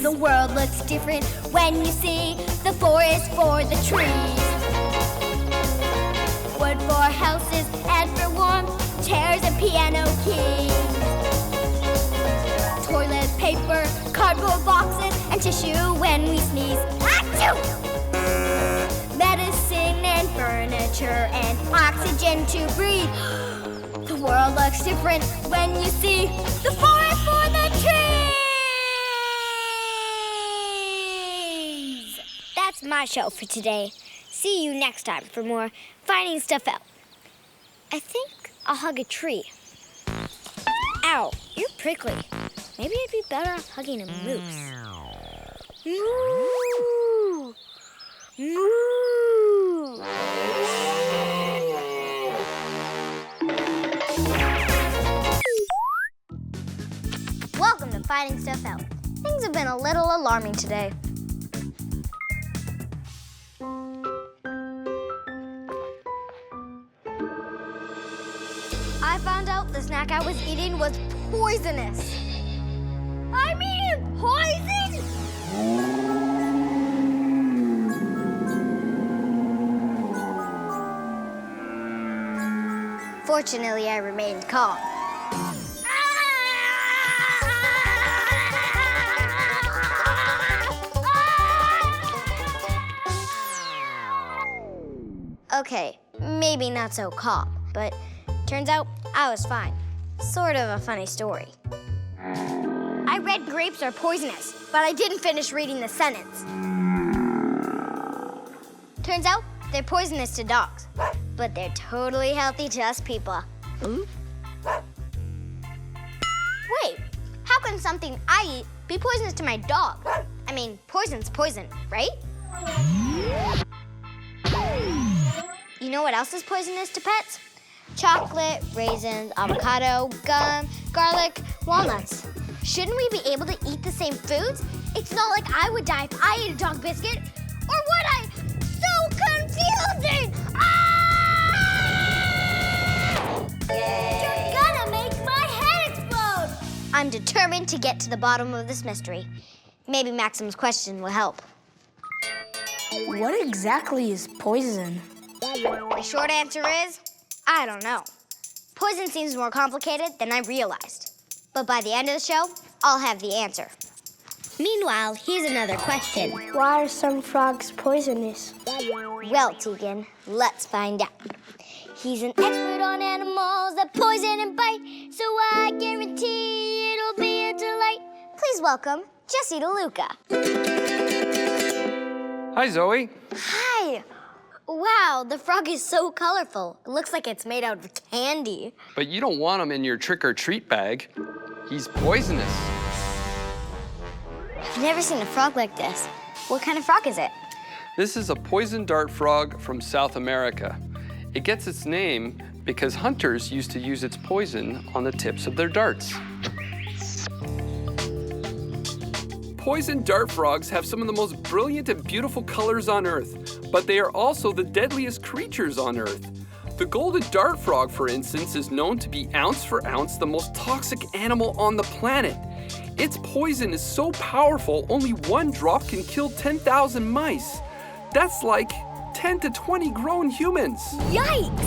The world looks different when you see the forest for the trees. Wood for houses and for warmth, chairs and piano keys. Toilet paper, cardboard boxes, and tissue when we sneeze. Achoo! Medicine and furniture and oxygen to breathe. The world looks different when you see the forest for the trees. That's my show for today. See you next time for more Finding Stuff Out. I think I'll hug a tree. Ow, you're prickly. Maybe I'd be better off hugging a moose. Moo! Moo! Welcome to Finding Stuff Out. Things have been a little alarming today. I found out the snack I was eating was poisonous. I'm eating poison? Fortunately, I remained calm. Okay, maybe not so calm, but turns out I was fine. Sort of a funny story. I I read grapes are poisonous, but I didn't finish reading the sentence. Turns out they're poisonous to dogs, but they're totally healthy to us people. Wait, how can something I eat be poisonous to my dog? I mean, poison's poison, right? You know what else is poisonous to pets? Chocolate, raisins, avocado, gum, garlic, walnuts. Shouldn't we be able to eat the same foods? It's not like I would die if I ate a dog biscuit. Or would I? So confusing! You're gonna make my head explode! I'm determined to get to the bottom of this mystery. Maybe Maxim's question will help. What exactly is poison? The short answer is, I don't know. Poison seems more complicated than I realized. But by the end of the show, I'll have the answer. Meanwhile, here's another question. Why are some frogs poisonous? Well, Tegan, let's find out. He's an expert on animals that poison and bite, so I guarantee it'll be a delight. Please welcome Jesse DeLuca. Hi, Zoe. Hi. Wow, the frog is so colorful. It looks like it's made out of candy. But you don't want him in your trick-or-treat bag. He's poisonous. I've never seen a frog like this. What kind of frog is it? This is a poison dart frog from South America. It gets its name because hunters used to use its poison on the tips of their darts. Poison dart frogs have some of the most brilliant and beautiful colors on Earth, but they are also the deadliest creatures on Earth. The golden dart frog, for instance, is known to be ounce for ounce the most toxic animal on the planet. Its poison is so powerful, only one drop can kill 10,000 mice. That's like 10 to 20 grown humans. Yikes!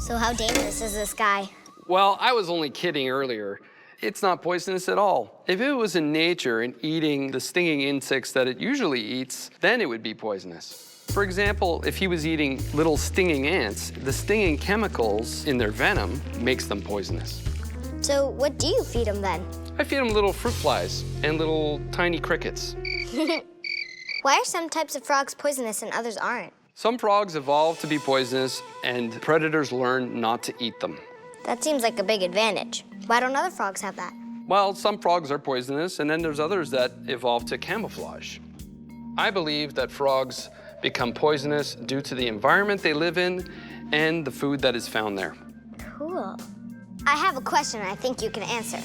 So how dangerous is this guy? Well, I was only kidding earlier. It's not poisonous at all. If it was in nature and eating the stinging insects that it usually eats, then it would be poisonous. For example, if he was eating little stinging ants, the stinging chemicals in their venom makes them poisonous. So what do you feed him then? I feed him little fruit flies and little tiny crickets. Why are some types of frogs poisonous and others aren't? Some frogs evolve to be poisonous and predators learn not to eat them. That seems like a big advantage. Why don't other frogs have that? Well, some frogs are poisonous, and then there's others that evolve to camouflage. I believe that frogs become poisonous due to the environment they live in and the food that is found there. Cool. I have a question I think you can answer.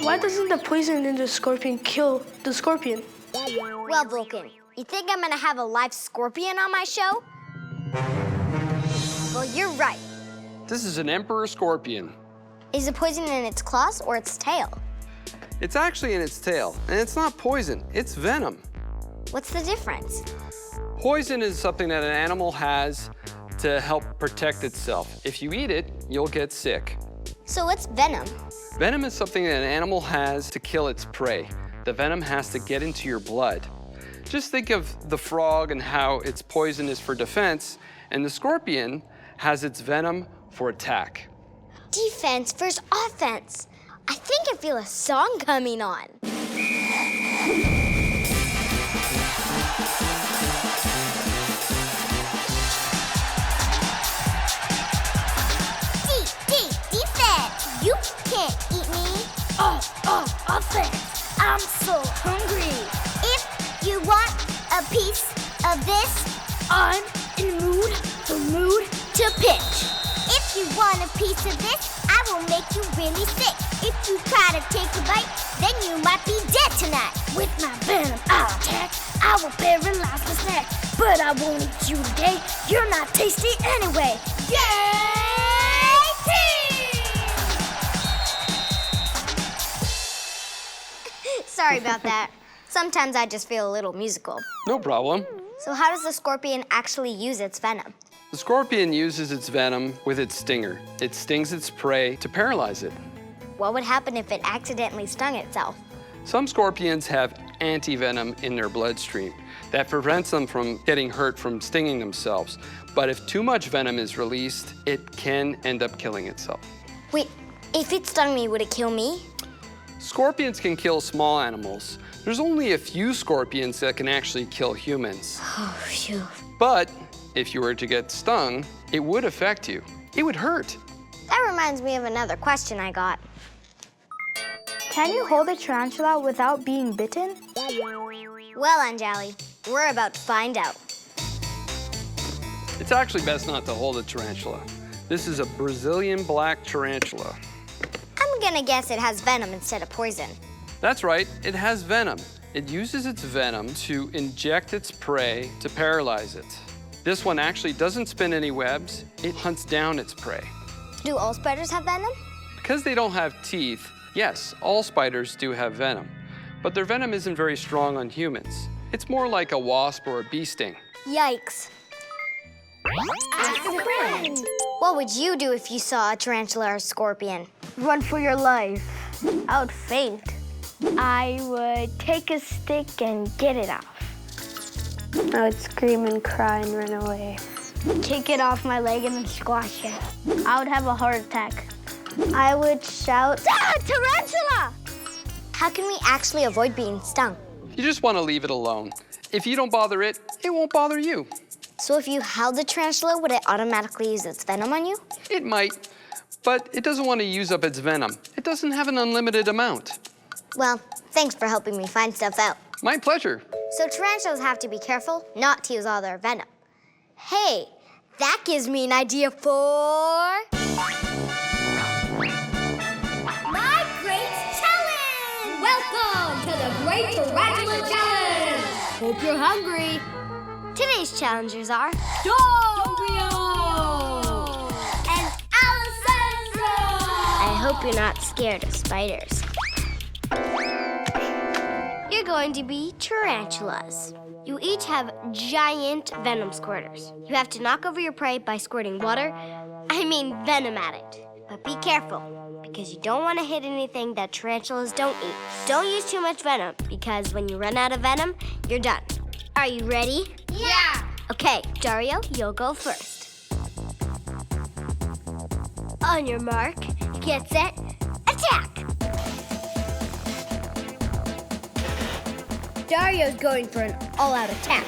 Why doesn't the poison in the scorpion kill the scorpion? Well, Vulcan, you think I'm gonna have a live scorpion on my show? Well, you're right. This is an emperor scorpion. Is the poison in its claws or its tail? It's actually in its tail, and it's not poison, it's venom. What's the difference? Poison is something that an animal has to help protect itself. If you eat it, you'll get sick. So what's venom? Venom is something that an animal has to kill its prey. The venom has to get into your blood. Just think of the frog and how its poison is for defense, and the scorpion has its venom for attack. Defense versus offense. I think I feel a song coming on. Defense. You can't eat me. Offense. I'm so hungry. If you want a piece of this, I'm in the mood to pitch. If you want a piece of this, I will make you really sick. If you try to take a bite, then you might be dead tonight. With my venom, I'll attack. I will paralyze the snack. But I won't eat you today. You're not tasty anyway. Yay, team! Sorry about that. Sometimes I just feel a little musical. No problem. So how does the scorpion actually use its venom? The scorpion uses its venom with its stinger. It stings its prey to paralyze it. What would happen if it accidentally stung itself? Some scorpions have anti-venom in their bloodstream that prevents them from getting hurt from stinging themselves. But if too much venom is released, it can end up killing itself. Wait, if it stung me, would it kill me? Scorpions can kill small animals. There's only a few scorpions that can actually kill humans. Oh, phew. But if you were to get stung, it would affect you. It would hurt. That reminds me of another question I got. Can you hold a tarantula without being bitten? Well, Anjali, we're about to find out. It's actually best not to hold a tarantula. This is a Brazilian black tarantula. I'm gonna guess it has venom instead of poison. That's right, it has venom. It uses its venom to inject its prey to paralyze it. This one actually doesn't spin any webs, it hunts down its prey. Do all spiders have venom? Because they don't have teeth, yes, all spiders do have venom. But their venom isn't very strong on humans. It's more like a wasp or a bee sting. Yikes. Ask a friend. What would you do if you saw a tarantula or a scorpion? Run for your life. I would faint. I would take a stick and get it off. I would scream and cry and run away. Take it off my leg and then squash it. I would have a heart attack. I would shout, "Ah, tarantula!" How can we actually avoid being stung? You just want to leave it alone. If you don't bother it, it won't bother you. So if you held the tarantula, would it automatically use its venom on you? It might, but it doesn't want to use up its venom. It doesn't have an unlimited amount. Well, thanks for helping me find stuff out. My pleasure. So tarantulas have to be careful not to use all their venom. Hey, that gives me an idea for... My Great Challenge! Welcome to the Great Tarantula Challenge! Hope you're hungry. Today's challengers are... Dario! And Alessandro! I hope you're not scared of spiders. You're going to be tarantulas. You each have giant venom squirters. You have to knock over your prey by squirting venom at it. But be careful, because you don't want to hit anything that tarantulas don't eat. Don't use too much venom, because when you run out of venom, you're done. Are you ready? Yeah! Okay, Dario, you'll go first. On your mark, get set, attack! Dario's going for an all-out attack.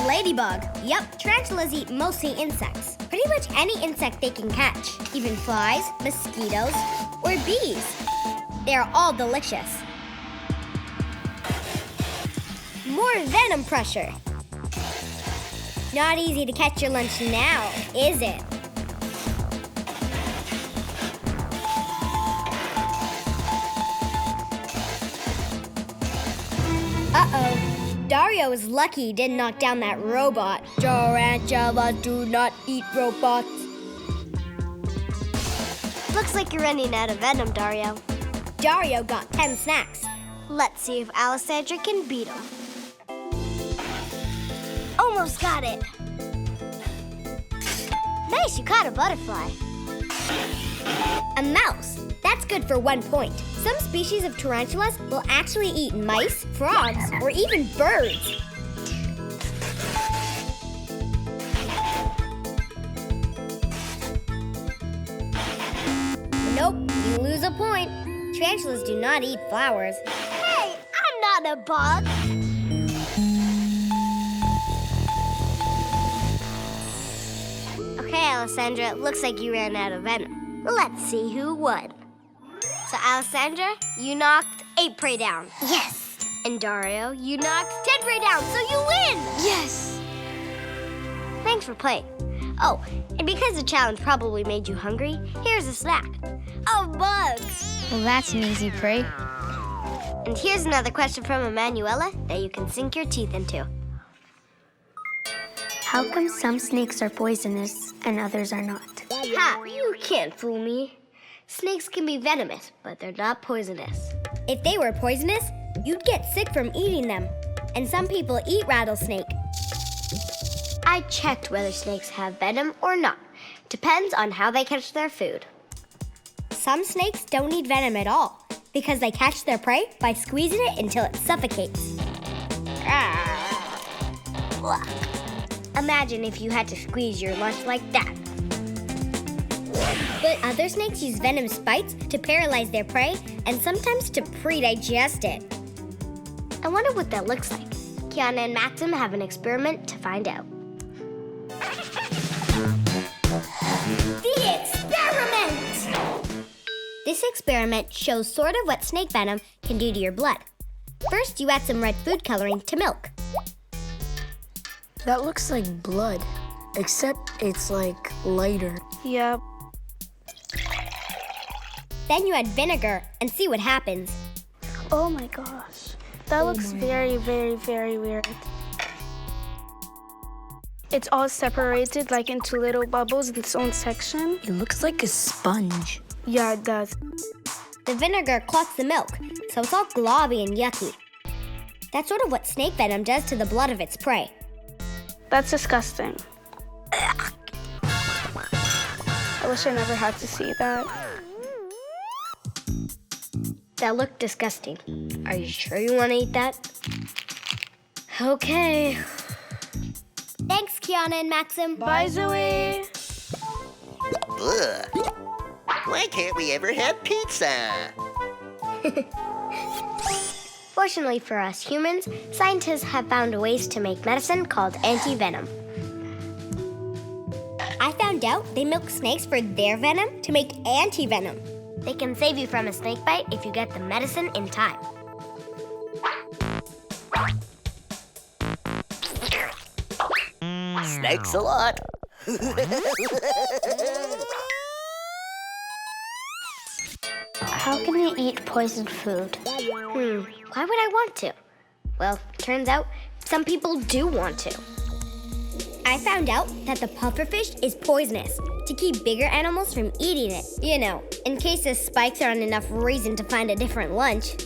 Ladybug. Yep, tarantulas eat mostly insects. Pretty much any insect they can catch. Even flies, mosquitoes, or bees. They are all delicious. More venom pressure. Not easy to catch your lunch now, is it? Uh-oh. Dario is lucky he didn't knock down that robot. Tarantulas do not eat robots. Looks like you're running out of venom, Dario. Dario got 10 snacks. Let's see if Alessandra can beat him. Almost got it. Nice, you caught a butterfly. A mouse. That's good for 1 point. Some species of tarantulas will actually eat mice, frogs, or even birds. Nope, you lose a point. Tarantulas do not eat flowers. Hey, I'm not a bug. Okay, Alessandra, it looks like you ran out of venom. Let's see who won. So, Alessandra, you knocked 8 prey down. Yes. And Dario, you knocked 10 prey down, so you win! Yes. Thanks for playing. Oh, and because the challenge probably made you hungry, here's a snack. Of bugs. Well, that's an easy prey. And here's another question from Emanuela that you can sink your teeth into. How come some snakes are poisonous and others are not? Ha! You can't fool me. Snakes can be venomous, but they're not poisonous. If they were poisonous, you'd get sick from eating them. And some people eat rattlesnake. I checked whether snakes have venom or not. Depends on how they catch their food. Some snakes don't need venom at all because they catch their prey by squeezing it until it suffocates. Imagine if you had to squeeze your lunch like that. But other snakes use venomous bites to paralyze their prey and sometimes to pre-digest it. I wonder what that looks like. Kiana and Maxim have an experiment to find out. The experiment! This experiment shows sort of what snake venom can do to your blood. First, you add some red food coloring to milk. That looks like blood, except it's like lighter. Yep. Then you add vinegar and see what happens. Oh my gosh. That looks very, very, very weird. It's all separated like into little bubbles in its own section. It looks like a sponge. Yeah, it does. The vinegar clots the milk, so it's all globby and yucky. That's sort of what snake venom does to the blood of its prey. That's disgusting. I wish I never had to see that. That looked disgusting. Are you sure you want to eat that? Okay. Thanks, Kiana and Maxim. Bye, Zoe. Ugh. Why can't we ever have pizza? Fortunately for us humans, scientists have found ways to make medicine called anti-venom. I found out they milk snakes for their venom to make anti-venom. They can save you from a snake bite if you get the medicine in time. Snakes a lot. How can you eat poisoned food? Why would I want to? Well, turns out some people do want to. I found out that the pufferfish is poisonous to keep bigger animals from eating it. You know, in case the spikes aren't enough reason to find a different lunch.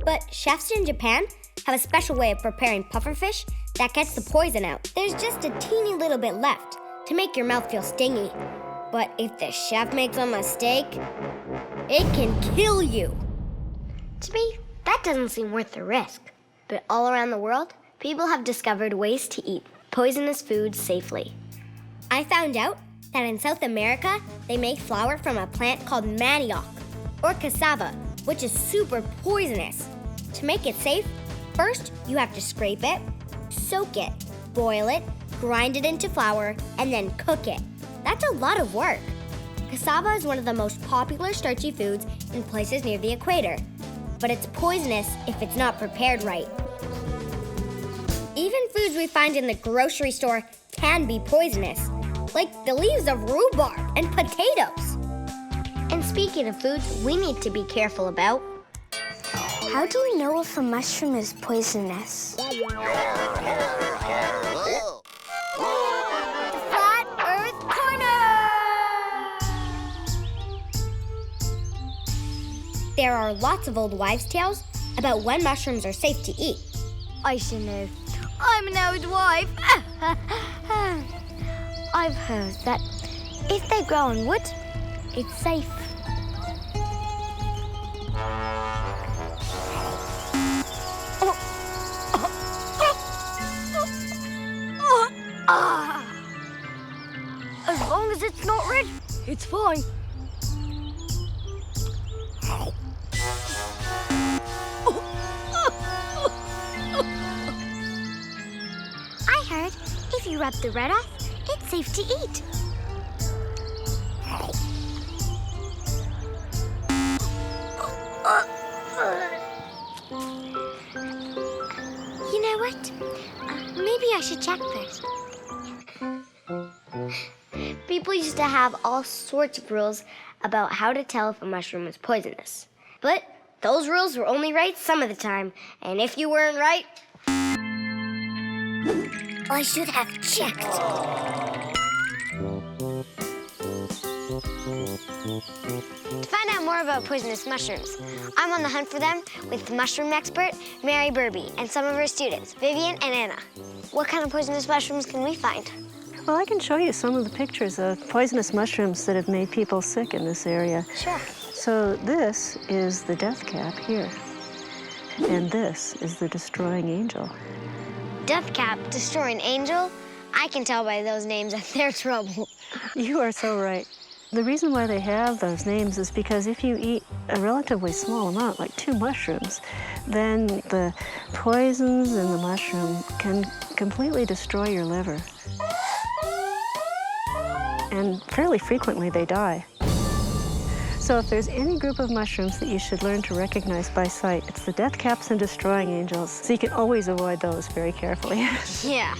But chefs in Japan have a special way of preparing pufferfish that gets the poison out. There's just a teeny little bit left to make your mouth feel stingy. But if the chef makes a mistake, it can kill you. To me, that doesn't seem worth the risk. But all around the world, people have discovered ways to eat poisonous foods safely. I found out that in South America, they make flour from a plant called manioc, or cassava, which is super poisonous. To make it safe, first you have to scrape it, soak it, boil it, grind it into flour, and then cook it. That's a lot of work. Cassava is one of the most popular starchy foods in places near the equator, but it's poisonous if it's not prepared right. Even foods we find in the grocery store can be poisonous, like the leaves of rhubarb and potatoes. And speaking of foods we need to be careful about, How do we know if a mushroom is poisonous? Flat Earth Corner! There are lots of old wives' tales about when mushrooms are safe to eat. I should know. I'm an old wife. I've heard that if they grow in wood, it's safe. As long as it's not red, it's fine. I heard if you rub the red off, it's safe to eat. You know what? Maybe I should check first. People used to have all sorts of rules about how to tell if a mushroom was poisonous. But those rules were only right some of the time. And if you weren't right, I should have checked. To find out more about poisonous mushrooms, I'm on the hunt for them with mushroom expert Mary Burby and some of her students, Vivian and Anna. What kind of poisonous mushrooms can we find? Well, I can show you some of the pictures of poisonous mushrooms that have made people sick in this area. Sure. So this is the death cap here. And this is the destroying angel. Death cap, destroying angel? I can tell by those names that they're trouble. You are so right. The reason why they have those names is because if you eat a relatively small amount, like 2 mushrooms, then the poisons in the mushroom can completely destroy your liver. And fairly frequently they die. So if there's any group of mushrooms that you should learn to recognize by sight, it's the death caps and destroying angels. So you can always avoid those very carefully. Yeah.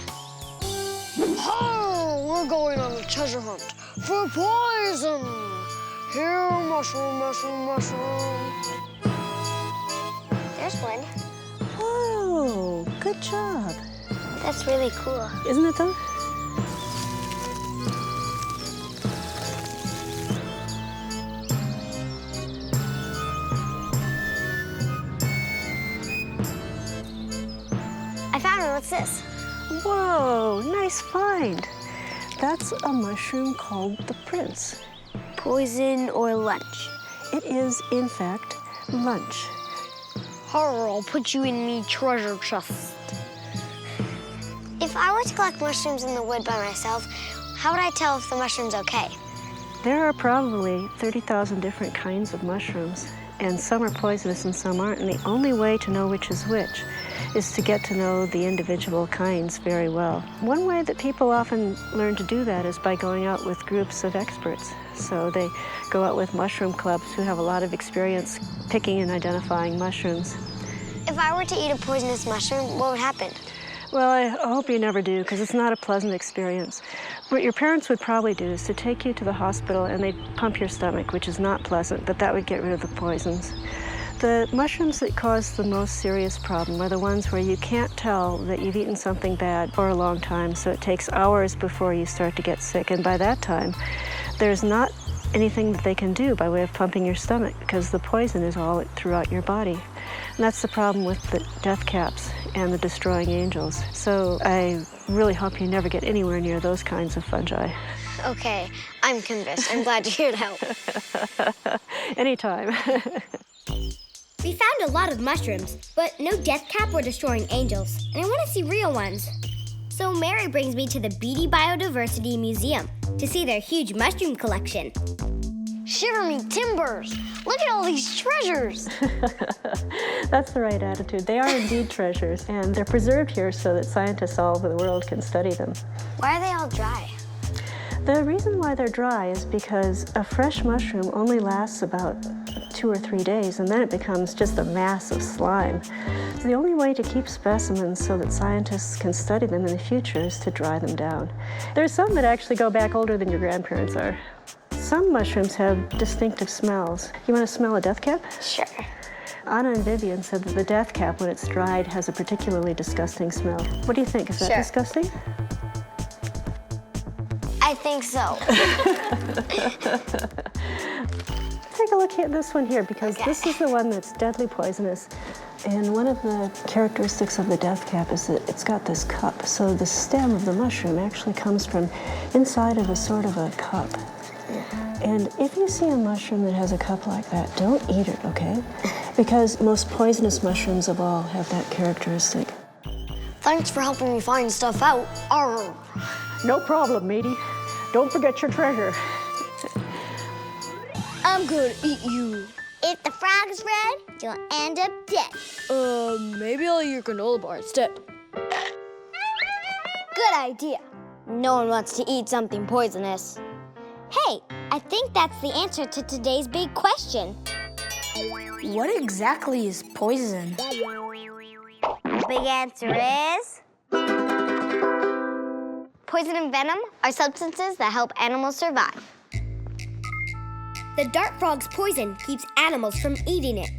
Oh, we're going on a treasure hunt for poison. Here, mushroom, mushroom, mushroom. There's one. Whoa, good job. That's really cool. Isn't it though? I found one. What's this? Whoa, nice find. That's a mushroom called the prince. Poison or lunch? It is, in fact, lunch. Horror, I'll put you in me treasure chest. If I were to collect mushrooms in the wood by myself, how would I tell if the mushroom's okay? There are probably 30,000 different kinds of mushrooms, and some are poisonous and some aren't, and the only way to know which is which is to get to know the individual kinds very well. One way that people often learn to do that is by going out with groups of experts. So they go out with mushroom clubs who have a lot of experience picking and identifying mushrooms. If I were to eat a poisonous mushroom, what would happen? Well, I hope you never do, because it's not a pleasant experience. What your parents would probably do is to take you to the hospital and they'd pump your stomach, which is not pleasant, but that would get rid of the poisons. The mushrooms that cause the most serious problem are the ones where you can't tell that you've eaten something bad for a long time, so it takes hours before you start to get sick. And by that time, there's not anything that they can do by way of pumping your stomach because the poison is all throughout your body. And that's the problem with the death caps and the destroying angels. So I really hope you never get anywhere near those kinds of fungi. Okay, I'm convinced. I'm glad you're here to help. Anytime. We found a lot of mushrooms, but no death cap or destroying angels, and I want to see real ones. So Mary brings me to the Beatty Biodiversity Museum to see their huge mushroom collection. Shiver me timbers! Look at all these treasures! That's the right attitude. They are indeed treasures, and they're preserved here so that scientists all over the world can study them. Why are they all dry? The reason why they're dry is because a fresh mushroom only lasts about 2 or 3 days, and then it becomes just a mass of slime. So the only way to keep specimens so that scientists can study them in the future is to dry them down. There's some that actually go back older than your grandparents are. Some mushrooms have distinctive smells. You want to smell a death cap? Sure. Anna and Vivian said that the death cap, when it's dried, has a particularly disgusting smell. What do you think? Is that disgusting? I think so. Take a look at this one here, because this is the one that's deadly poisonous. And one of the characteristics of the death cap is that it's got this cup. So the stem of the mushroom actually comes from inside of a sort of a cup. And if you see a mushroom that has a cup like that, don't eat it, okay? Because most poisonous mushrooms of all have that characteristic. Thanks for helping me find stuff out. Arr. No problem, matey. Don't forget your treasure. I'm gonna eat you. If the frog's red, you'll end up dead. Maybe I'll eat your granola bar instead. Good idea. No one wants to eat something poisonous. Hey, I think that's the answer to today's big question. What exactly is poison? The big answer is... poison and venom are substances that help animals survive. The dart frog's poison keeps animals from eating it.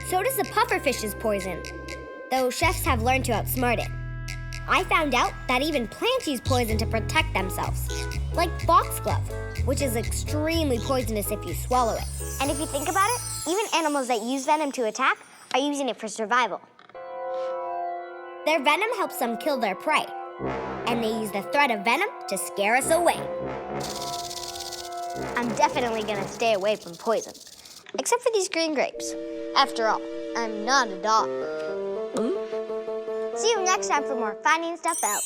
So does the pufferfish's poison, though chefs have learned to outsmart it. I found out that even plants use poison to protect themselves, like foxglove, which is extremely poisonous if you swallow it. And if you think about it, even animals that use venom to attack are using it for survival. Their venom helps them kill their prey, and they use the threat of venom to scare us away. I'm definitely gonna stay away from poison, except for these green grapes. After all, I'm not a dog. See you next time for more Finding Stuff Out.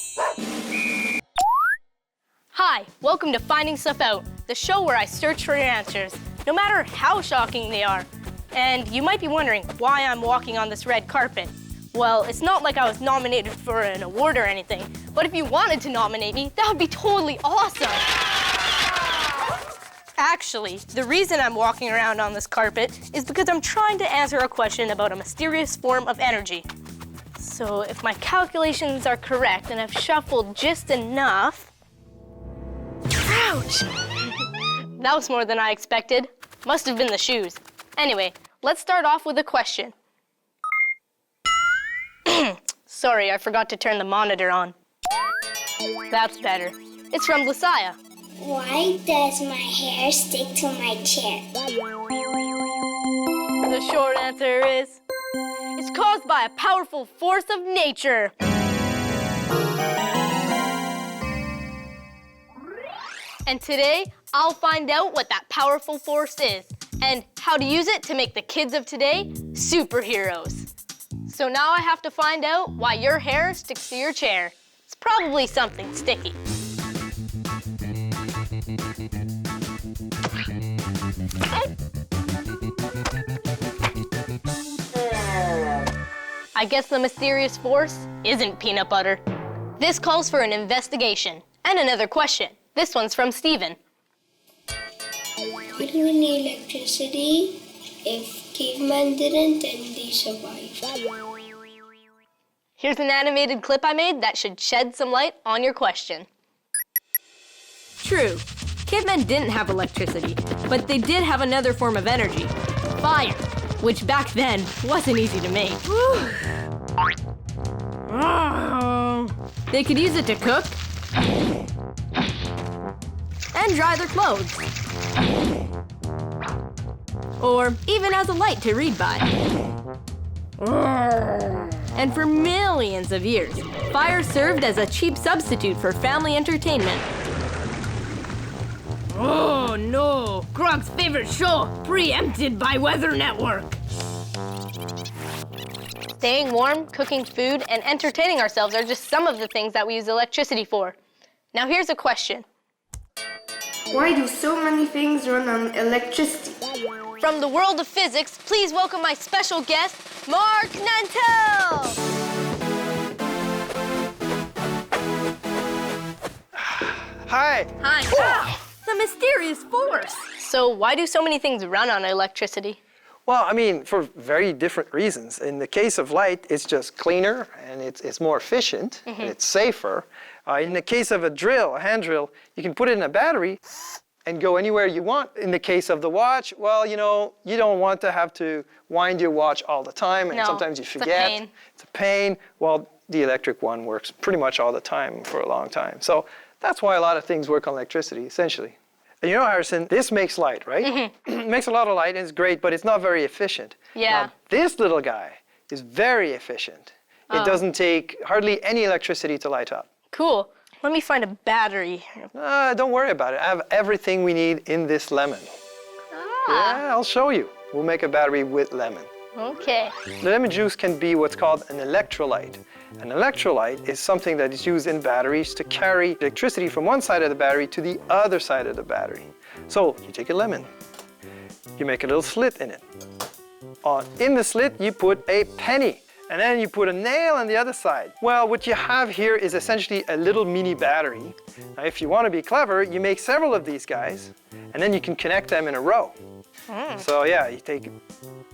Hi, welcome to Finding Stuff Out, the show where I search for your answers, no matter how shocking they are. And you might be wondering why I'm walking on this red carpet. Well, it's not like I was nominated for an award or anything, but if you wanted to nominate me, that would be totally awesome. Actually, the reason I'm walking around on this carpet is because I'm trying to answer a question about a mysterious form of energy. So if my calculations are correct and I've shuffled just enough... Ouch! That was more than I expected. Must have been the shoes. Anyway, let's start off with a question. Sorry, I forgot to turn the monitor on. That's better. It's from Lucia. Why does my hair stick to my chair? The short answer is, it's caused by a powerful force of nature. And today, I'll find out what that powerful force is and how to use it to make the kids of today superheroes. So now I have to find out why your hair sticks to your chair. It's probably something sticky. I guess the mysterious force isn't peanut butter. This calls for an investigation and another question. This one's from Steven. Why do we need electricity? If cavemen didn't, then they survived. Here's an animated clip I made that should shed some light on your question. True. Cavemen didn't have electricity, but they did have another form of energy, fire, which back then wasn't easy to make. They could use it to cook and dry their clothes, or even as a light to read by. And for millions of years, fire served as a cheap substitute for family entertainment. Oh no! Grog's favorite show, preempted by Weather Network. Staying warm, cooking food, and entertaining ourselves are just some of the things that we use electricity for. Now here's a question. Why do so many things run on electricity? From the world of physics, please welcome my special guest, Mark Nantel! Hi. Hi. The mysterious force. So why do so many things run on electricity? Well, I mean, for very different reasons. In the case of light, it's just cleaner and it's more efficient and it's safer. In the case of a drill, a hand drill, you can put it in a battery and go anywhere you want. In the case of the watch, well, you know, you don't want to have to wind your watch all the time, and sometimes you forget. It's a pain. It's a pain. Well, the electric one works pretty much all the time for a long time. So that's why a lot of things work on electricity, essentially. And you know, Harrison, this makes light, right? It makes a lot of light and it's great, but it's not very efficient. Yeah. Now, this little guy is very efficient. It doesn't take hardly any electricity to light up. Cool. Let me find a battery. Don't worry about it. I have everything we need in this lemon. Yeah, I'll show you. We'll make a battery with lemon. Okay. The lemon juice can be what's called an electrolyte. An electrolyte is something that is used in batteries to carry electricity from one side of the battery to the other side of the battery. So you take a lemon, you make a little slit in it. In the slit, you put a penny, and then you put a nail on the other side. Well, what you have here is essentially a little mini battery. Now, if you want to be clever, you make several of these guys, and then you can connect them in a row. So yeah, you take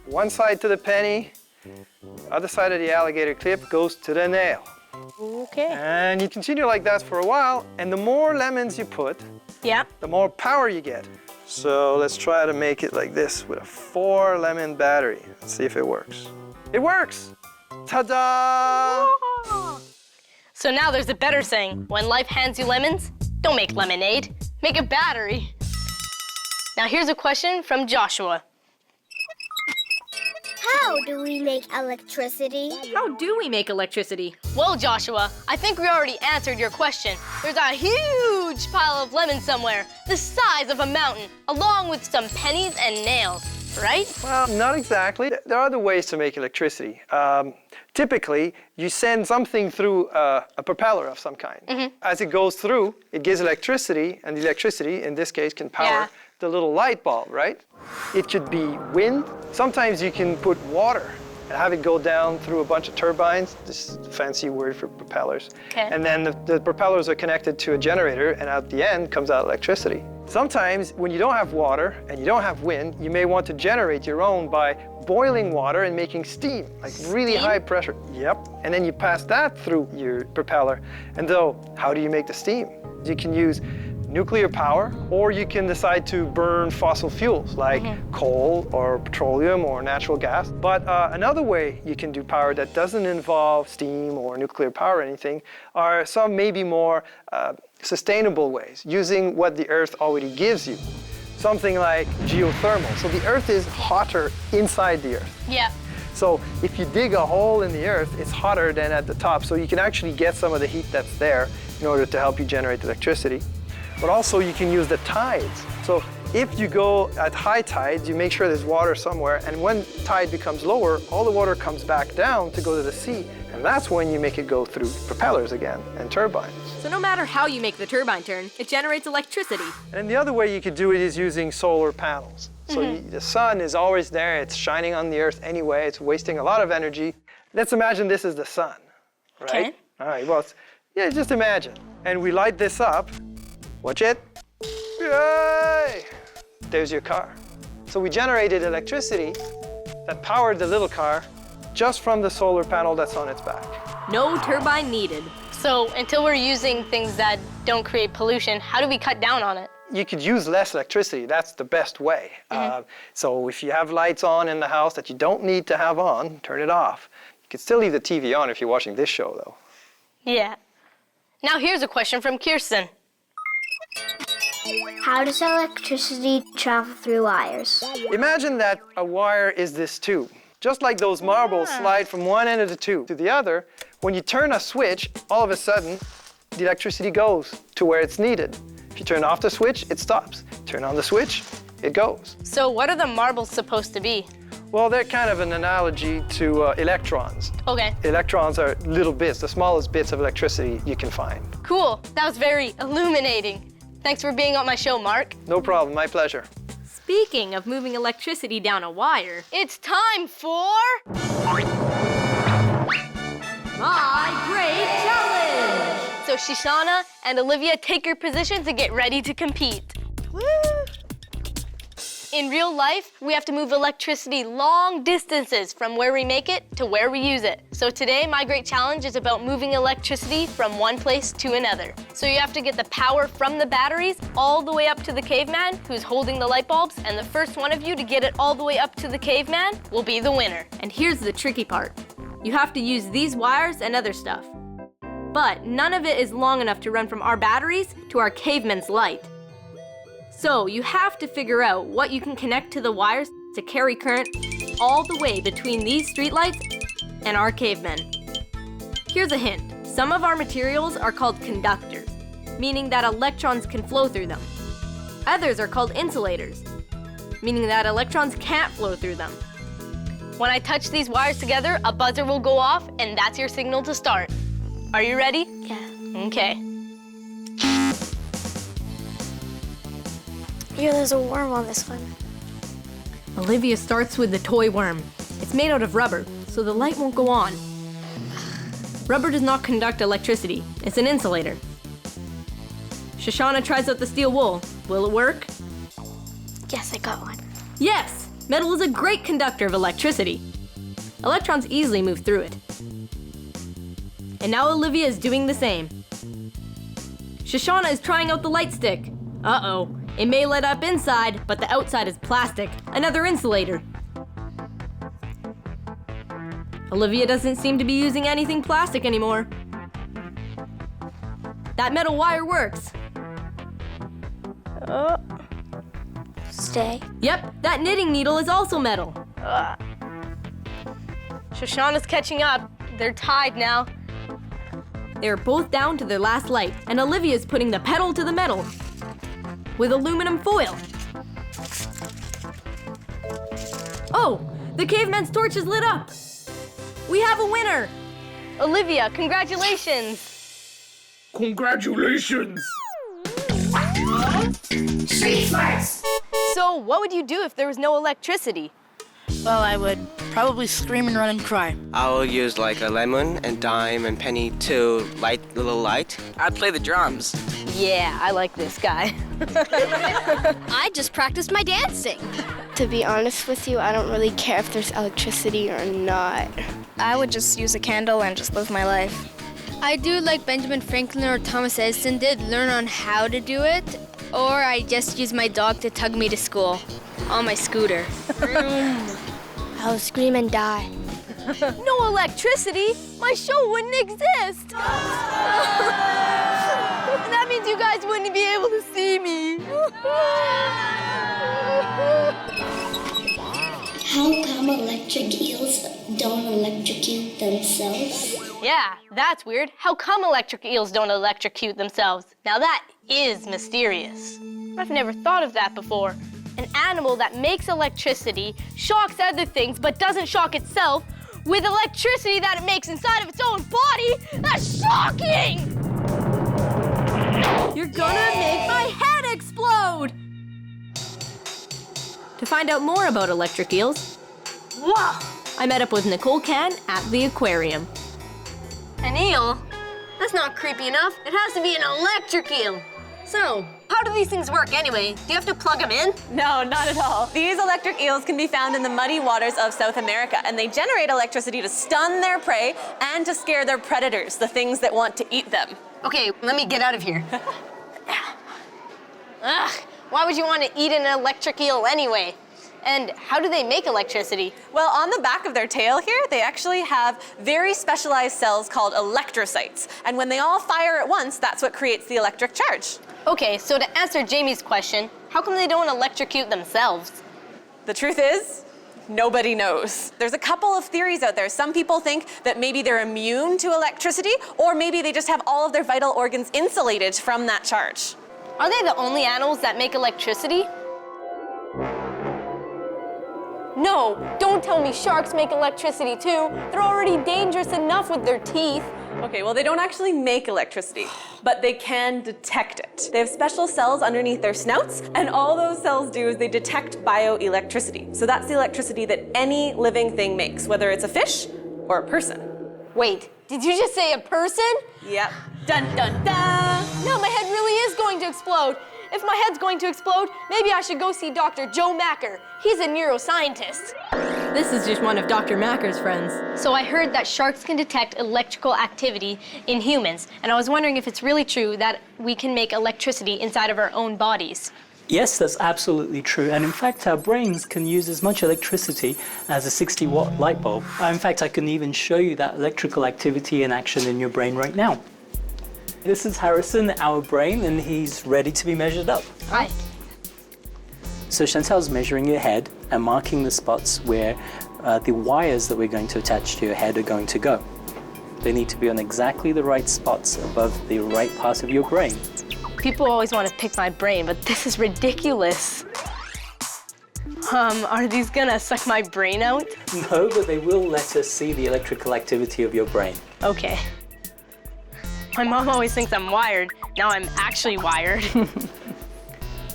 one side to the penny, other side of the alligator clip goes to the nail. Okay. And you continue like that for a while, and the more lemons you put, the more power you get. So let's try to make it like this with a 4-lemon battery. Let's see if it works. It works! Ta-da! So now there's a better saying. When life hands you lemons, don't make lemonade, make a battery. Now here's a question from Joshua. How do we make electricity? How do we make electricity? Well, Joshua, I think we already answered your question. There's a huge pile of lemons somewhere, the size of a mountain, along with some pennies and nails. right? Well, not exactly. There are other ways to make electricity. Typically, you send something through a propeller of some kind. As it goes through, it gives electricity, and the electricity, in this case, can power the little light bulb, right? It could be wind. Sometimes you can put water and have it go down through a bunch of turbines. This is a fancy word for propellers. And then the propellers are connected to a generator, and at the end comes out electricity. Sometimes when you don't have water and you don't have wind, you may want to generate your own by boiling water and making steam, like really high pressure. Yep. And then you pass that through your propeller. And so how do you make the steam? You can use nuclear power, or you can decide to burn fossil fuels like coal or petroleum or natural gas. But another way you can do power that doesn't involve steam or nuclear power or anything are some maybe more sustainable ways, using what the Earth already gives you. Something like geothermal. So the Earth is hotter inside the Earth. Yeah. So if you dig a hole in the Earth, it's hotter than at the top. So you can actually get some of the heat that's there in order to help you generate electricity. But also you can use the tides. So if you go at high tides, you make sure there's water somewhere, and when tide becomes lower, all the water comes back down to go to the sea, and that's when you make it go through propellers again and turbines. So no matter how you make the turbine turn, it generates electricity. And the other way you could do it is using solar panels. So the sun is always there, it's shining on the Earth anyway, it's wasting a lot of energy. Let's imagine this is the sun, right? Okay. All right, well, just imagine. And we light this up. Watch it. Yay! There's your car. So we generated electricity that powered the little car just from the solar panel that's on its back. No turbine needed. So until we're using things that don't create pollution, how do we cut down on it? You could use less electricity. That's the best way. So if you have lights on in the house that you don't need to have on, turn it off. You can still leave the TV on if you're watching this show, though. Yeah. Now here's a question from Kirsten. How does electricity travel through wires? Imagine that a wire is this tube. Just like those marbles slide from one end of the tube to the other, when you turn a switch, all of a sudden, the electricity goes to where it's needed. If you turn off the switch, it stops. Turn on the switch, it goes. So what are the marbles supposed to be? Well, they're kind of an analogy to electrons. Okay. Electrons are little bits, the smallest bits of electricity you can find. Cool. That was very illuminating. Thanks for being on my show, Mark. No problem, my pleasure. Speaking of moving electricity down a wire, it's time for... My Great Challenge! So Shoshana and Olivia, take your positions and get ready to compete. Woo! In real life, we have to move electricity long distances from where we make it to where we use it. So today, my great challenge is about moving electricity from one place to another. So you have to get the power from the batteries all the way up to the caveman who's holding the light bulbs, and the first one of you to get it all the way up to the caveman will be the winner. And here's the tricky part. You have to use these wires and other stuff. But none of it is long enough to run from our batteries to our caveman's light. So you have to figure out what you can connect to the wires to carry current all the way between these streetlights and our cavemen. Here's a hint. Some of our materials are called conductors, meaning that electrons can flow through them. Others are called insulators, meaning that electrons can't flow through them. When I touch these wires together, a buzzer will go off, and that's your signal to start. Are you ready? Yeah. Okay. Here, there's a worm on this one. Olivia starts with the toy worm. It's made out of rubber, so the light won't go on. Rubber does not conduct electricity. It's an insulator. Shoshana tries out the steel wool. Will it work? Yes, I got one. Yes! Metal is a great conductor of electricity. Electrons easily move through it. And now Olivia is doing the same. Shoshana is trying out the light stick. Uh-oh. It may light up inside, but the outside is plastic, another insulator. Olivia doesn't seem to be using anything plastic anymore. That metal wire works. Stay. Yep, that knitting needle is also metal. Shoshana's catching up. They're tied now. They're both down to their last light, and Olivia's putting the pedal to the metal with aluminum foil. Oh, the caveman's torch is lit up. We have a winner. Olivia, congratulations. Congratulations! Street smarts! So what would you do if there was no electricity? Well, I would probably scream and run and cry. I will use like a lemon and dime and penny to light the little light. I'd play the drums. Yeah, I like this guy. I just practiced my dancing. To be honest with you, I don't really care if there's electricity or not. I would just use a candle and just live my life. I do like Benjamin Franklin or Thomas Edison did, learn on how to do it, or I just use my dog to tug me to school on my scooter. I'll scream and die. No electricity? My show wouldn't exist. That means you guys wouldn't be able to see me. How come electric eels don't electrocute themselves? Yeah, that's weird. How come electric eels don't electrocute themselves? Now that is mysterious. I've never thought of that before. An animal that makes electricity, shocks other things, but doesn't shock itself with electricity that it makes inside of its own body? That's shocking! You're gonna make my head explode! To find out more about electric eels, I met up with Nicole Can at the aquarium. An eel? That's not creepy enough. It has to be an electric eel. So, how do these things work anyway? Do you have to plug them in? No, not at all. These electric eels can be found in the muddy waters of South America, and they generate electricity to stun their prey and to scare their predators, the things that want to eat them. Okay, let me get out of here. Ugh, why would you want to eat an electric eel anyway? And how do they make electricity? Well, on the back of their tail here, they actually have very specialized cells called electrocytes. And when they all fire at once, that's what creates the electric charge. Okay, so to answer Jamie's question, how come they don't electrocute themselves? The truth is, nobody knows. There's a couple of theories out there. Some people think that maybe they're immune to electricity, or maybe they just have all of their vital organs insulated from that charge. Are they the only animals that make electricity? No, don't tell me sharks make electricity too. They're already dangerous enough with their teeth. Okay, well, they don't actually make electricity, but they can detect it. They have special cells underneath their snouts, and all those cells do is they detect bioelectricity. So that's the electricity that any living thing makes, whether it's a fish or a person. Wait, did you just say a person? Yep. Dun, dun, dun! No, my head really is going to explode. If my head's going to explode, maybe I should go see Dr. Joe Macker. He's a neuroscientist. This is just one of Dr. Macker's friends. So I heard that sharks can detect electrical activity in humans, and I was wondering if it's really true that we can make electricity inside of our own bodies. Yes, that's absolutely true. And in fact, our brains can use as much electricity as a 60-watt light bulb. In fact, I can even show you that electrical activity in action in your brain right now. This is Harrison, our brain, and he's ready to be measured up. Hi. So Chantal's measuring your head and marking the spots where the wires that we're going to attach to your head are going to go. They need to be on exactly the right spots above the right part of your brain. People always want to pick my brain, but this is ridiculous. Are these gonna suck my brain out? No, but they will let us see the electrical activity of your brain. Okay. My mom always thinks I'm wired. Now I'm actually wired.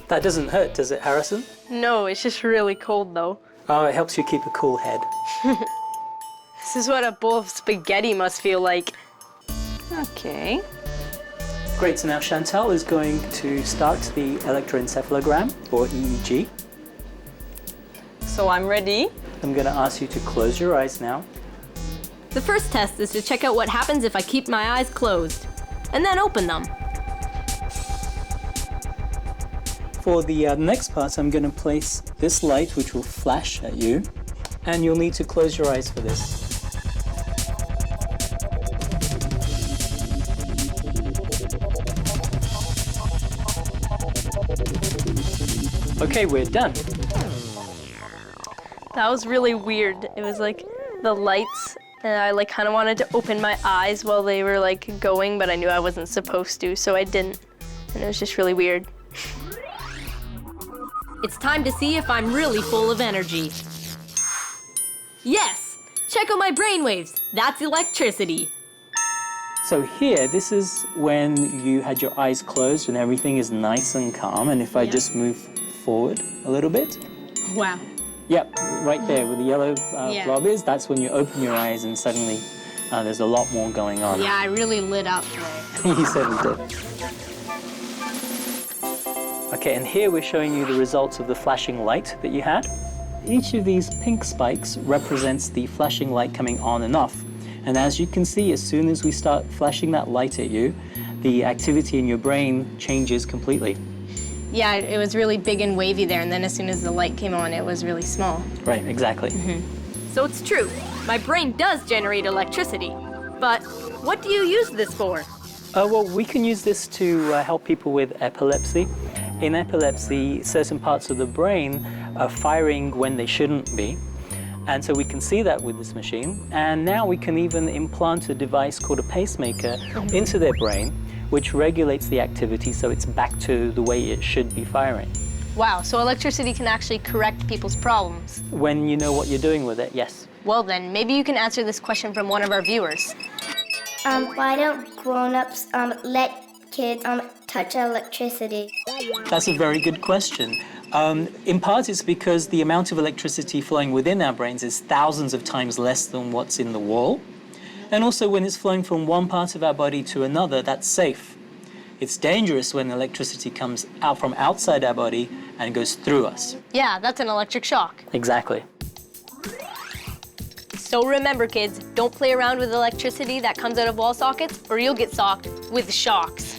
That doesn't hurt, does it, Harrison? No, it's just really cold though. Oh, it helps you keep a cool head. This is what a bowl of spaghetti must feel like. Okay. Great, so now Chantal is going to start the electroencephalogram, or EEG. So I'm ready. I'm going to ask you to close your eyes now. The first test is to check out what happens if I keep my eyes closed, and then open them. For the next part, I'm going to place this light, which will flash at you, and you'll need to close your eyes for this. Okay, we're done. That was really weird. It was like the lights, and I kind of wanted to open my eyes while they were going, but I knew I wasn't supposed to, so I didn't. And it was just really weird. It's time to see if I'm really full of energy. Yes! Check out my brainwaves. That's electricity. So here, this is when you had your eyes closed and everything is nice and calm. And if I just move forward a little bit. Wow. Yep, right there where the yellow Yeah. blob is, that's when you open your eyes and suddenly there's a lot more going on. Yeah, I really lit up there. You certainly did. Okay, and here we're showing you the results of the flashing light that you had. Each of these pink spikes represents the flashing light coming on and off. And as you can see, as soon as we start flashing that light at you, the activity in your brain changes completely. Yeah, it was really big and wavy there, and then as soon as the light came on, it was really small. Right, exactly. So it's true. My brain does generate electricity. But what do you use this for? Well, we can use this to help people with epilepsy. In epilepsy, certain parts of the brain are firing when they shouldn't be. And so we can see that with this machine. And now we can even implant a device called a pacemaker into their brain, which regulates the activity so it's back to the way it should be firing. Wow, so electricity can actually correct people's problems. When you know what you're doing with it, yes. Well then, maybe you can answer this question from one of our viewers. Why don't grown-ups let kids touch electricity? That's a very good question. In part, it's because the amount of electricity flowing within our brains is thousands of times less than what's in the wall. And also, when it's flowing from one part of our body to another, that's safe. It's dangerous when electricity comes out from outside our body and goes through us. Yeah, that's an electric shock. Exactly. So remember, kids, don't play around with electricity that comes out of wall sockets, or you'll get socked with shocks.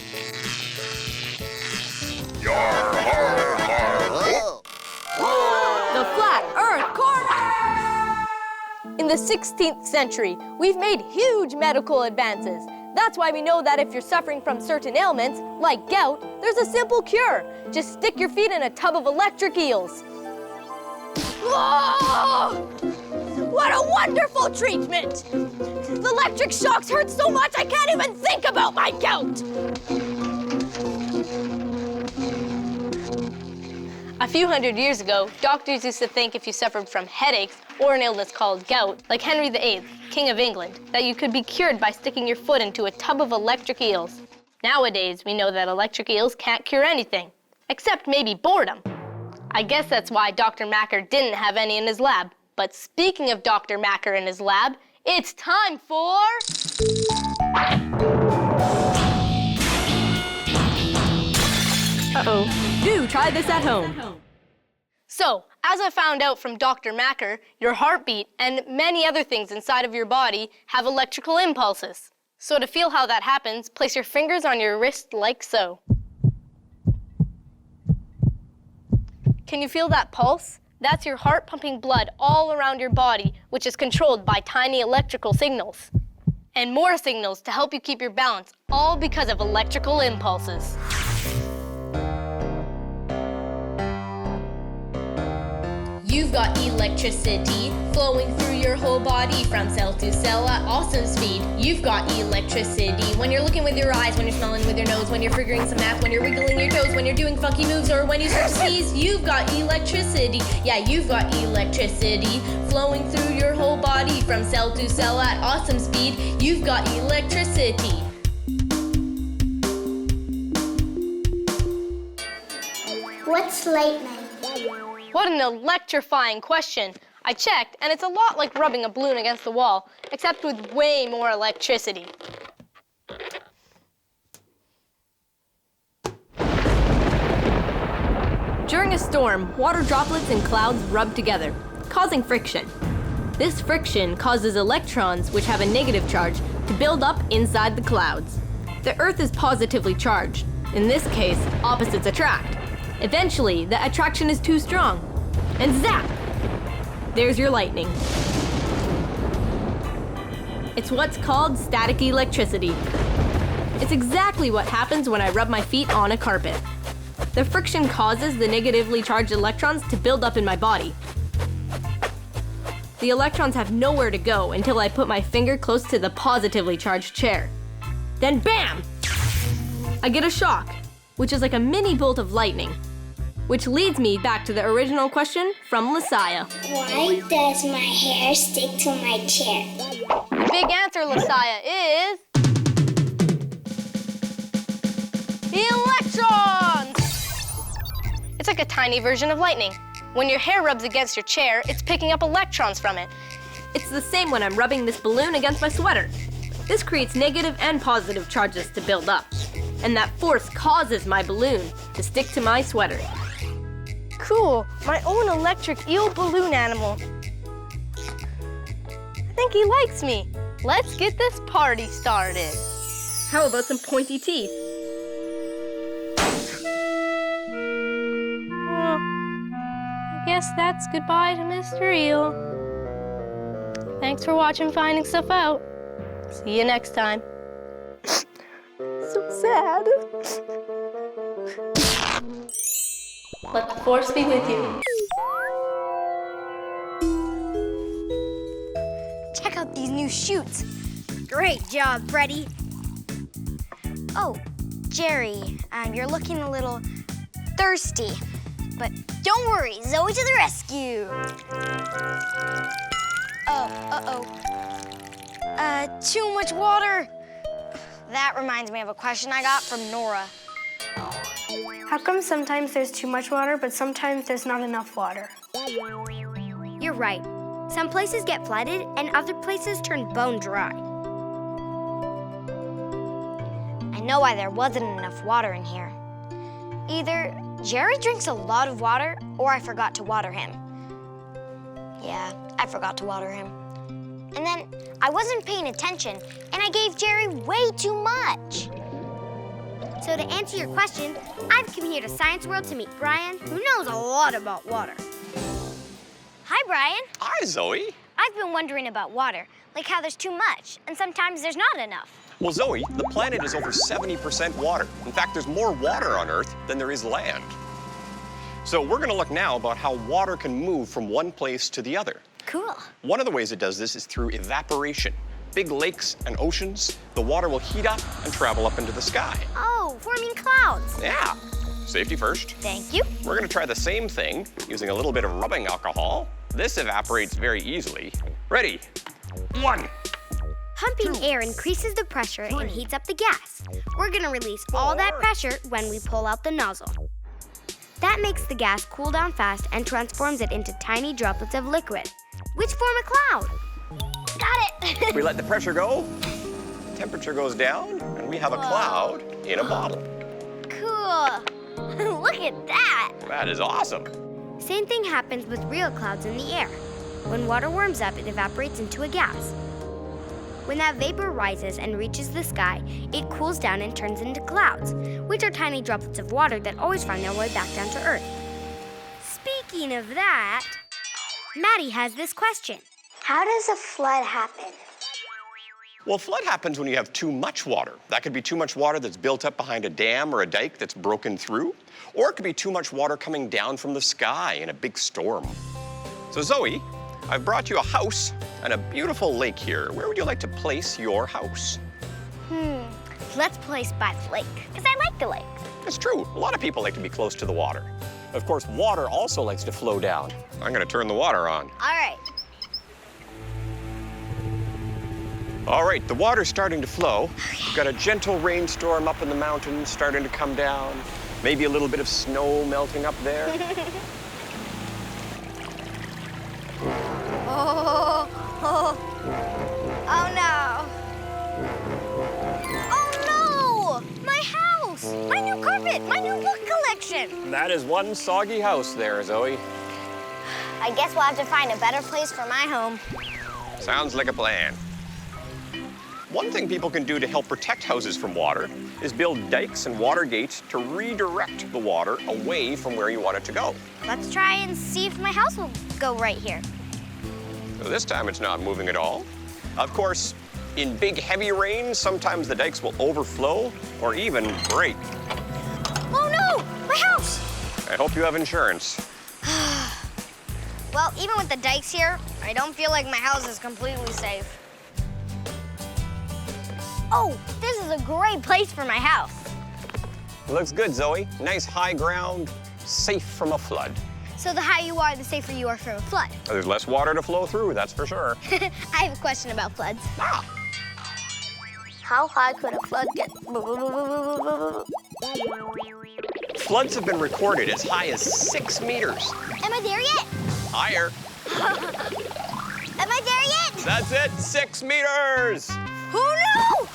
The Flat Earth Corner! In the 16th century, we've made huge medical advances. That's why we know that if you're suffering from certain ailments, like gout, there's a simple cure. Just stick your feet in a tub of electric eels. Whoa! What a wonderful treatment! The electric shocks hurt so much I can't even think about my gout! A few hundred years ago, doctors used to think if you suffered from headaches or an illness called gout, like Henry VIII, King of England, that you could be cured by sticking your foot into a tub of electric eels. Nowadays, we know that electric eels can't cure anything, except maybe boredom. I guess that's why Dr. Macker didn't have any in his lab. But speaking of Dr. Macker in his lab, it's time for... Uh-oh. Do try this at home. So, as I found out from Dr. Macker, your heartbeat and many other things inside of your body have electrical impulses. So to feel how that happens, place your fingers on your wrist like so. Can you feel that pulse? That's your heart pumping blood all around your body, which is controlled by tiny electrical signals. And more signals to help you keep your balance, all because of electrical impulses. You've got electricity flowing through your whole body from cell to cell at awesome speed. You've got electricity when you're looking with your eyes, when you're smelling with your nose, when you're figuring some math, when you're wiggling your toes, when you're doing funky moves, or when you start to sneeze. You've got electricity. Yeah, you've got electricity flowing through your whole body from cell to cell at awesome speed. You've got electricity. What's lightning? What an electrifying question. I checked, and it's a lot like rubbing a balloon against the wall, except with way more electricity. During a storm, water droplets and clouds rub together, causing friction. This friction causes electrons, which have a negative charge, to build up inside the clouds. The Earth is positively charged. In this case, opposites attract. Eventually, the attraction is too strong, and zap! There's your lightning. It's what's called static electricity. It's exactly what happens when I rub my feet on a carpet. The friction causes the negatively charged electrons to build up in my body. The electrons have nowhere to go until I put my finger close to the positively charged chair. Then bam! I get a shock, which is like a mini bolt of lightning. Which leads me back to the original question from Lasaya. Why does my hair stick to my chair? The big answer, Lasaya, is... electrons! It's like a tiny version of lightning. When your hair rubs against your chair, it's picking up electrons from it. It's the same when I'm rubbing this balloon against my sweater. This creates negative and positive charges to build up. And that force causes my balloon to stick to my sweater. Cool, my own electric eel balloon animal. I think he likes me. Let's get this party started. How about some pointy teeth? Well, I guess that's goodbye to Mr. Eel. Thanks for watching Finding Stuff Out. See you next time. So sad. Let the force be with you. Check out these new chutes. Great job, Freddy. Oh, Jerry, you're looking a little thirsty. But don't worry, Zoe to the rescue. Oh, uh-oh. Too much water. That reminds me of a question I got from Nora. How come sometimes there's too much water, but sometimes there's not enough water? You're right. Some places get flooded, and other places turn bone dry. I know why there wasn't enough water in here. Either Jerry drinks a lot of water, or I forgot to water him. Yeah, I forgot to water him. And then I wasn't paying attention, and I gave Jerry way too much. So to answer your question, I've come here to Science World to meet Brian, who knows a lot about water. Hi, Brian. Hi, Zoe. I've been wondering about water, like how there's too much, and sometimes there's not enough. Well, Zoe, the planet is over 70% water. In fact, there's more water on Earth than there is land. So we're going to look now about how water can move from one place to the other. Cool. One of the ways it does this is through evaporation. Big lakes and oceans, the water will heat up and travel up into the sky. Oh, forming clouds. Yeah. Safety first. Thank you. We're going to try the same thing using a little bit of rubbing alcohol. This evaporates very easily. Ready? 1. Pumping air increases the pressure and heats up the gas. We're going to release all that pressure when we pull out the nozzle. That makes the gas cool down fast and transforms it into tiny droplets of liquid, which form a cloud. Got it! We let the pressure go, temperature goes down, and we have a cloud in a bottle. Cool. Look at that. That is awesome. Same thing happens with real clouds in the air. When water warms up, it evaporates into a gas. When that vapor rises and reaches the sky, it cools down and turns into clouds, which are tiny droplets of water that always find their way back down to Earth. Speaking of that, Maddie has this question. How does a flood happen? Well, flood happens when you have too much water. That could be too much water that's built up behind a dam or a dike that's broken through, or it could be too much water coming down from the sky in a big storm. So Zoe, I've brought you a house and a beautiful lake here. Where would you like to place your house? Let's place by the lake, because I like the lake. It's true. A lot of people like to be close to the water. Of course, water also likes to flow down. I'm going to turn the water on. All right. All right, the water's starting to flow. We've got a gentle rainstorm up in the mountains starting to come down. Maybe a little bit of snow melting up there. Oh no. Oh no! My house! My new carpet! My new book collection! That is one soggy house there, Zoe. I guess we'll have to find a better place for my home. Sounds like a plan. One thing people can do to help protect houses from water is build dikes and water gates to redirect the water away from where you want it to go. Let's try and see if my house will go right here. So this time it's not moving at all. Of course, in big heavy rain, sometimes the dikes will overflow or even break. Oh no! My house! I hope you have insurance. Well, even with the dikes here, I don't feel like my house is completely safe. Oh, this is a great place for my house. Looks good, Zoe. Nice high ground, safe from a flood. So the higher you are, the safer you are from a flood. There's less water to flow through, that's for sure. I have a question about floods. How high could a flood get? Floods have been recorded as high as 6 meters. Am I there yet? Higher. Am I there yet? That's it, 6 meters! Oh no!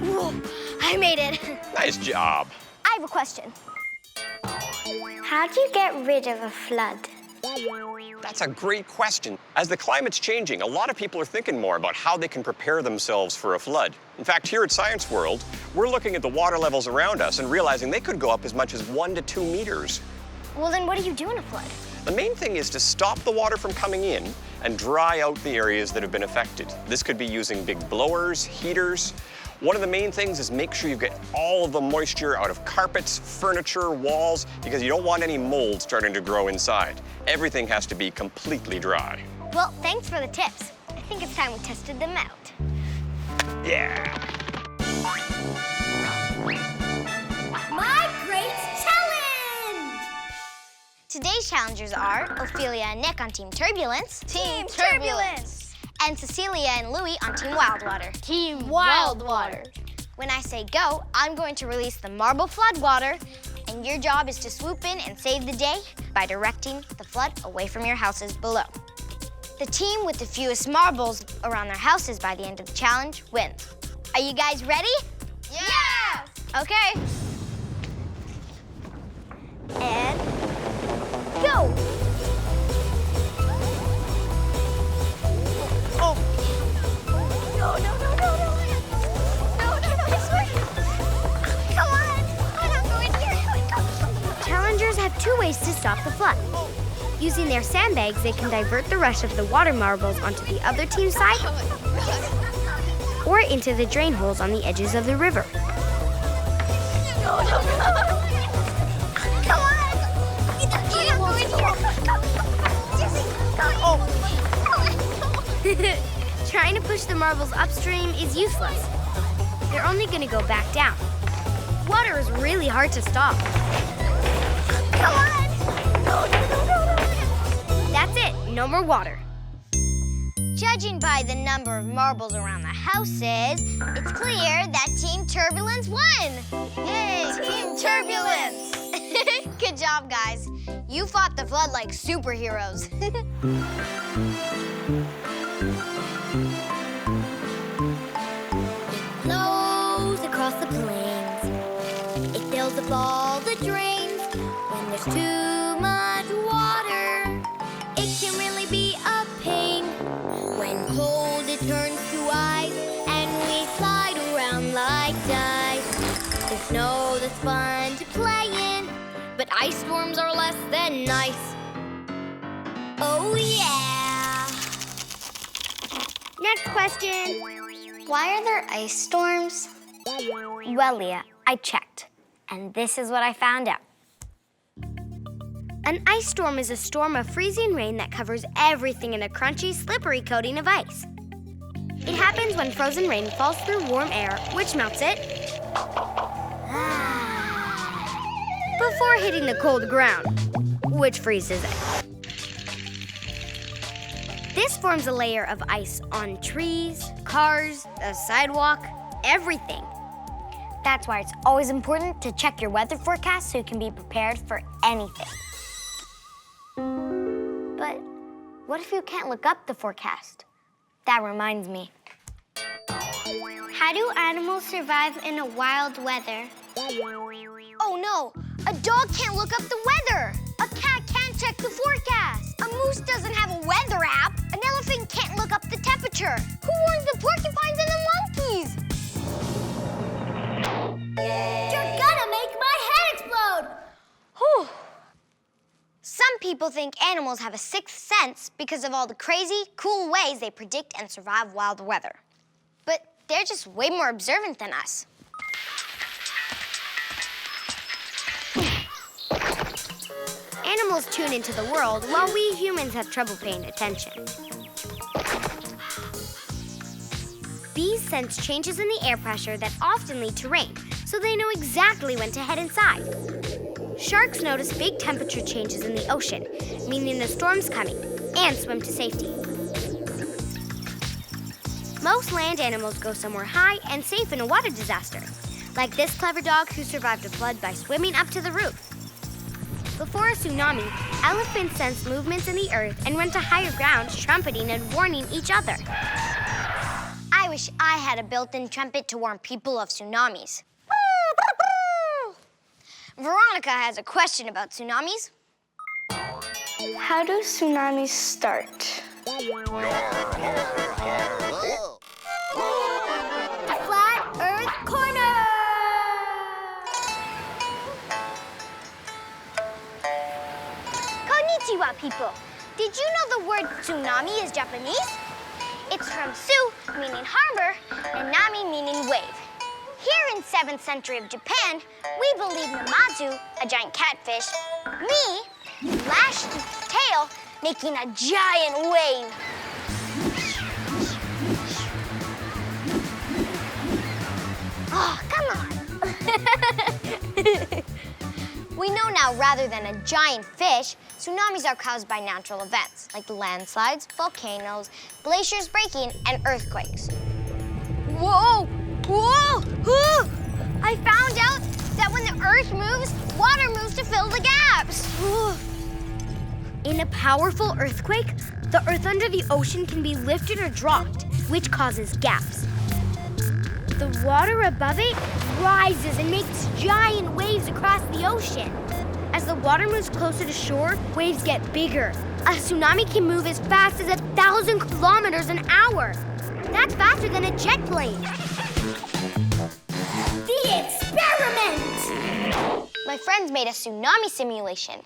Whoa, I made it. Nice job. I have a question. How do you get rid of a flood? That's a great question. As the climate's changing, a lot of people are thinking more about how they can prepare themselves for a flood. In fact, here at Science World, we're looking at the water levels around us and realizing they could go up as much as 1 to 2 meters. Well, then what do you do in a flood? The main thing is to stop the water from coming in and dry out the areas that have been affected. This could be using big blowers, heaters. One of the main things is make sure you get all of the moisture out of carpets, furniture, walls, because you don't want any mold starting to grow inside. Everything has to be completely dry. Well, thanks for the tips. I think it's time we tested them out. Yeah. My Great Challenge! Today's challengers are Ophelia and Nick on Team Turbulence. Team Turbulence! And Cecilia and Louie on Team Wildwater. Team Wildwater. When I say go, I'm going to release the marble floodwater, and your job is to swoop in and save the day by directing the flood away from your houses below. The team with the fewest marbles around their houses by the end of the challenge wins. Are you guys ready? Yes! Okay. And go! Oh. No, no, no, no, no. No, no, no, I swear. Come on. I'm not going here. Challengers have 2 ways to stop the flood. Using their sandbags, they can divert the rush of the water marbles onto the other team's side or into the drain holes on the edges of the river. No, no, no. Come on. I'm not going here. Oh. Trying to push the marbles upstream is useless. They're only going to go back down. Water is really hard to stop. Come on! No, no, no, no, no. That's it. No more water. Judging by the number of marbles around the houses, it's clear that Team Turbulence won. Yay, Team Turbulence! Good job, guys. You fought the flood like superheroes. Blows across the plains. It fills up all the drains. When there's too much water, it can really be a pain. When cold, it turns to ice, and we slide around like dice. There's snow that's fun to play in, but ice storms are less than nice. Oh, yeah! Next question. Why are there ice storms? Well, Leah, I checked, and this is what I found out. An ice storm is a storm of freezing rain that covers everything in a crunchy, slippery coating of ice. It happens when frozen rain falls through warm air, which melts it, before hitting the cold ground, which freezes it. This forms a layer of ice on trees, cars, a sidewalk, everything. That's why it's always important to check your weather forecast so you can be prepared for anything. But what if you can't look up the forecast? That reminds me. How do animals survive in a wild weather? Oh no, a dog can't look up the weather. A cat can't check the forecast. A moose doesn't have a weather app. An elephant can't look up the temperature. Who warns the porcupines and the monkeys? You're gonna make my head explode! Whew. Some people think animals have a sixth sense because of all the crazy, cool ways they predict and survive wild weather. But they're just way more observant than us. Animals tune into the world while we humans have trouble paying attention. Bees sense changes in the air pressure that often lead to rain, so they know exactly when to head inside. Sharks notice big temperature changes in the ocean, meaning the storm's coming, and swim to safety. Most land animals go somewhere high and safe in a water disaster, like this clever dog who survived a flood by swimming up to the roof. Before a tsunami, elephants sense movements in the earth and run to higher ground, trumpeting and warning each other. I wish I had a built-in trumpet to warn people of tsunamis. Veronica has a question about tsunamis. How do tsunamis start? Flat Earth Corner! Konnichiwa, people. Did you know the word tsunami is Japanese? It's from Tsu, meaning harbor, and Nami, meaning wave. Here in 7th century of Japan, we believe Namazu, a giant catfish, lashed its tail, making a giant wave. Oh, come on. We know now, rather than a giant fish, tsunamis are caused by natural events, like landslides, volcanoes, glaciers breaking, and earthquakes. Whoa! Whoa! Whoa! I found out that when the earth moves, water moves to fill the gaps. In a powerful earthquake, the earth under the ocean can be lifted or dropped, which causes gaps. The water above it rises and makes giant waves across the ocean. As the water moves closer to shore, waves get bigger. A tsunami can move as fast as 1,000 kilometers an hour. That's faster than a jet plane. The experiment! My friends made a tsunami simulation.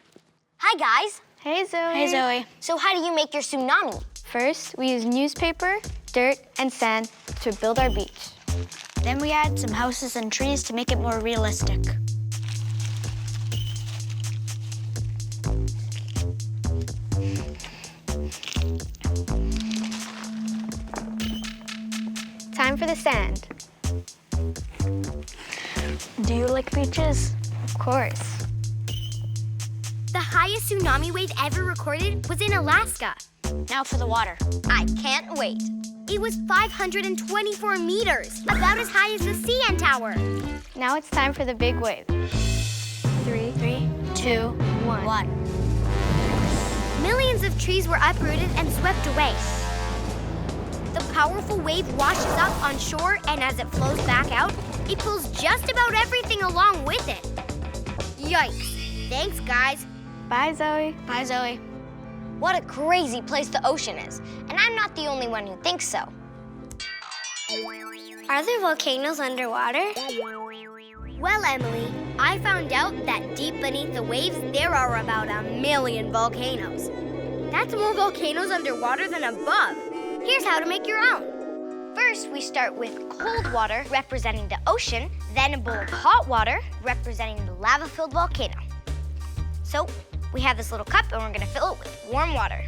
Hi, guys. Hey, Zoe. Hey, Zoe. So how do you make your tsunami? First, we use newspaper, dirt, and sand to build our beach. Then we add some houses and trees to make it more realistic. Time for the sand. Do you like beaches? Of course. The highest tsunami wave ever recorded was in Alaska. Now for the water. I can't wait. It was 524 meters, about as high as the CN Tower. Now it's time for the big wave. 3, 2, 1. Millions of trees were uprooted and swept away. The powerful wave washes up on shore, and as it flows back out, it pulls just about everything along with it. Yikes. Thanks, guys. Bye, Zoe. Bye, Zoe. What a crazy place the ocean is, and I'm not the only one who thinks so. Are there volcanoes underwater? Well, Emily, I found out that deep beneath the waves, there are about 1 million volcanoes. That's more volcanoes underwater than above. Here's how to make your own. First, we start with cold water, representing the ocean, then a bowl of hot water, representing the lava-filled volcano. So, we have this little cup, and we're gonna fill it with warm water.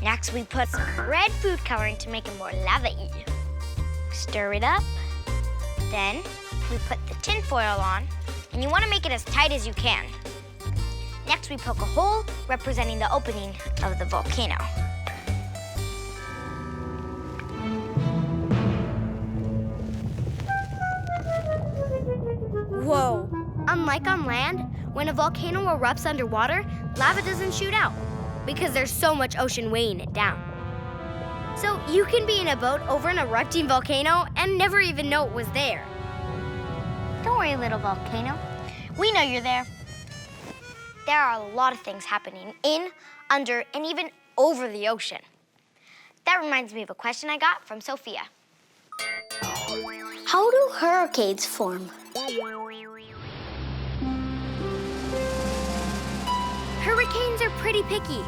Next, we put some red food coloring to make it more lava-y. Stir it up. Then, we put the tin foil on, and you wanna make it as tight as you can. Next, we poke a hole, representing the opening of the volcano. Whoa! Unlike on land, when a volcano erupts underwater, lava doesn't shoot out because there's so much ocean weighing it down. So you can be in a boat over an erupting volcano and never even know it was there. Don't worry, little volcano. We know you're there. There are a lot of things happening in, under, and even over the ocean. That reminds me of a question I got from Sophia. How do hurricanes form? Hurricanes are pretty picky.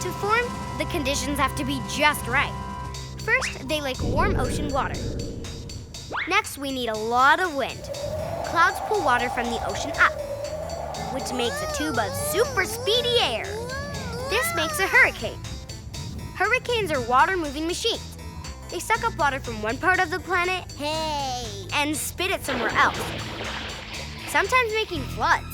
To form, the conditions have to be just right. First, they like warm ocean water. Next, we need a lot of wind. Clouds pull water from the ocean up, which makes a tube of super speedy air. This makes a hurricane. Hurricanes are water-moving machines. They suck up water from one part of the planet, and spit it somewhere else. Sometimes making floods.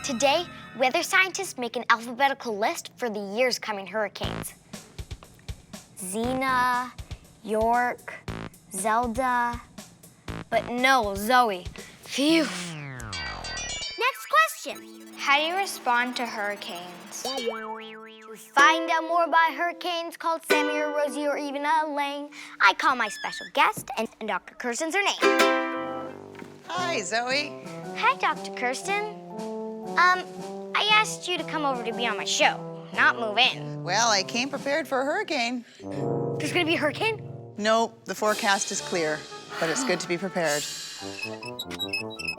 Today, weather scientists make an alphabetical list for the year's coming hurricanes. Xena, York, Zelda, but no Zoe. Phew. Next question. How do you respond to hurricanes? To find out more about hurricanes called Sammy or Rosie or even Elaine, I call my special guest, and Dr. Kirsten's her name. Hi, Zoe. Hi, Dr. Kirsten. I asked you to come over to be on my show, not move in. Well, I came prepared for a hurricane. There's gonna be a hurricane? No, the forecast is clear, but it's good to be prepared.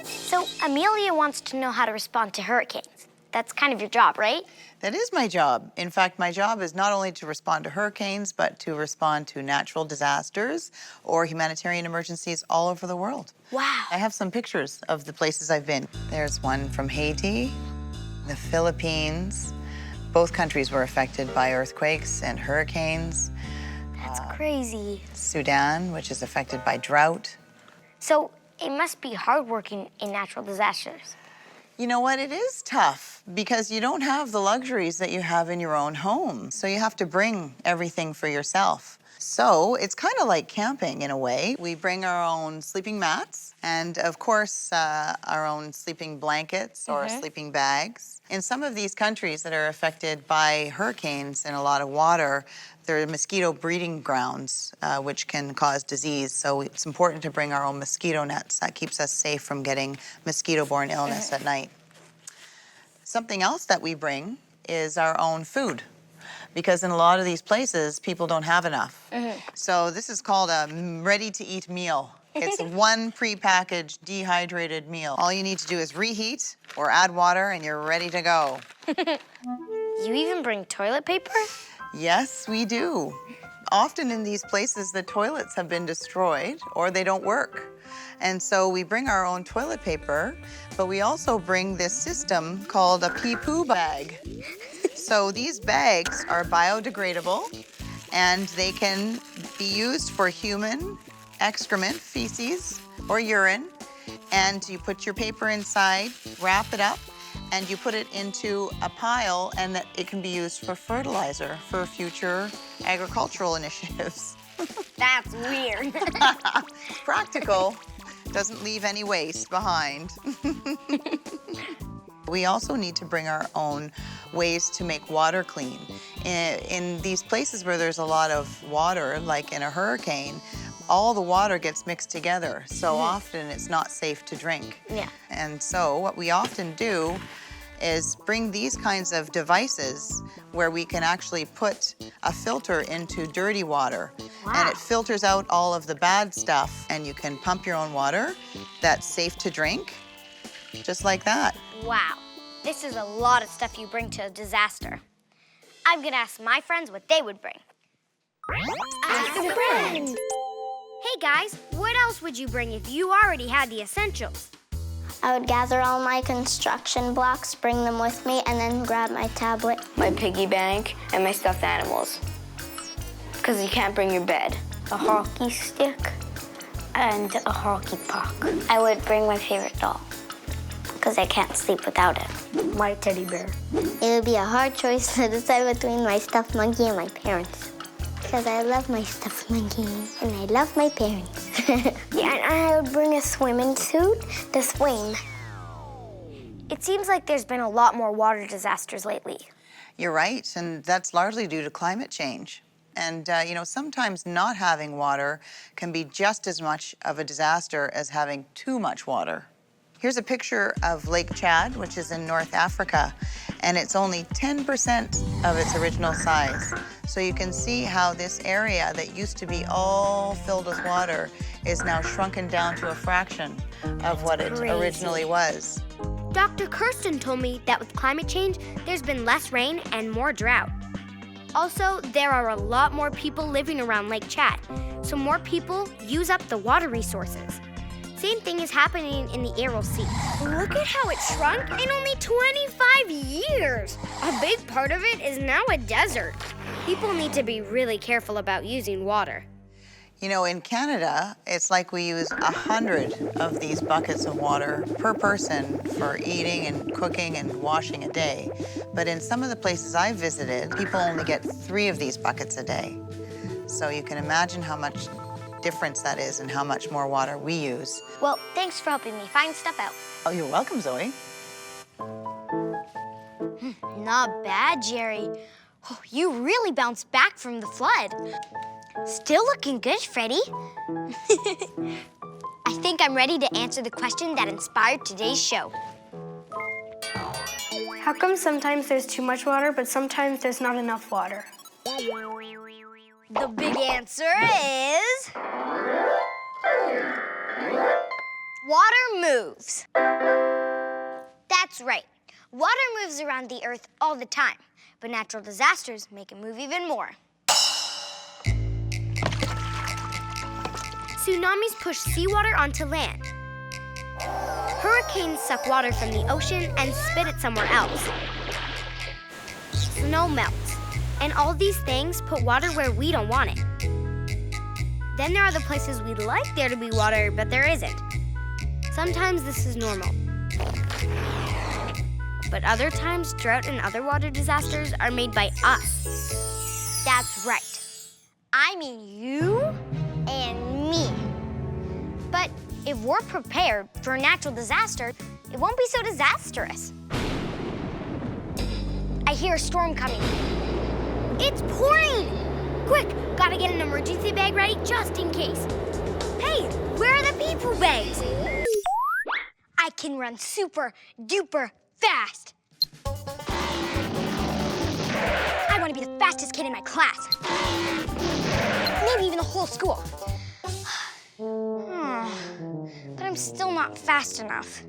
So Amelia wants to know how to respond to hurricanes. That's kind of your job, right? That is my job. In fact, my job is not only to respond to hurricanes, but to respond to natural disasters or humanitarian emergencies all over the world. Wow. I have some pictures of the places I've been. There's one from Haiti, the Philippines. Both countries were affected by earthquakes and hurricanes. That's crazy. Sudan, which is affected by drought. So it must be hard working in natural disasters. You know what? It is tough because you don't have the luxuries that you have in your own home. So you have to bring everything for yourself. So it's kind of like camping in a way. We bring our own sleeping mats and, of course, our own sleeping blankets or sleeping bags. In some of these countries that are affected by hurricanes and a lot of water, there are mosquito breeding grounds, which can cause disease. So it's important to bring our own mosquito nets. That keeps us safe from getting mosquito-borne illness at night. Something else that we bring is our own food, because in a lot of these places, people don't have enough. So this is called a ready-to-eat meal. It's one prepackaged, dehydrated meal. All you need to do is reheat or add water, and you're ready to go. You even bring toilet paper? Yes, we do. Often in these places, the toilets have been destroyed or they don't work. And so we bring our own toilet paper, but we also bring this system called a pee-poo bag. So these bags are biodegradable and they can be used for human excrement, feces, or urine. And you put your paper inside, wrap it up, and you put it into a pile, and that it can be used for fertilizer for future agricultural initiatives. That's weird. Practical, doesn't leave any waste behind. We also need to bring our own ways to make water clean. In these places where there's a lot of water, like in a hurricane, all the water gets mixed together, so often it's not safe to drink. Yeah. And so what we often do is bring these kinds of devices where we can actually put a filter into dirty water. Wow. And it filters out all of the bad stuff, and you can pump your own water that's safe to drink, just like that. Wow. This is a lot of stuff you bring to a disaster. I'm gonna ask my friends what they would bring. Ask a friend. Hey guys, what else would you bring if you already had the essentials? I would gather all my construction blocks, bring them with me, and then grab my tablet. My piggy bank and my stuffed animals. Because you can't bring your bed. A hockey stick and a hockey puck. I would bring my favorite doll because I can't sleep without it. My teddy bear. It would be a hard choice to decide between my stuffed monkey and my parents. Because I love my stuffed monkey and I love my parents. Yeah, and I would bring a swimming suit to swim. It seems like there's been a lot more water disasters lately. You're right, and that's largely due to climate change. And, you know, sometimes not having water can be just as much of a disaster as having too much water. Here's a picture of Lake Chad, which is in North Africa, and it's only 10% of its original size. So you can see how this area that used to be all filled with water is now shrunken down to a fraction of what it originally was. Dr. Kirsten told me that with climate change, there's been less rain and more drought. Also, there are a lot more people living around Lake Chad, so more people use up the water resources. Same thing is happening in the Aral Sea. Look at how it shrunk in only 25 years. A big part of it is now a desert. People need to be really careful about using water. You know, in Canada, it's like we use 100 of these buckets of water per person for eating and cooking and washing a day. But in some of the places I've visited, people only get 3 of these buckets a day. So you can imagine how much difference that is and how much more water we use. Well, thanks for helping me find stuff out. Oh, you're welcome, Zoe. Not bad, Jerry. Oh, you really bounced back from the flood. Still looking good, Freddie. I think I'm ready to answer the question that inspired today's show. How come sometimes there's too much water, but sometimes there's not enough water? The big answer is... water moves. That's right. Water moves around the Earth all the time, but natural disasters make it move even more. Tsunamis push seawater onto land. Hurricanes suck water from the ocean and spit it somewhere else. Snow melts, and all these things put water where we don't want it. Then there are the places we'd like there to be water, but there isn't. Sometimes this is normal. But other times, drought and other water disasters are made by us. That's right. I mean you and me. But if we're prepared for a natural disaster, it won't be so disastrous. I hear a storm coming. It's pouring! Quick, gotta get an emergency bag ready just in case. Hey, where are the pee-poo bags? I can run super duper fast. I want to be the fastest kid in my class. Maybe even the whole school. But I'm still not fast enough.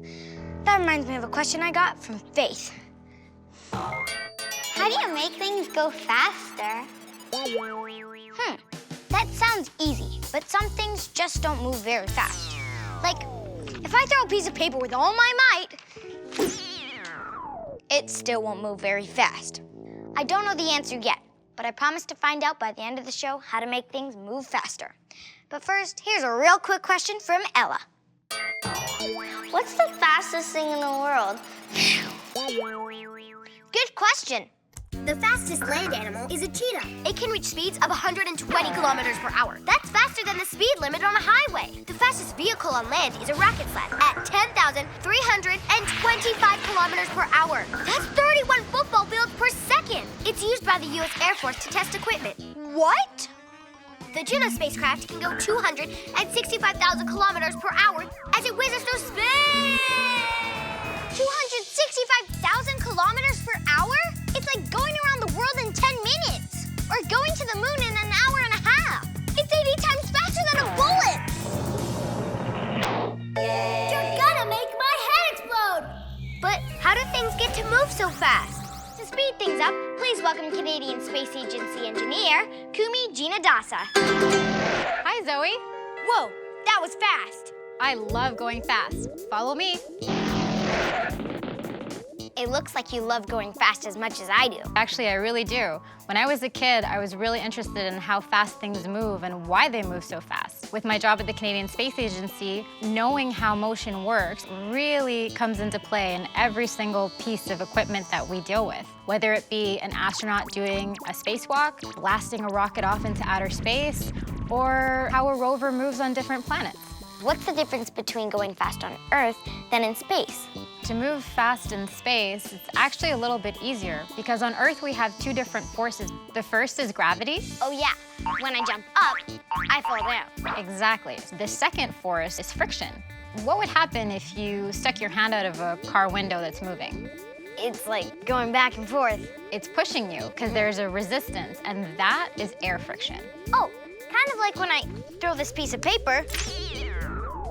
That reminds me of a question I got from Faith. How do you make things go faster? That sounds easy, but some things just don't move very fast. Like, if I throw a piece of paper with all my might, it still won't move very fast. I don't know the answer yet, but I promise to find out by the end of the show how to make things move faster. But first, here's a real quick question from Ella. What's the fastest thing in the world? Good question. The fastest land animal is a cheetah. It can reach speeds of 120 kilometers per hour. That's faster than the speed limit on a highway. The fastest vehicle on land is a rocket sled at 10,325 kilometers per hour. That's 31 football fields per second. It's used by the U.S. Air Force to test equipment. What? The Juno spacecraft can go 265,000 kilometers per hour as it whizzes through space. 265,000 kilometers per hour? It's like going around the world in 10 minutes. Or going to the moon in an hour and a half. It's 80 times faster than a bullet. You're gonna make my head explode. But how do things get to move so fast? To speed things up, please welcome Canadian Space Agency engineer, Kumi Jinadasa. Hi, Zoe. Whoa, that was fast. I love going fast. Follow me. It looks like you love going fast as much as I do. Actually, I really do. When I was a kid, I was really interested in how fast things move and why they move so fast. With my job at the Canadian Space Agency, knowing how motion works really comes into play in every single piece of equipment that we deal with. Whether it be an astronaut doing a spacewalk, blasting a rocket off into outer space, or how a rover moves on different planets. What's the difference between going fast on Earth than in space? To move fast in space, it's actually a little bit easier because on Earth we have 2 different forces. The first is gravity. Oh yeah, when I jump up, I fall down. Exactly. The second force is friction. What would happen if you stuck your hand out of a car window that's moving? It's like going back and forth. It's pushing you because there's a resistance, and that is air friction. Oh, kind of like when I throw this piece of paper,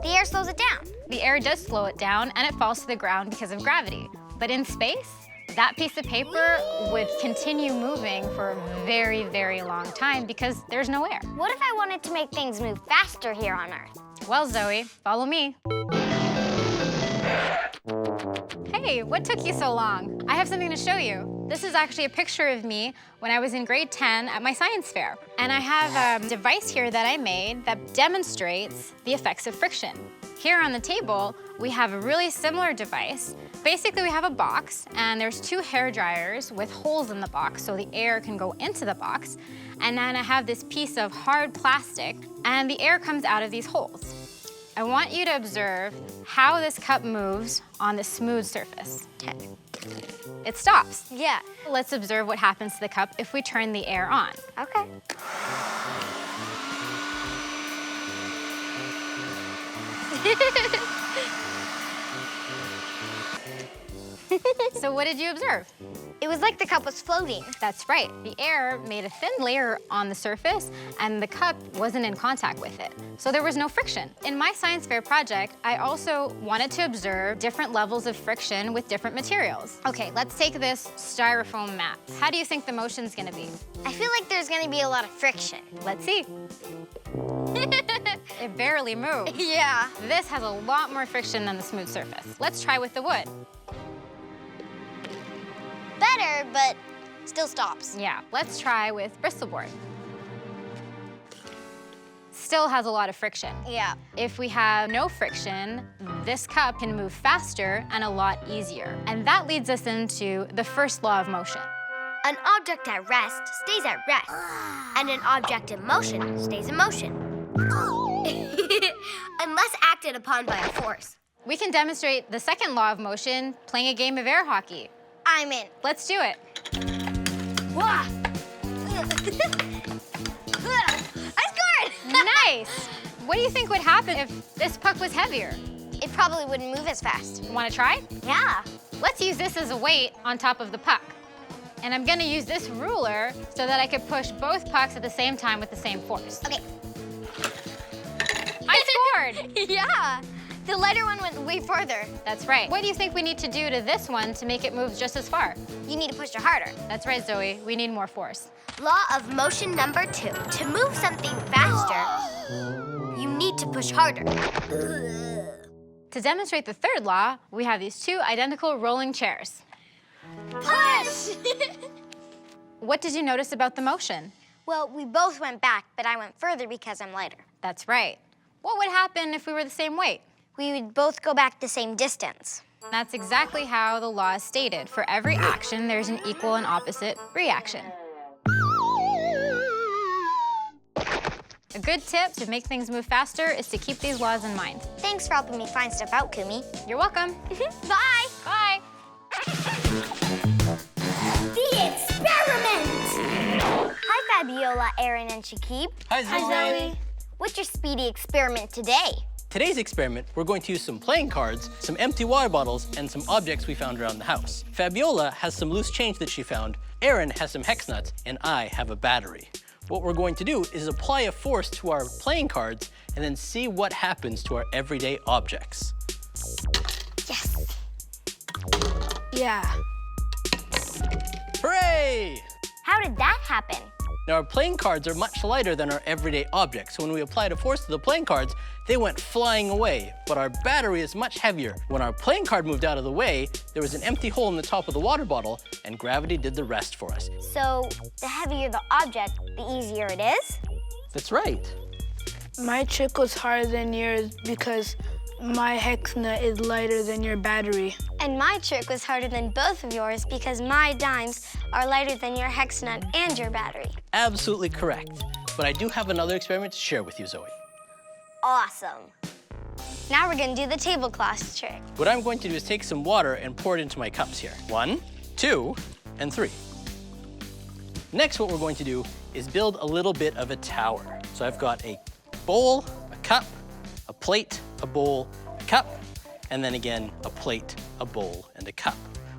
the air slows it down. The air does slow it down, and it falls to the ground because of gravity. But in space, that piece of paper would continue moving for a very, very long time because there's no air. What if I wanted to make things move faster here on Earth? Well, Zoe, follow me. Hey, what took you so long? I have something to show you. This is actually a picture of me when I was in grade 10 at my science fair. And I have a device here that I made that demonstrates the effects of friction. Here on the table, we have a really similar device. Basically, we have a box, and there's 2 hair dryers with holes in the box so the air can go into the box. And then I have this piece of hard plastic, and the air comes out of these holes. I want you to observe how this cup moves on the smooth surface. Okay. It stops. Yeah. Let's observe what happens to the cup if we turn the air on. Okay. So what did you observe? It was like the cup was floating. That's right. The air made a thin layer on the surface, and the cup wasn't in contact with it. So there was no friction. In my science fair project, I also wanted to observe different levels of friction with different materials. Okay, let's take this styrofoam mat. How do you think the motion's gonna be? I feel like there's gonna be a lot of friction. Let's see. It barely moves. Yeah. This has a lot more friction than the smooth surface. Let's try with the wood. Better, but still stops. Yeah, let's try with bristleboard. Still has a lot of friction. Yeah. If we have no friction, this cup can move faster and a lot easier. And that leads us into the first law of motion. An object at rest stays at rest, and an object in motion stays in motion. Unless acted upon by a force. We can demonstrate the second law of motion playing a game of air hockey. I'm in. Let's do it. Wah! I scored! Nice! What do you think would happen if this puck was heavier? It probably wouldn't move as fast. Want to try? Yeah. Let's use this as a weight on top of the puck. And I'm gonna use this ruler so that I could push both pucks at the same time with the same force. Okay. I scored! Yeah. The lighter one went way further. That's right. What do you think we need to do to this one to make it move just as far? You need to push it harder. That's right, Zoe. We need more force. Law of motion number 2. To move something faster, you need to push harder. To demonstrate the third law, we have these 2 identical rolling chairs. Push! What did you notice about the motion? Well, we both went back, but I went further because I'm lighter. That's right. What would happen if we were the same weight? We would both go back the same distance. That's exactly how the law is stated. For every action, there's an equal and opposite reaction. A good tip to make things move faster is to keep these laws in mind. Thanks for helping me find stuff out, Kumi. You're welcome. Bye. Bye. The experiment! Hi, Fabiola, Aaron, and Shakib. Hi, Zoe. What's your speedy experiment today? Today's experiment, we're going to use some playing cards, some empty water bottles, and some objects we found around the house. Fabiola has some loose change that she found, Aaron has some hex nuts, and I have a battery. What we're going to do is apply a force to our playing cards and then see what happens to our everyday objects. Yes. Yeah. Hooray! How did that happen? Now, our playing cards are much lighter than our everyday objects, so when we applied a force to the playing cards, they went flying away. But our battery is much heavier. When our playing card moved out of the way, there was an empty hole in the top of the water bottle, and gravity did the rest for us. So, the heavier the object, the easier it is? That's right. My trick was harder than yours because my hex nut is lighter than your battery. And my trick was harder than both of yours because my dimes are lighter than your hex nut and your battery. Absolutely correct. But I do have another experiment to share with you, Zoe. Awesome. Now we're gonna do the tablecloth trick. What I'm going to do is take some water and pour it into my cups here. 1, 2, and 3. Next, what we're going to do is build a little bit of a tower. So I've got a bowl, a cup, a plate, a bowl, a cup, and then again, a plate, a bowl, and a cup.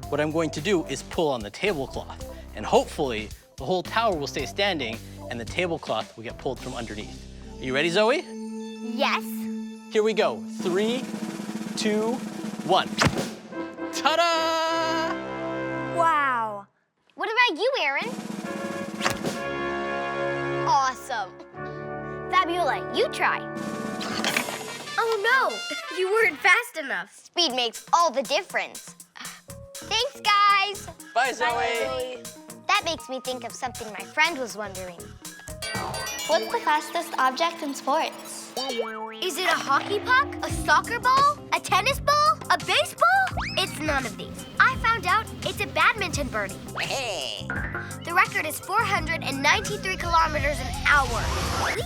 What I'm going to do is pull on the tablecloth, and hopefully the whole tower will stay standing and the tablecloth will get pulled from underneath. Are you ready, Zoe? Yes. Here we go. 3, 2, 1. Ta-da! Wow. What about you, Aaron? Awesome. Fabiola, you try. Oh no, you weren't fast enough. Speed makes all the difference. Thanks, guys. Bye, Zoe. That makes me think of something my friend was wondering. What's the fastest object in sports? Is it a hockey puck, a soccer ball, a tennis ball, a baseball? It's none of these. I found out it's a badminton birdie. Hey. The record is 493 kilometers an hour. Whee!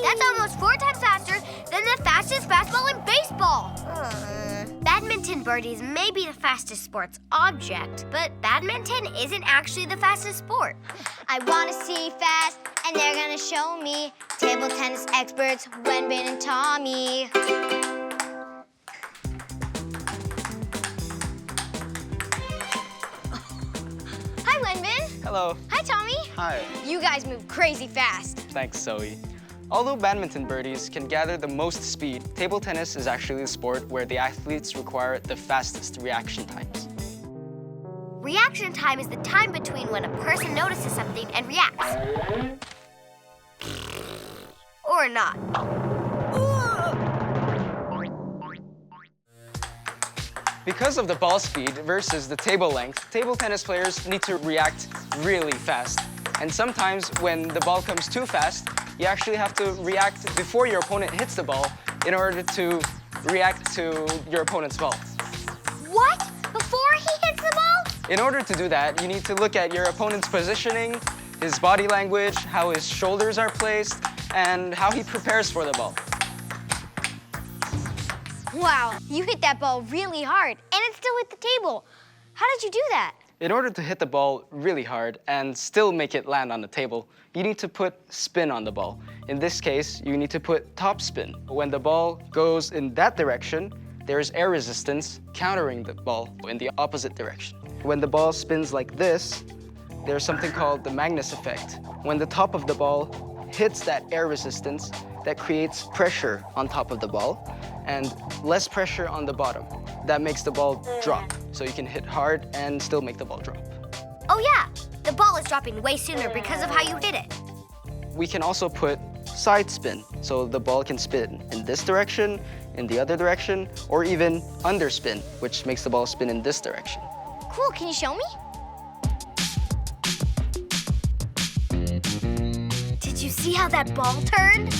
That's almost 4 times faster than the fastest fastball in baseball. Badminton birdies may be the fastest sports object, but badminton isn't actually the fastest sport. I want to see fast, and they're gonna show me. Table tennis experts, Wenbin and Tommy. Hi, Wenbin. Hello. Hi, Tommy. Hi. You guys move crazy fast. Thanks, Zoe. Although badminton birdies can gather the most speed, table tennis is actually the sport where the athletes require the fastest reaction times. Reaction time is the time between when a person notices something and reacts. Or not. Because of the ball speed versus the table length, table tennis players need to react really fast. And sometimes when the ball comes too fast, you actually have to react before your opponent hits the ball in order to react to your opponent's ball. What? Before he hits the ball? In order to do that, you need to look at your opponent's positioning, his body language, how his shoulders are placed, and how he prepares for the ball. Wow, you hit that ball really hard, and it still hit the table. How did you do that? In order to hit the ball really hard and still make it land on the table, you need to put spin on the ball. In this case, you need to put top spin. When the ball goes in that direction, there's air resistance countering the ball in the opposite direction. When the ball spins like this, there's something called the Magnus effect. When the top of the ball hits that air resistance, that creates pressure on top of the ball and less pressure on the bottom. That makes the ball drop. So you can hit hard and still make the ball drop. Oh yeah, the ball is dropping way sooner because of how you hit it. We can also put side spin, so the ball can spin in this direction, in the other direction, or even underspin, which makes the ball spin in this direction. Cool, can you show me? Did you see how that ball turned?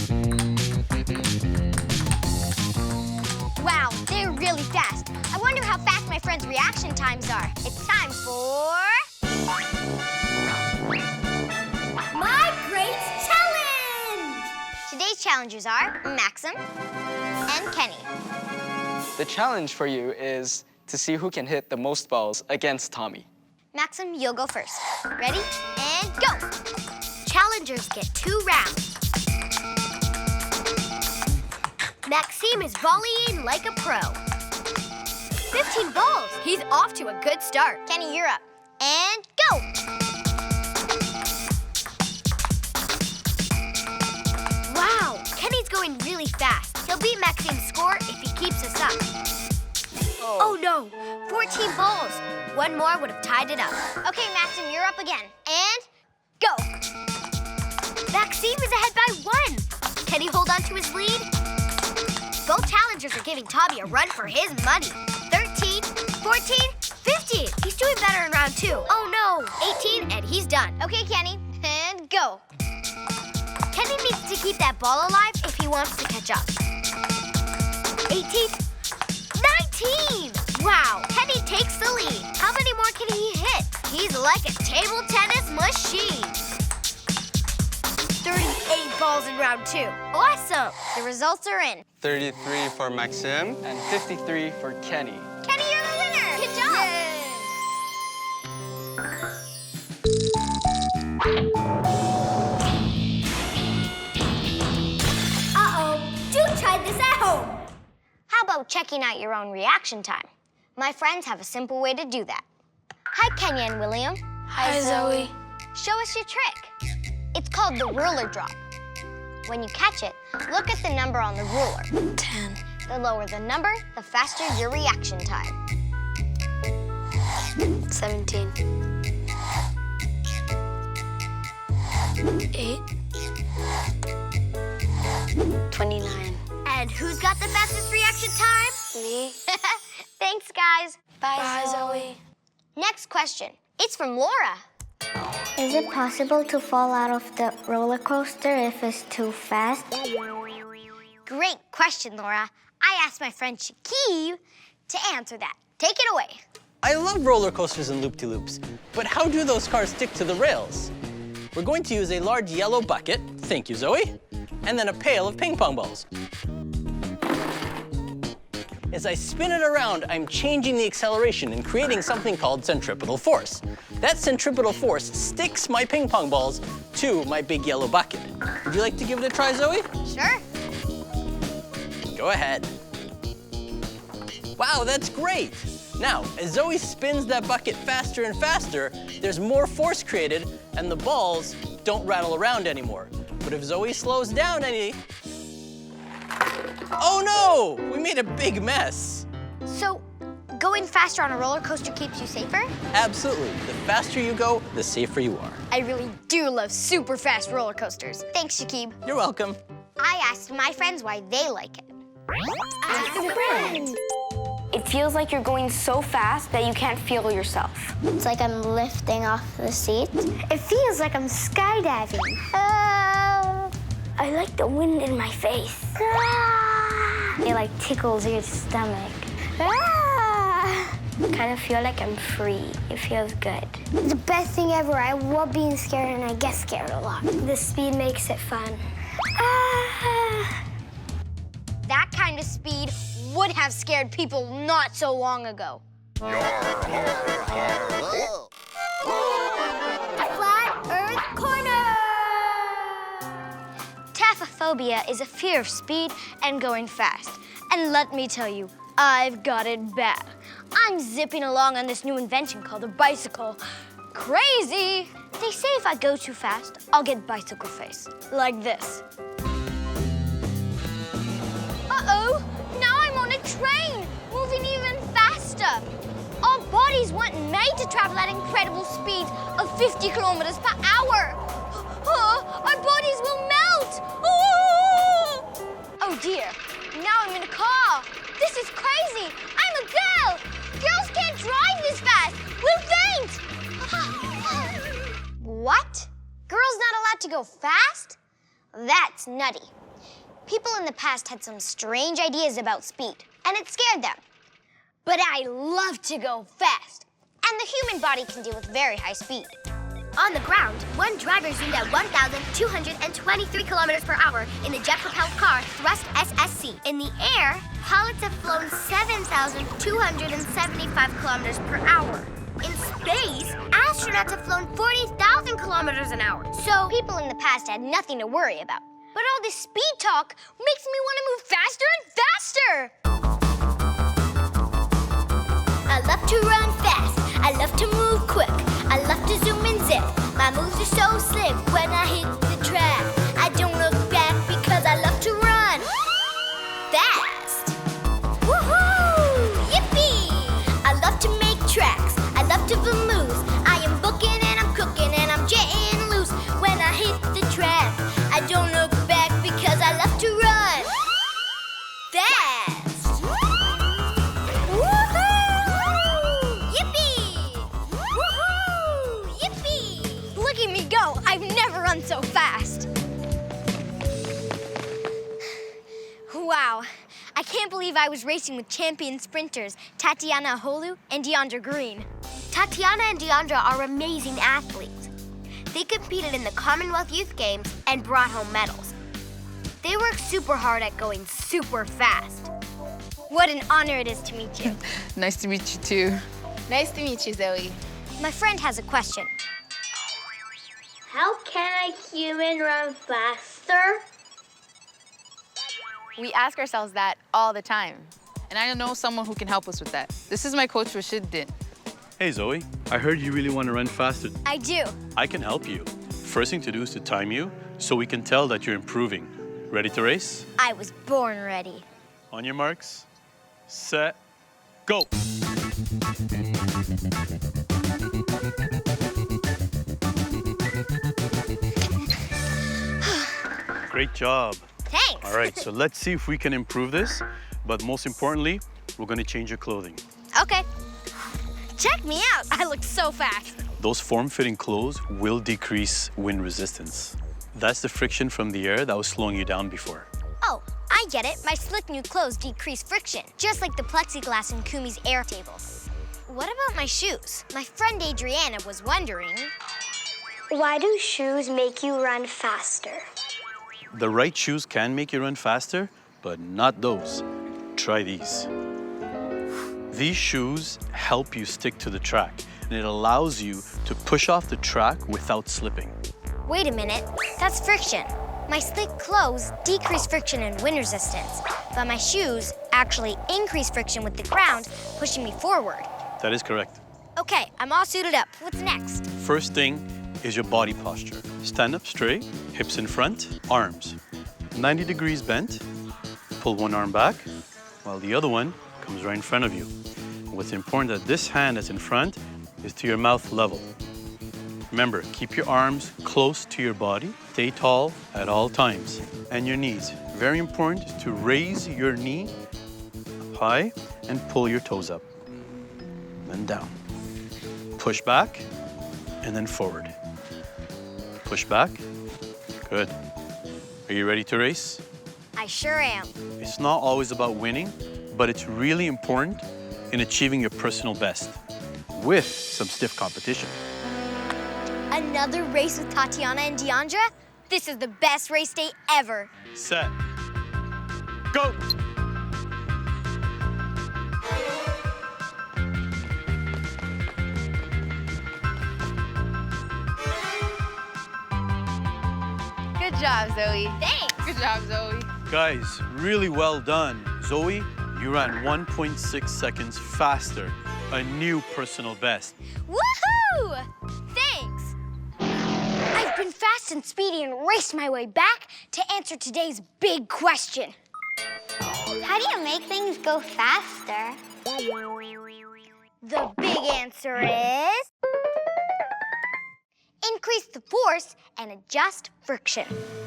Wow, they're really fast. I wonder how fast my friends' reaction times are. It's time for... My Great Challenge! Today's challengers are Maxim and Kenny. The challenge for you is to see who can hit the most balls against Tommy. Maxim, you'll go first. Ready? And go! Challengers get 2 rounds. Maxime is volleying like a pro. 15 balls. He's off to a good start. Kenny, you're up. And go! Wow, Kenny's going really fast. He'll beat Maxime's score if he keeps us up. Oh no, 14 balls. 1 more would have tied it up. Okay, Maxim, you're up again. And go! Maxime is ahead by 1. Can he hold on to his lead? Both challengers are giving Tommy a run for his money. 13, 14, 15. He's doing better in round 2. Oh no, 18, and he's done. Okay, Kenny, and go. Kenny needs to keep that ball alive if he wants to catch up. 18, 19. Wow, Kenny takes the lead. How many more can he hit? He's like a table tennis machine. 38 balls in round 2. Awesome. The results are in. 33 for Maxim and 53 for Kenny. Kenny, you're the winner. Good job. Uh-oh, do try this at home. How about checking out your own reaction time? My friends have a simple way to do that. Hi, Kenya and William. Hi, Zoe. Show us your trick. It's called the ruler drop. When you catch it, look at the number on the ruler. 10. The lower the number, the faster your reaction time. 17. 8. 29. And And who's got the fastest reaction time? Me. Thanks, guys. Bye, Zoe. Next question. It's from Laura. Is it possible to fall out of the roller coaster if it's too fast? Great question, Laura. I asked my friend Shakib to answer that. Take it away. I love roller coasters and loop-de-loops, but how do those cars stick to the rails? We're going to use a large yellow bucket, thank you, Zoe, and then a pail of ping pong balls. As I spin it around, I'm changing the acceleration and creating something called centripetal force. That centripetal force sticks my ping pong balls to my big yellow bucket. Would you like to give it a try, Zoe? Sure. Go ahead. Wow, that's great. Now, as Zoe spins that bucket faster and faster, there's more force created and the balls don't rattle around anymore. But if Zoe slows down any... Oh no! We made a big mess. So, going faster on a roller coaster keeps you safer? Absolutely. The faster you go, the safer you are. I really do love super fast roller coasters. Thanks, Shakib. You're welcome. I asked my friends why they like it. Ask a friend. It feels like you're going so fast that you can't feel yourself. It's like I'm lifting off the seat. It feels like I'm skydiving. I like the wind in my face. It like tickles your stomach. Kind of feel like I'm free. It feels good. The best thing ever. I love being scared and I get scared a lot. The speed makes it fun. That kind of speed would have scared people not so long ago. Flat Earth Corner! Taphophobia is a fear of speed and going fast. And let me tell you, I've got it bad. I'm zipping along on this new invention called a bicycle. Crazy! They say if I go too fast, I'll get bicycle face, like this. Uh-oh, now I'm on a train, moving even faster. Our bodies weren't made to travel at incredible speeds of 50 kilometers per hour. Our bodies will melt. Oh dear, now I'm in a car. This is crazy. I'm a girl. Girls can't drive this fast. We'll faint. What? Girls not allowed to go fast? That's nutty. People in the past had some strange ideas about speed, and it scared them. But I love to go fast, and the human body can deal with very high speed. On the ground, one driver zoomed at 1,223 kilometers per hour in a jet-propelled car, Thrust SSC. In the air, pilots have flown 7,275 kilometers per hour. In space, astronauts have flown 40,000 kilometers an hour. So people in the past had nothing to worry about. But all this speed talk makes me want to move faster and faster. I love to run fast. I love to move quick. I love to zoom and zip. My moves are so slick when I hit the track. I don't look back because I love to run fast. Woohoo! Yippee! I love to make tracks. I love to vamoose. I am booking and I'm cooking and I'm jetting loose when I hit the track. I don't look back because I love to run fast. Woohoo! Yippee! Woohoo! Yippee! Look at me go. I've never run so fast. Wow. I can't believe I was racing with champion sprinters Tatiana Aholu and Deandra Green. Tatiana and Deandra are amazing athletes. They competed in the Commonwealth Youth Games and brought home medals. They work super hard at going super fast. What an honor it is to meet you. Nice to meet you too. Nice to meet you, Zoe. My friend has a question. How can a human run faster? We ask ourselves that all the time. And I know someone who can help us with that. This is my coach, Rashid. Hey, Zoe. I heard you really want to run faster. I do. I can help you. First thing to do is to time you so we can tell that you're improving. Ready to race? I was born ready. On your marks, set, go. Great job. Thanks. All right, so let's see if we can improve this. But most importantly, we're gonna change your clothing. Okay. Check me out. I look so fast. Those form-fitting clothes will decrease wind resistance. That's the friction from the air that was slowing you down before. Oh, I get it. My slick new clothes decrease friction, just like the plexiglass in Kumi's air table. What about my shoes? My friend Adriana was wondering... Why do shoes make you run faster? The right shoes can make you run faster, but not those. Try these. These shoes help you stick to the track, and it allows you to push off the track without slipping. Wait a minute, that's friction. My slick clothes decrease friction and wind resistance, but my shoes actually increase friction with the ground, pushing me forward. That is correct. Okay, I'm all suited up. What's next? First thing is your body posture. Stand up straight, hips in front, arms 90 degrees bent. Pull one arm back, while the other one comes right in front of you. What's important that this hand that's in front is to your mouth level. Remember, keep your arms close to your body. Stay tall at all times. And your knees. Very important to raise your knee up high and pull your toes up. Then down. Push back and then forward. Push back. Good. Are you ready to race? I sure am. It's not always about winning, but it's really important in achieving your personal best with some stiff competition. Another race with Tatiana and Deandra? This is the best race day ever. Set. Go! Good job, Zoe. Thanks. Good job, Zoe. Guys, really well done. Zoe, you ran 1.6 seconds faster. A new personal best. Woohoo! Thanks. I've been fast and speedy and raced my way back to answer today's big question. How do you make things go faster? The big answer is... increase the force and adjust friction.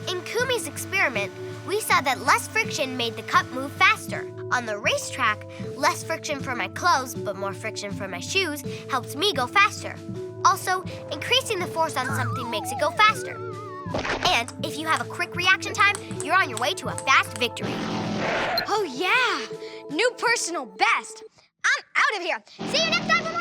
In Kumi's experiment, we saw that less friction made the cup move faster. On the racetrack, less friction for my clothes, but more friction for my shoes, helps me go faster. Also, increasing the force on something makes it go faster. And if you have a quick reaction time, you're on your way to a fast victory. Oh yeah, new personal best. I'm out of here. See you next time for more